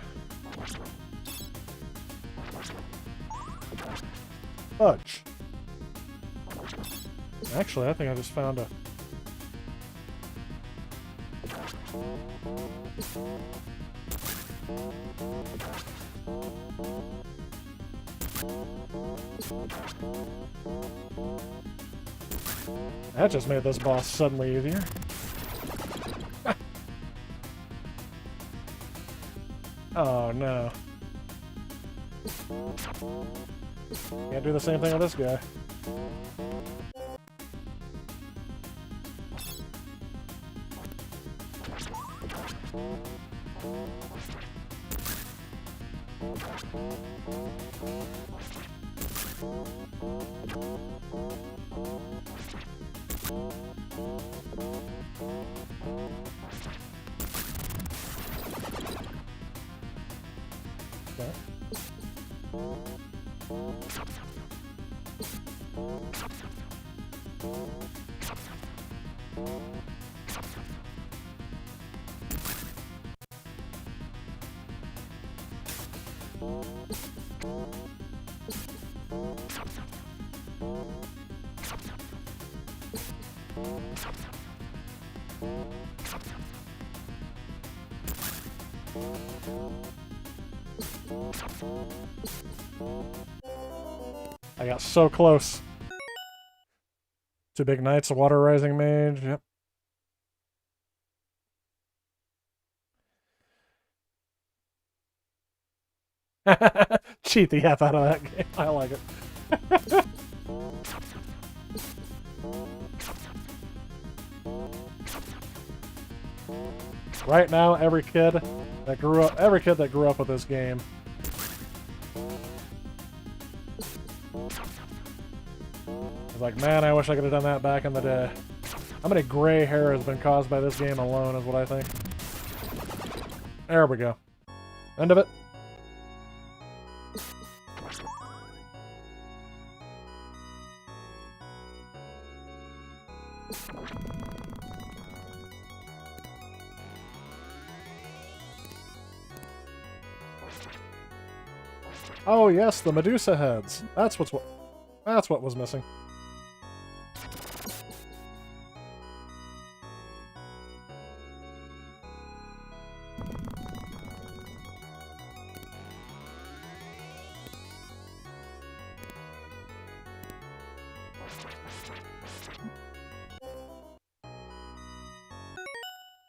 Fudge. Actually, I think I just found a... That just made this boss suddenly easier. Oh no. Can't do the same thing with this guy. Okay. I got so close. Two big knights, a water rising mage. Yep. Cheat the F out of that game. I like it. Right now, every kid that grew up with this game is like, man, I wish I could have done that back in the day. How many gray hair has been caused by this game alone is what I think. There we go. End of it. Oh yes, the Medusa heads. That's what was missing.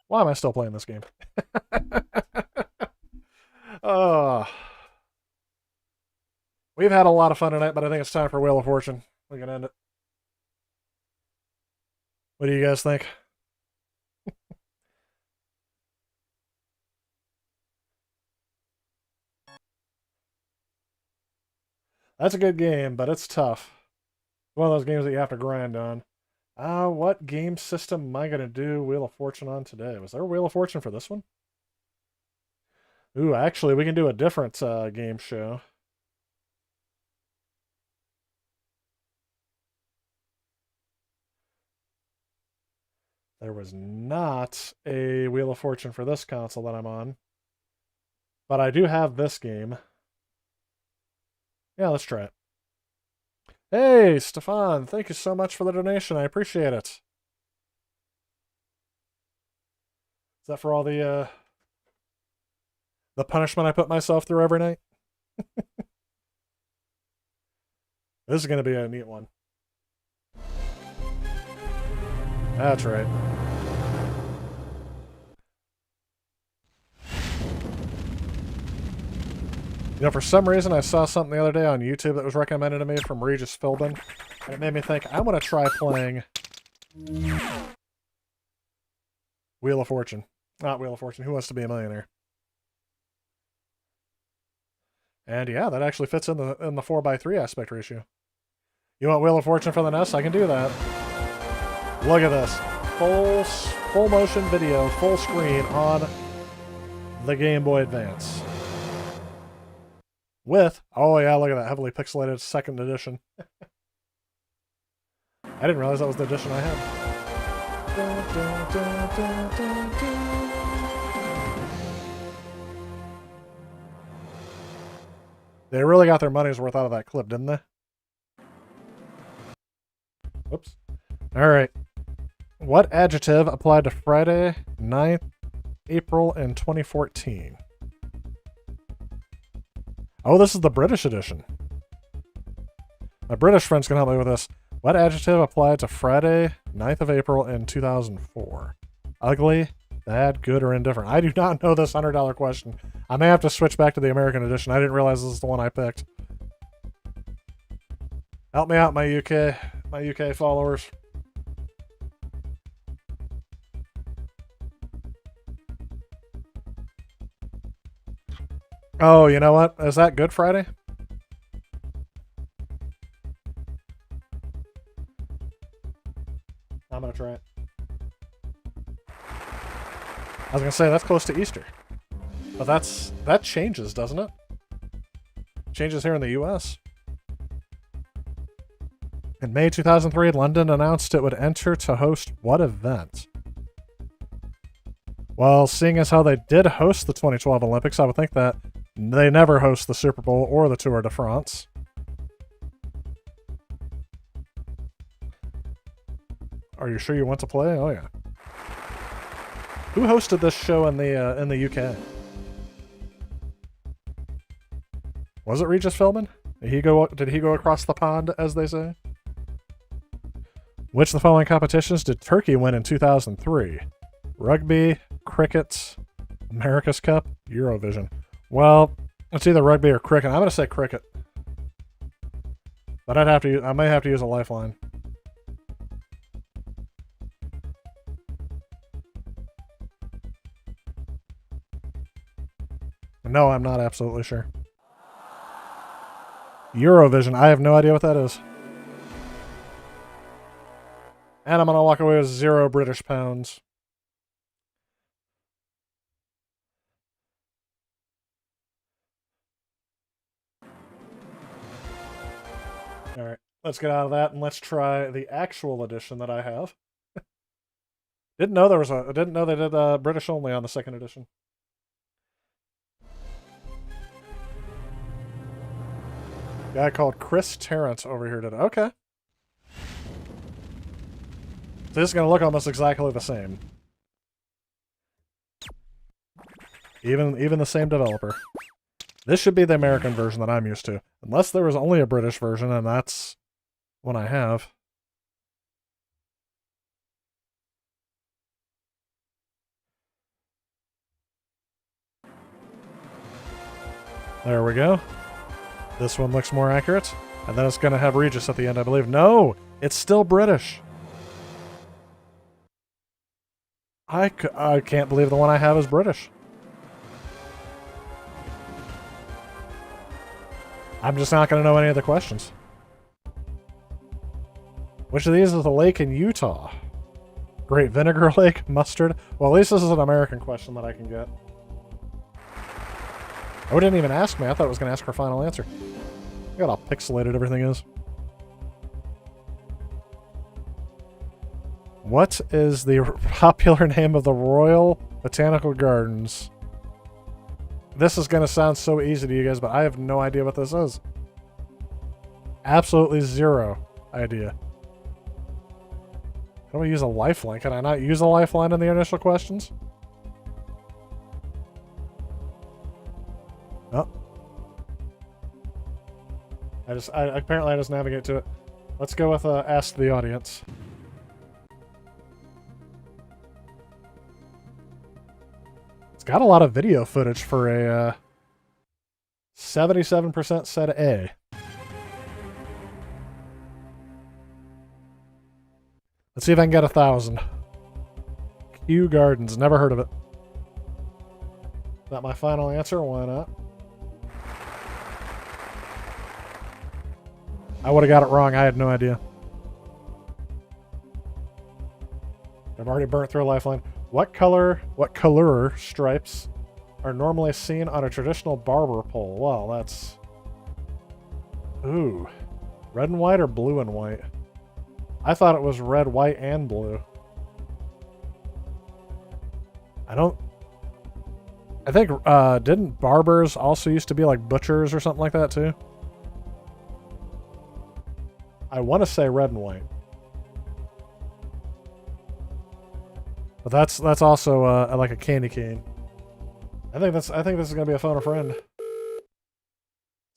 Why am I still playing this game? We've had a lot of fun tonight, but I think it's time for Wheel of Fortune. We can end it. What do you guys think? That's a good game, but it's tough. One of those games that you have to grind on. What game system am I going to do Wheel of Fortune on today? Was there a Wheel of Fortune for this one? Ooh, actually, we can do a different game show. There was not a Wheel of Fortune for this console that I'm on. But I do have this game. Yeah, let's try it. Hey, Stefan, thank you so much for the donation. I appreciate it. Is that for all the punishment I put myself through every night? This is going to be a neat one. That's right. You know, for some reason, I saw something the other day on YouTube that was recommended to me from Regis Philbin, and it made me think, I want to try playing Wheel of Fortune. Not Wheel of Fortune, Who Wants to Be a Millionaire? And yeah, that actually fits in the 4:3 aspect ratio. You want Wheel of Fortune for the NES? I can do that. Look at this. Full motion video, full screen on the Game Boy Advance. With, oh yeah, look at that heavily pixelated 2nd edition. I didn't realize that was the edition I had. They really got their money's worth out of that clip, didn't they? Whoops. Alright. What adjective applied to Friday, 9th April in 2014? Oh, this is the British edition. My British friends can help me with this. What adjective applied to Friday, 9th of April in 2004? Ugly, bad, good, or indifferent? I do not know this $100 question. I may have to switch back to the American edition. I didn't realize this is the one I picked. Help me out, my UK followers. Oh, you know what? Is that Good Friday? I'm gonna try it. I was gonna say that's close to Easter. But that changes, doesn't it? Changes here in the US. In May 2003, London announced it would enter to host what event? Well, seeing as how they did host the 2012 Olympics, I would think that they never host the Super Bowl or the Tour de France. Are you sure you want to play? Oh yeah. Who hosted this show in the UK? Was it Regis Philbin? Did he go across the pond, as they say? Which of the following competitions did Turkey win in 2003? Rugby, cricket, America's Cup, Eurovision. Well, it's either rugby or cricket. I'm going to say cricket. But I may have to use a lifeline. No, I'm not absolutely sure. Eurovision. I have no idea what that is. And I'm going to walk away with 0 British pounds. Alright, let's get out of that and let's try the actual edition that I have. Didn't know they did British only on the second edition. Guy called Chris Tarrant over here today. Okay. So this is going to look almost exactly the same. Even the same developer. This should be the American version that I'm used to. Unless there was only a British version, and that's one I have. There we go. This one looks more accurate. And then it's going to have Regis at the end, I believe. No! It's still British. I can't believe the one I have is British. I'm just not going to know any of the questions. Which of these is a lake in Utah? Great Vinegar Lake, Mustard. Well, at least this is an American question that I can get. Oh, it didn't even ask me. I thought it was going to ask for final answer. Look at how pixelated everything is. What is the popular name of the Royal Botanical Gardens? This is going to sound so easy to you guys, but I have no idea what this is. Absolutely 0 idea. How do I use a lifeline? Can I not use a lifeline in the initial questions? Oh. Apparently I just navigate to it. Let's go with Ask the Audience. It's got a lot of video footage for a 77% said A. Let's see if I can get 1,000. Kew Gardens. Never heard of it. Is that my final answer? Why not? I would have got it wrong. I had no idea. I've already burnt through a lifeline. What color stripes are normally seen on a traditional barber pole? Well, that's... Ooh. Red and white or blue and white? I thought it was red, white, and blue. I think, didn't barbers also used to be like butchers or something like that too? I want to say red and white. But that's also like a candy cane. I think this is gonna be a phone a friend. Is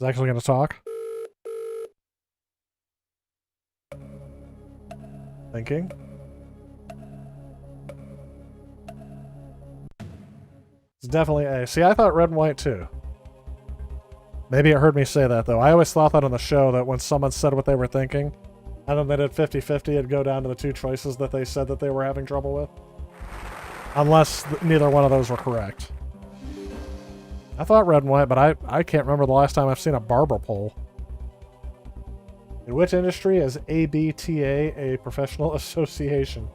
actually gonna talk. Thinking. It's definitely A. See, I thought red and white too. Maybe it heard me say that though. I always thought that on the show that when someone said what they were thinking, and then they did 50-50, it'd go down to the 2 choices that they said that they were having trouble with. Unless neither one of those were correct. I thought red and white, but I can't remember the last time I've seen a barber pole. In which industry is ABTA a professional association?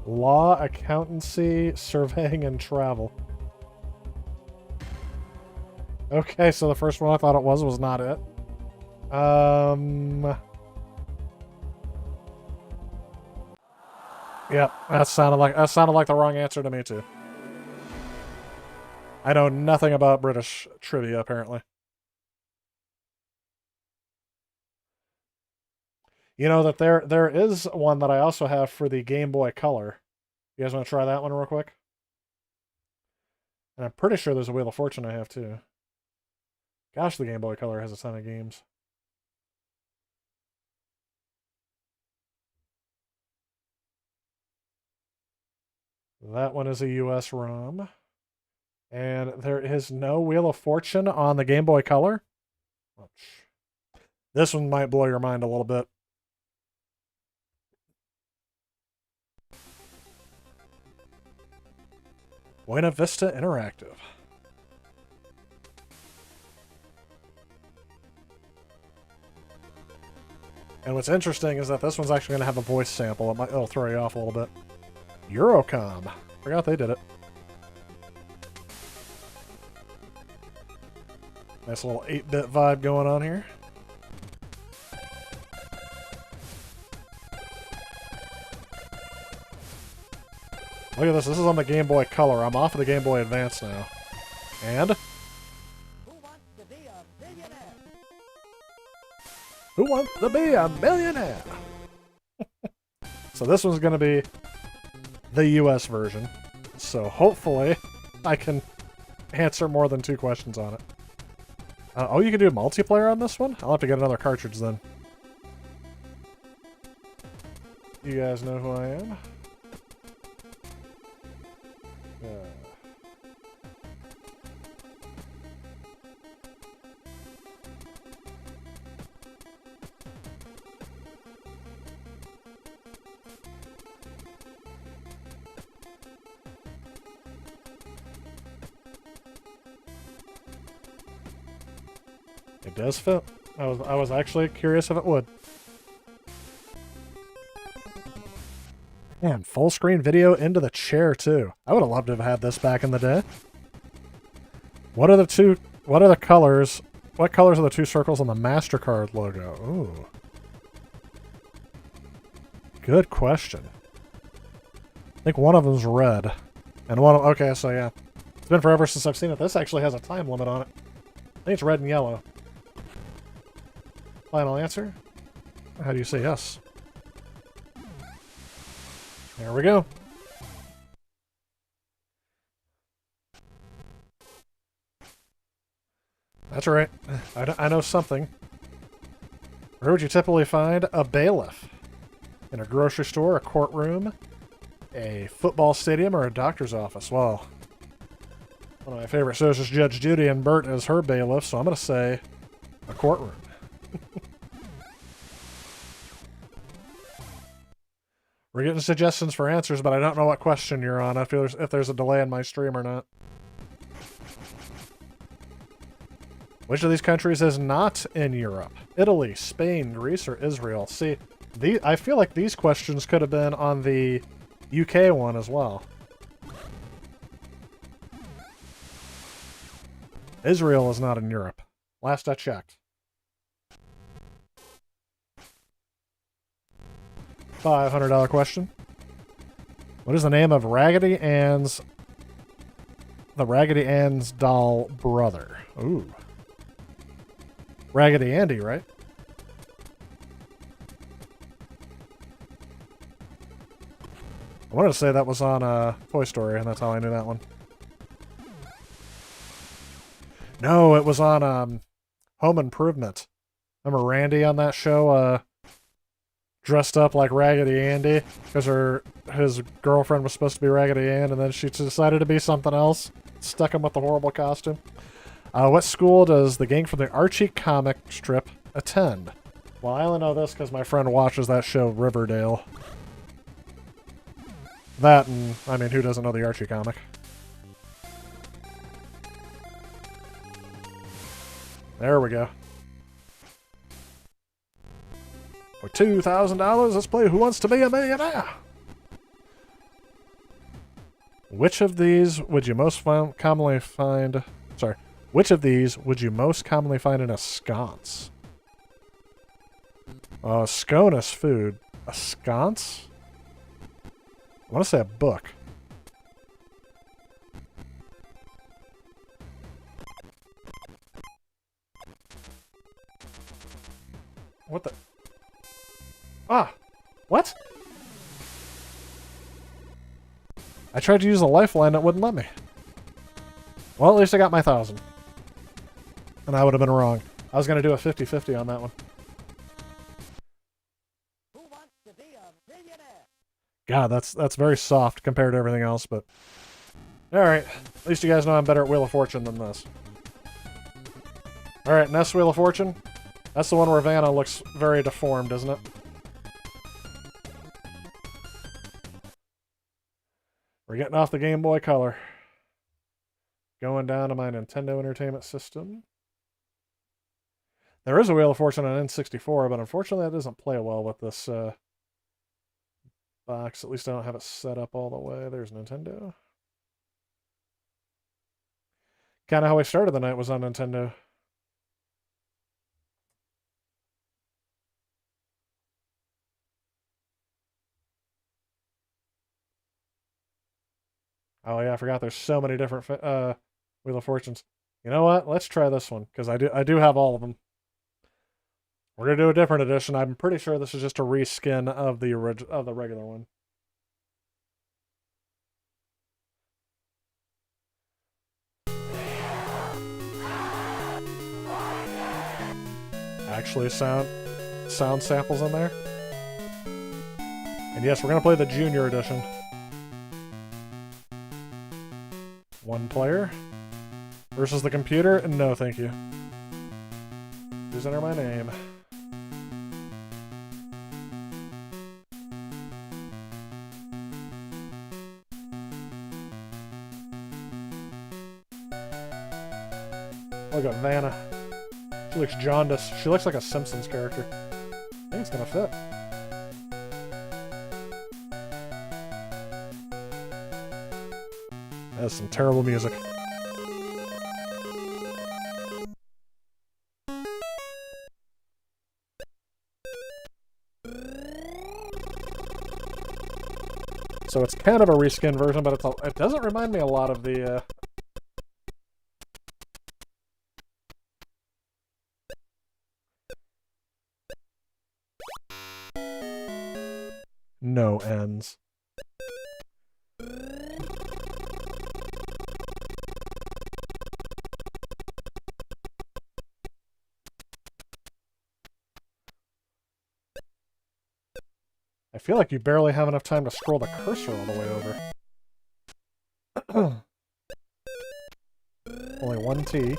Law, accountancy, surveying, and travel. Okay, so the first one I thought it was not it. Yep, that sounded like the wrong answer to me too. I know nothing about British trivia, apparently. You know that there is one that I also have for the Game Boy Color. You guys want to try that one real quick? And I'm pretty sure there's a Wheel of Fortune I have too. Gosh, the Game Boy Color has a ton of games. That one is a US ROM. And there is no Wheel of Fortune on the Game Boy Color. This one might blow your mind a little bit. Buena Vista Interactive. And what's interesting is that this one's actually going to have a voice sample. It'll throw you off a little bit. Eurocom. Forgot they did it. Nice little 8-bit vibe going on here. Look at this. This is on the Game Boy Color. I'm off of the Game Boy Advance now. And? Who wants to be a millionaire? Who wants to be a millionaire? So this one's going to be the US version. So hopefully I can answer more than 2 questions on it. Oh, you can do multiplayer on this one? I'll have to get another cartridge then. You guys know who I am? It does fit. I was actually curious if it would. Man, full screen video into the chair too. I would have loved to have had this back in the day. What are the colors? What colors are the 2 circles on the MasterCard logo? Ooh. Good question. I think one of them's red. And okay, so yeah. It's been forever since I've seen it. This actually has a time limit on it. I think it's red and yellow. Final answer? How do you say yes? There we go. That's right. I know something. Where would you typically find a bailiff? In a grocery store, a courtroom, a football stadium, or a doctor's office? Well, one of my favorite shows is Judge Judy, and Bert is her bailiff, so I'm going to say a courtroom. We're getting suggestions for answers, but I don't know what question you're on, if there's a delay in my stream or not. Which of these countries is not in Europe? Italy, Spain, Greece, or Israel? See, I feel like these questions could have been on the UK one as well. Israel is not in Europe. Last I checked. $500 question. What is the name of Raggedy Ann's doll brother? Ooh. Raggedy Andy, right? I wanted to say that was on Toy Story, and that's how I knew that one. No, it was on Home Improvement. Remember Randy on that show? Dressed up like Raggedy Andy because his girlfriend was supposed to be Raggedy Ann, and then she decided to be something else. Stuck him with the horrible costume. What school does the gang from the Archie comic strip attend? Well, I only know this because my friend watches that show, Riverdale. That and, I mean, who doesn't know the Archie comic? There we go. For $2,000, let's play Who Wants to Be a Millionaire? Which of these would you most commonly find... Sorry. Which of these would you most commonly find in a sconce? Scone is food. A sconce? I want to say a book. What the... Ah! What? I tried to use a lifeline, it wouldn't let me. Well, at least I got my 1,000. And I would have been wrong. I was going to do a 50-50 on that one. Who wants to be a millionaire? God, that's very soft compared to everything else, but... Alright, at least you guys know I'm better at Wheel of Fortune than this. Alright, next Wheel of Fortune. That's the one where Vanna looks very deformed, isn't it? We're getting off the GameBoyColor. Going down to my Nintendo Entertainment System. There is a Wheel of Fortune on N64, but unfortunately that doesn't play well with this box. At least I don't have it set up all the way. There's Nintendo. Kind of how I started the night was on Nintendo. Oh yeah, I forgot there's so many different Wheel of Fortunes. You know what? Let's try this one, because I do have all of them. We're gonna do a different edition. I'm pretty sure this is just a reskin of the regular one. Actually, sound samples in there. And yes, we're gonna play the Junior edition. One player versus the computer, and no, thank you. Please enter my name. Look at Vanna. She looks jaundiced. She looks like a Simpsons character. I think it's gonna fit. That's some terrible music. So it's kind of a reskin version, but it doesn't remind me a lot of the no ends. I feel like you barely have enough time to scroll the cursor all the way over. Only one T.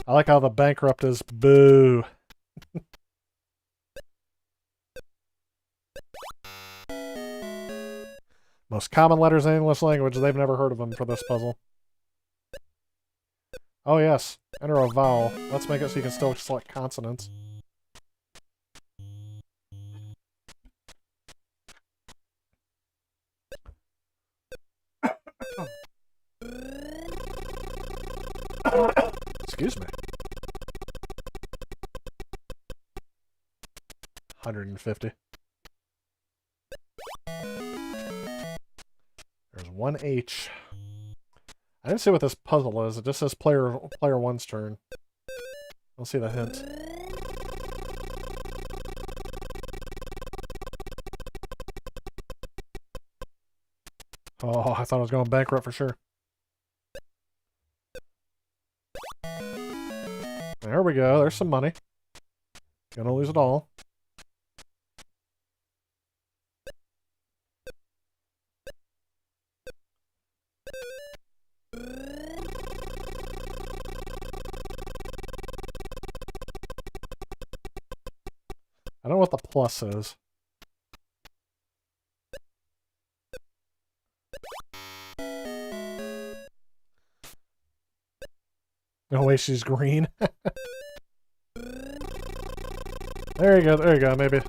I like how the bankrupt is boo. Most common letters in English language. They've never heard of them for this puzzle. Oh yes, enter a vowel. Let's make it so you can still select consonants. Excuse me. 150. There's one H. I didn't see what this puzzle is. It just says player one's turn. I'll see the hint. Oh, I thought I was going bankrupt for sure. There we go. There's some money. Gonna lose it all. I don't know what the plus is. No way she's green. There you go, there you go. Maybe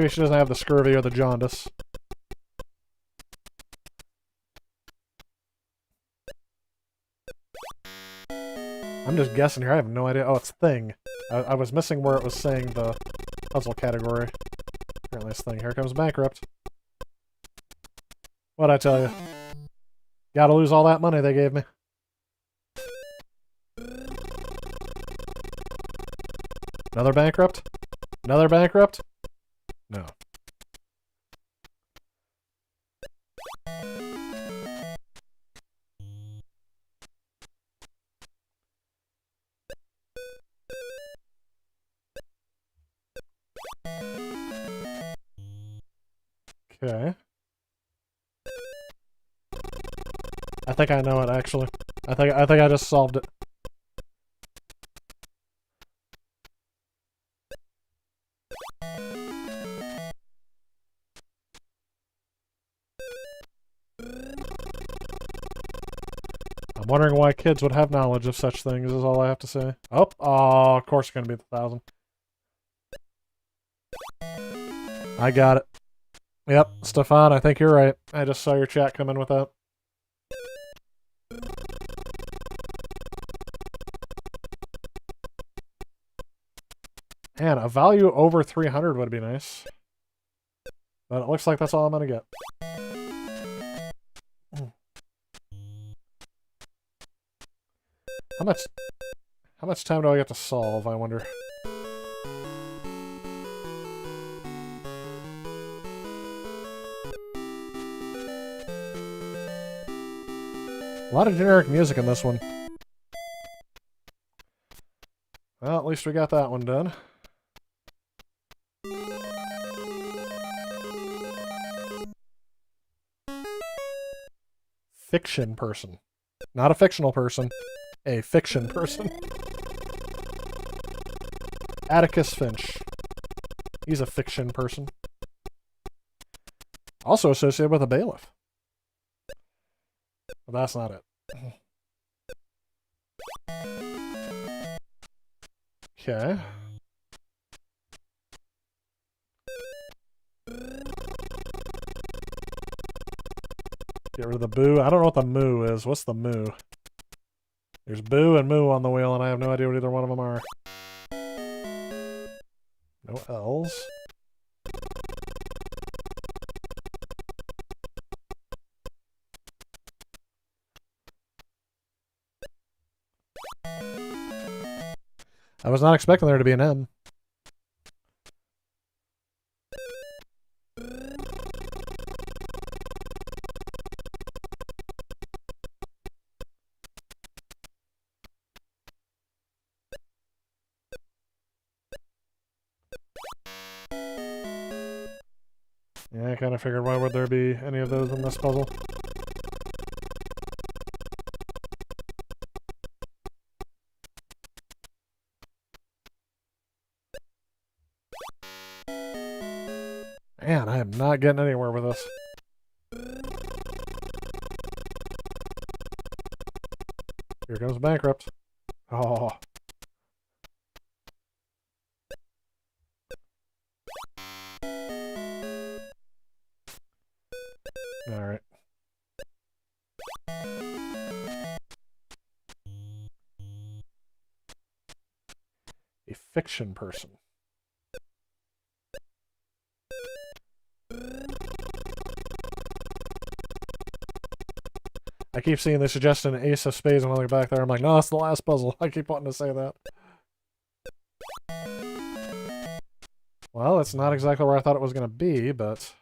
she doesn't have the scurvy or the jaundice. I'm just guessing here. I have no idea. Oh, it's thing. I was missing where it was saying the puzzle category. Apparently it's thing. Here comes bankrupt. What'd I tell you? Gotta lose all that money they gave me. Another bankrupt? Another bankrupt? No. Okay. I think I know it, actually. I think I just solved it. I'm wondering why kids would have knowledge of such things, is all I have to say. Oh, of course it's going to be the 1,000. I got it. Yep, Stefan, I think you're right. I just saw your chat come in with that. Man, a value over 300 would be nice. But it looks like that's all I'm going to get. How much time do I get to solve, I wonder? A lot of generic music in this one. Well, at least we got that one done. Fiction person. Not a fictional person. A fiction person. Atticus Finch. He's a fiction person. Also associated with a bailiff. But that's not it. Okay. Get rid of the boo. I don't know what the moo is. What's the moo? There's boo and moo on the wheel, and I have no idea what either one of them are. No L's. I was not expecting there to be an M. Yeah, I kind of figured why would there be any of those in this puzzle. Man, I am not getting anywhere with this. Here comes bankrupt. Oh. Alright. A fiction person. I keep seeing they suggest an ace of spades and I look back there. I'm like, no, that's the last puzzle. I keep wanting to say that. Well, it's not exactly where I thought it was going to be, but...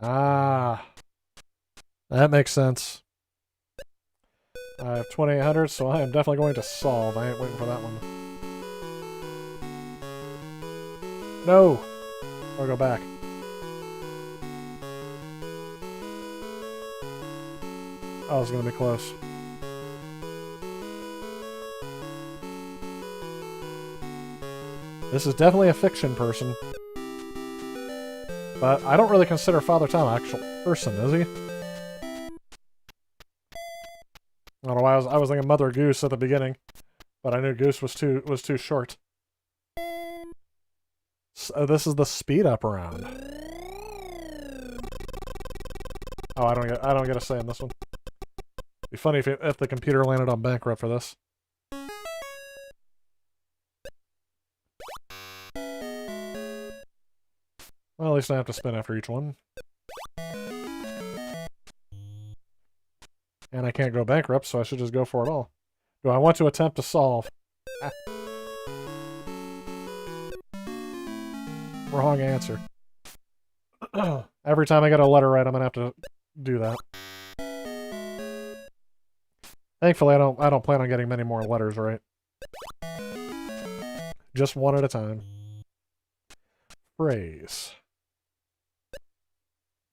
Ah, that makes sense. I have 2800, so I am definitely going to solve. I ain't waiting for that one. No! I'll go back. Oh, it's going to be close. This is definitely a fiction person. But I don't really consider Father Tom an actual person, is he? I don't know why I was thinking Mother Goose at the beginning, but I knew Goose was too short. So this is the speed up round. Oh, I don't get a say in this one. Be funny if the computer landed on bankrupt for this. Well, at least I have to spin after each one. And I can't go bankrupt, so I should just go for it all. Do I want to attempt to solve? Ah. Wrong answer. Every time I get a letter right, I'm gonna have to do that. Thankfully, I don't plan on getting many more letters right. Just one at a time. Phrase.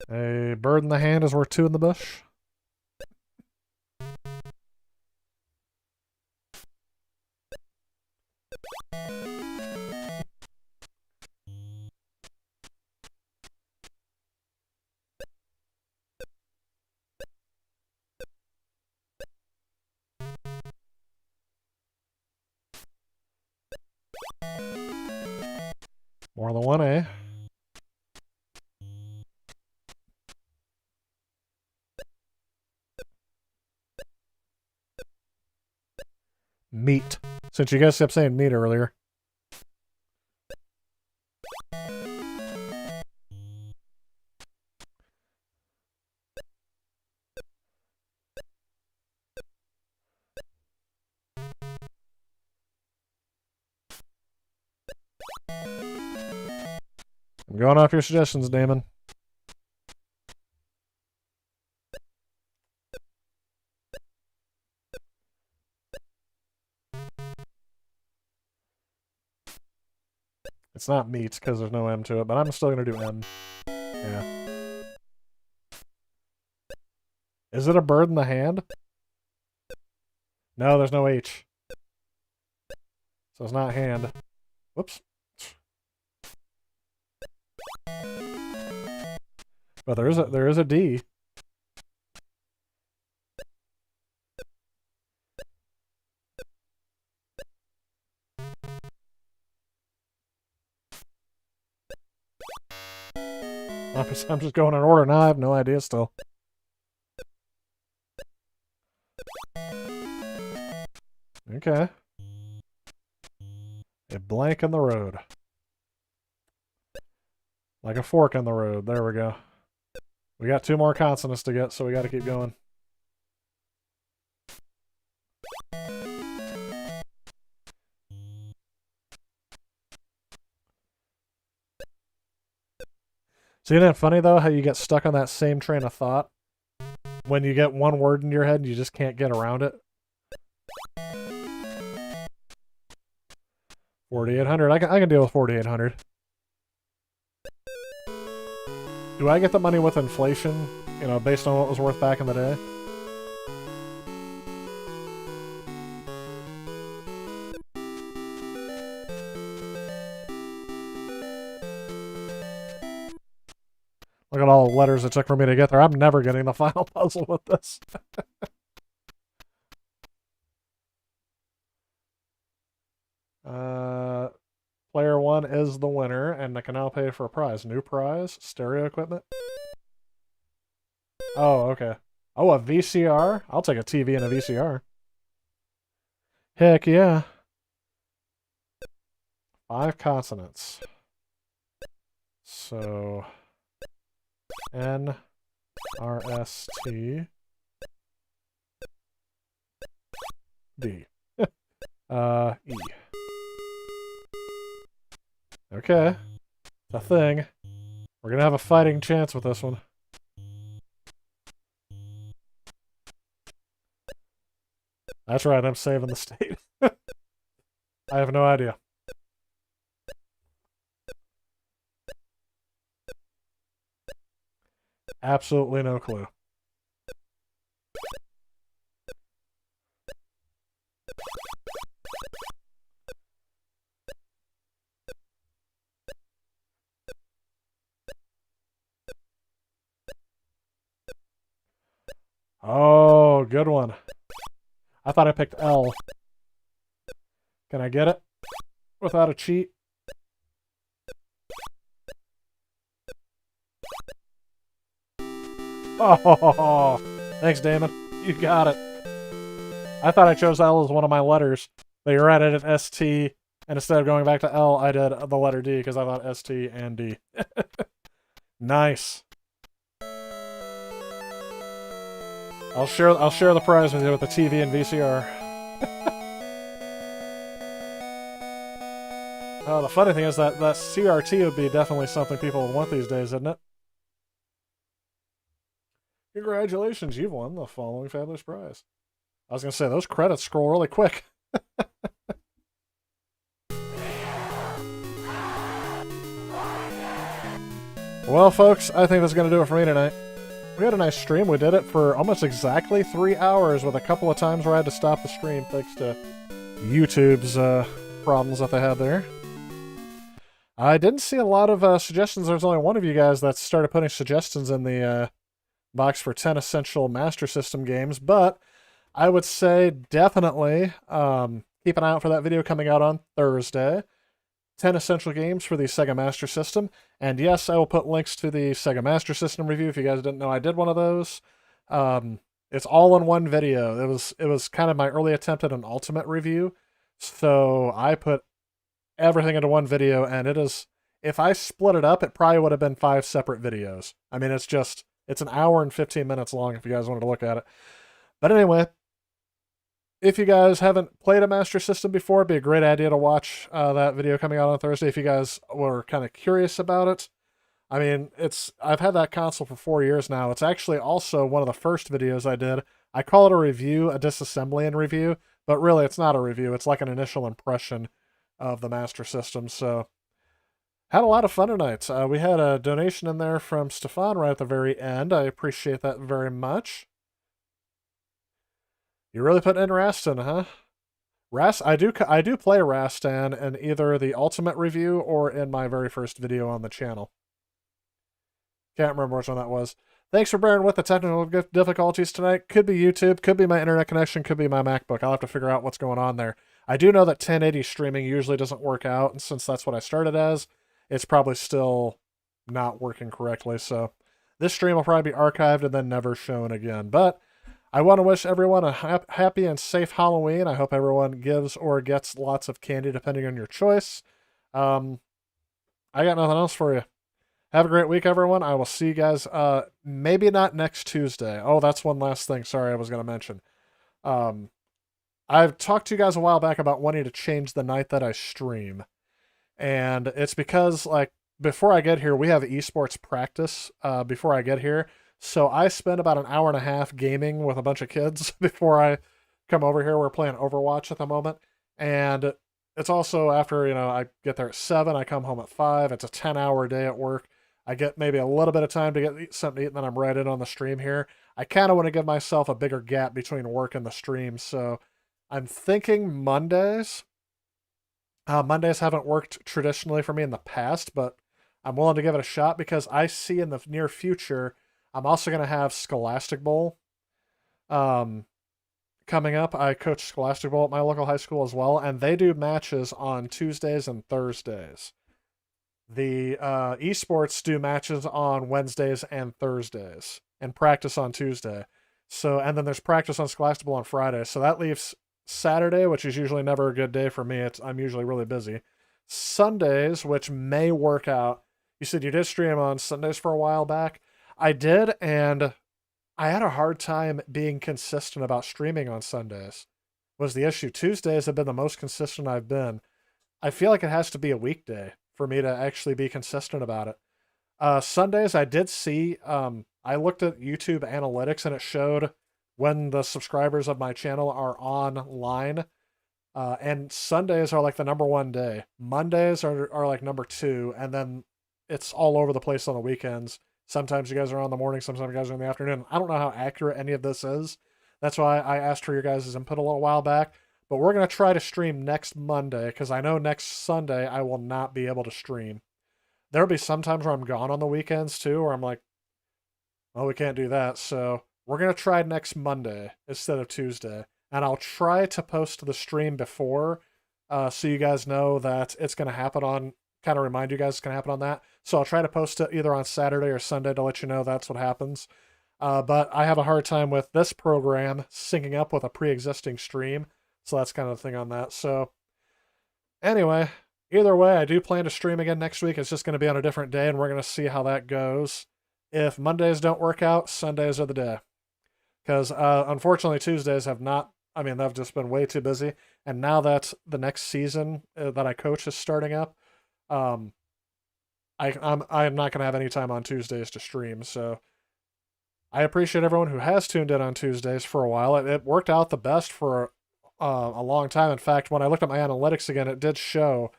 A bird in the hand is worth two in the bush. More than one A. Meat. Since you guys kept saying meat earlier. I'm going off your suggestions, Damon. It's not meat because there's no M to it, but I'm still going to do M. Yeah. Is it a bird in the hand? No, there's no H. So it's not hand. Whoops. But there is a D. I'm just going in order now. I have no idea still. Okay. A blank in the road. Like a fork in the road. There we go. We got two more consonants to get, so we got to keep going. So isn't it funny, though, how you get stuck on that same train of thought? When you get one word in your head and you just can't get around it? 4,800. I can deal with 4,800. Do I get the money with inflation? You know, based on what it was worth back in the day? Look at all the letters it took for me to get there. I'm never getting the final puzzle with this. Player 1 is the winner, and I can now pay for a prize. New prize? Stereo equipment? Oh, okay. Oh, a VCR? I'll take a TV and a VCR. Heck yeah. 5 consonants. So... N, R, S, T, D. E. Okay. The thing. We're gonna have a fighting chance with this one. That's right, I'm saving the state. I have no idea. Absolutely no clue. Oh, good one. I thought I picked L. Can I get it? Without a cheat? Oh, thanks, Damon. You got it. I thought I chose L as one of my letters. They read it at ST, and instead of going back to L, I did the letter D because I thought ST and D. Nice. I'll share the prize with you with the TV and VCR. Oh, the funny thing is that CRT would be definitely something people would want these days, isn't it? Congratulations, you've won the following fabulous prize. I was going to say, those credits scroll really quick. Well, folks, I think that's going to do it for me tonight. We had a nice stream. We did it for almost exactly 3 hours with a couple of times where I had to stop the stream thanks to YouTube's problems that they had there. I didn't see a lot of suggestions. There's only one of you guys that started putting suggestions in the box for 10 essential Master System games, but I would say definitely keep an eye out for that video coming out on Thursday. 10 essential games for the Sega Master System. And yes, I will put links to the Sega Master System review if you guys didn't know I did one of those. It's all in one video. It was kind of my early attempt at an ultimate review. So I put everything into one video, and it is, if I split it up, it probably would have been 5 separate videos. I mean, it's an hour and 15 minutes long if you guys wanted to look at it. But anyway, if you guys haven't played a Master System before, it'd be a great idea to watch that video coming out on Thursday if you guys were kind of curious about it. I mean, I've had that console for 4 years now. It's actually also one of the first videos I did. I call it a review, a disassembly and review, but really it's not a review. It's like an initial impression of the Master System. So, had a lot of fun tonight. We had a donation in there from Stefan right at the very end. I appreciate that very much. You really put in Rastan, huh? I do play Rastan in either the Ultimate review or in my very first video on the channel. Can't remember which one that was. Thanks for bearing with the technical difficulties tonight. Could be YouTube, could be my internet connection, could be my MacBook. I'll have to figure out what's going on there. I do know that 1080 streaming usually doesn't work out, and since that's what I started as, it's probably still not working correctly. So this stream will probably be archived and then never shown again. But I want to wish everyone a happy and safe Halloween. I hope everyone gives or gets lots of candy, depending on your choice. I got nothing else for you. Have a great week, everyone. I will see you guys, maybe not next Tuesday. Oh, that's one last thing. Sorry, I was going to mention. I've talked to you guys a while back about wanting to change the night that I stream. And it's because, like, before I get here, we have esports practice before I get here. So I spend about an hour and a half gaming with a bunch of kids before I come over here. We're playing Overwatch at the moment. And it's also after, I get there at 7, I come home at 5. It's a 10-hour day at work. I get maybe a little bit of time to get something to eat, and then I'm right in on the stream here. I kind of want to give myself a bigger gap between work and the stream. So I'm thinking Mondays. Mondays haven't worked traditionally for me in the past, but I'm willing to give it a shot because I see in the near future I'm also going to have Scholastic Bowl coming up. I coach Scholastic Bowl at my local high school as well, and they do matches on Tuesdays and Thursdays. The esports do matches on Wednesdays and Thursdays and practice on Tuesday. So, and then there's practice on Scholastic Bowl on Friday. So that leaves Saturday, which is usually never a good day for me. I'm usually really busy. Sundays, which may work out. You said you did stream on Sundays for a while back. I did, and I had a hard time being consistent about streaming on Sundays, was the issue. Tuesdays have been the most consistent I've been. I feel like it has to be a weekday for me to actually be consistent about it. Sundays, I did see, I looked at YouTube analytics, and it showed when the subscribers of my channel are online. And Sundays are like the #1 day. Mondays are like #2, and then it's all over the place on the weekends. Sometimes you guys are on the morning, sometimes you guys are in the afternoon. I don't know how accurate any of this is. That's why I asked for your guys' input a little while back. But we're going to try to stream next Monday, because I know next Sunday I will not be able to stream. There'll be some times where I'm gone on the weekends too, where I'm like, well, we can't do that. So we're going to try next Monday instead of Tuesday. And I'll try to post the stream before, so you guys know that it's going to happen on, kind of remind you guys it's going to happen on that. So I'll try to post it either on Saturday or Sunday to let you know that's what happens. But I have a hard time with this program syncing up with a pre-existing stream. So that's kind of the thing on that. So anyway, either way, I do plan to stream again next week. It's just going to be on a different day, and we're going to see how that goes. If Mondays don't work out, Sundays are the day. Because unfortunately, Tuesdays have not, I mean, they've just been way too busy. And now that the next season that I coach is starting up, um, I'm not going to have any time on Tuesdays to stream. So I appreciate everyone who has tuned in on Tuesdays for a while. It worked out the best for a long time. In fact, when I looked at my analytics again, it did show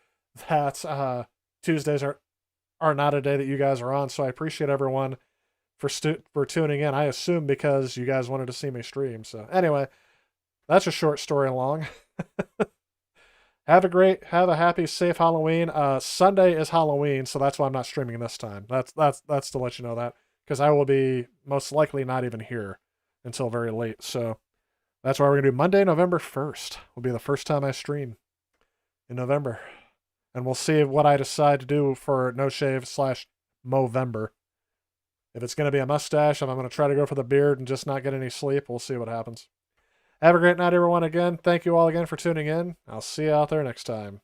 that Tuesdays are not a day that you guys are on. So I appreciate everyone for tuning in. I assume because you guys wanted to see me stream. So anyway, that's a short story long. Have a happy, safe Halloween. Sunday is Halloween, so that's why I'm not streaming this time. That's to let you know that, because I will be most likely not even here until very late. So that's why we're gonna do Monday, November 1st. Will be the first time I stream in November, and we'll see what I decide to do for No Shave / Movember. If it's gonna be a mustache, if I'm gonna try to go for the beard and just not get any sleep, we'll see what happens. Have a great night, everyone. Again, thank you all again for tuning in. I'll see you out there next time.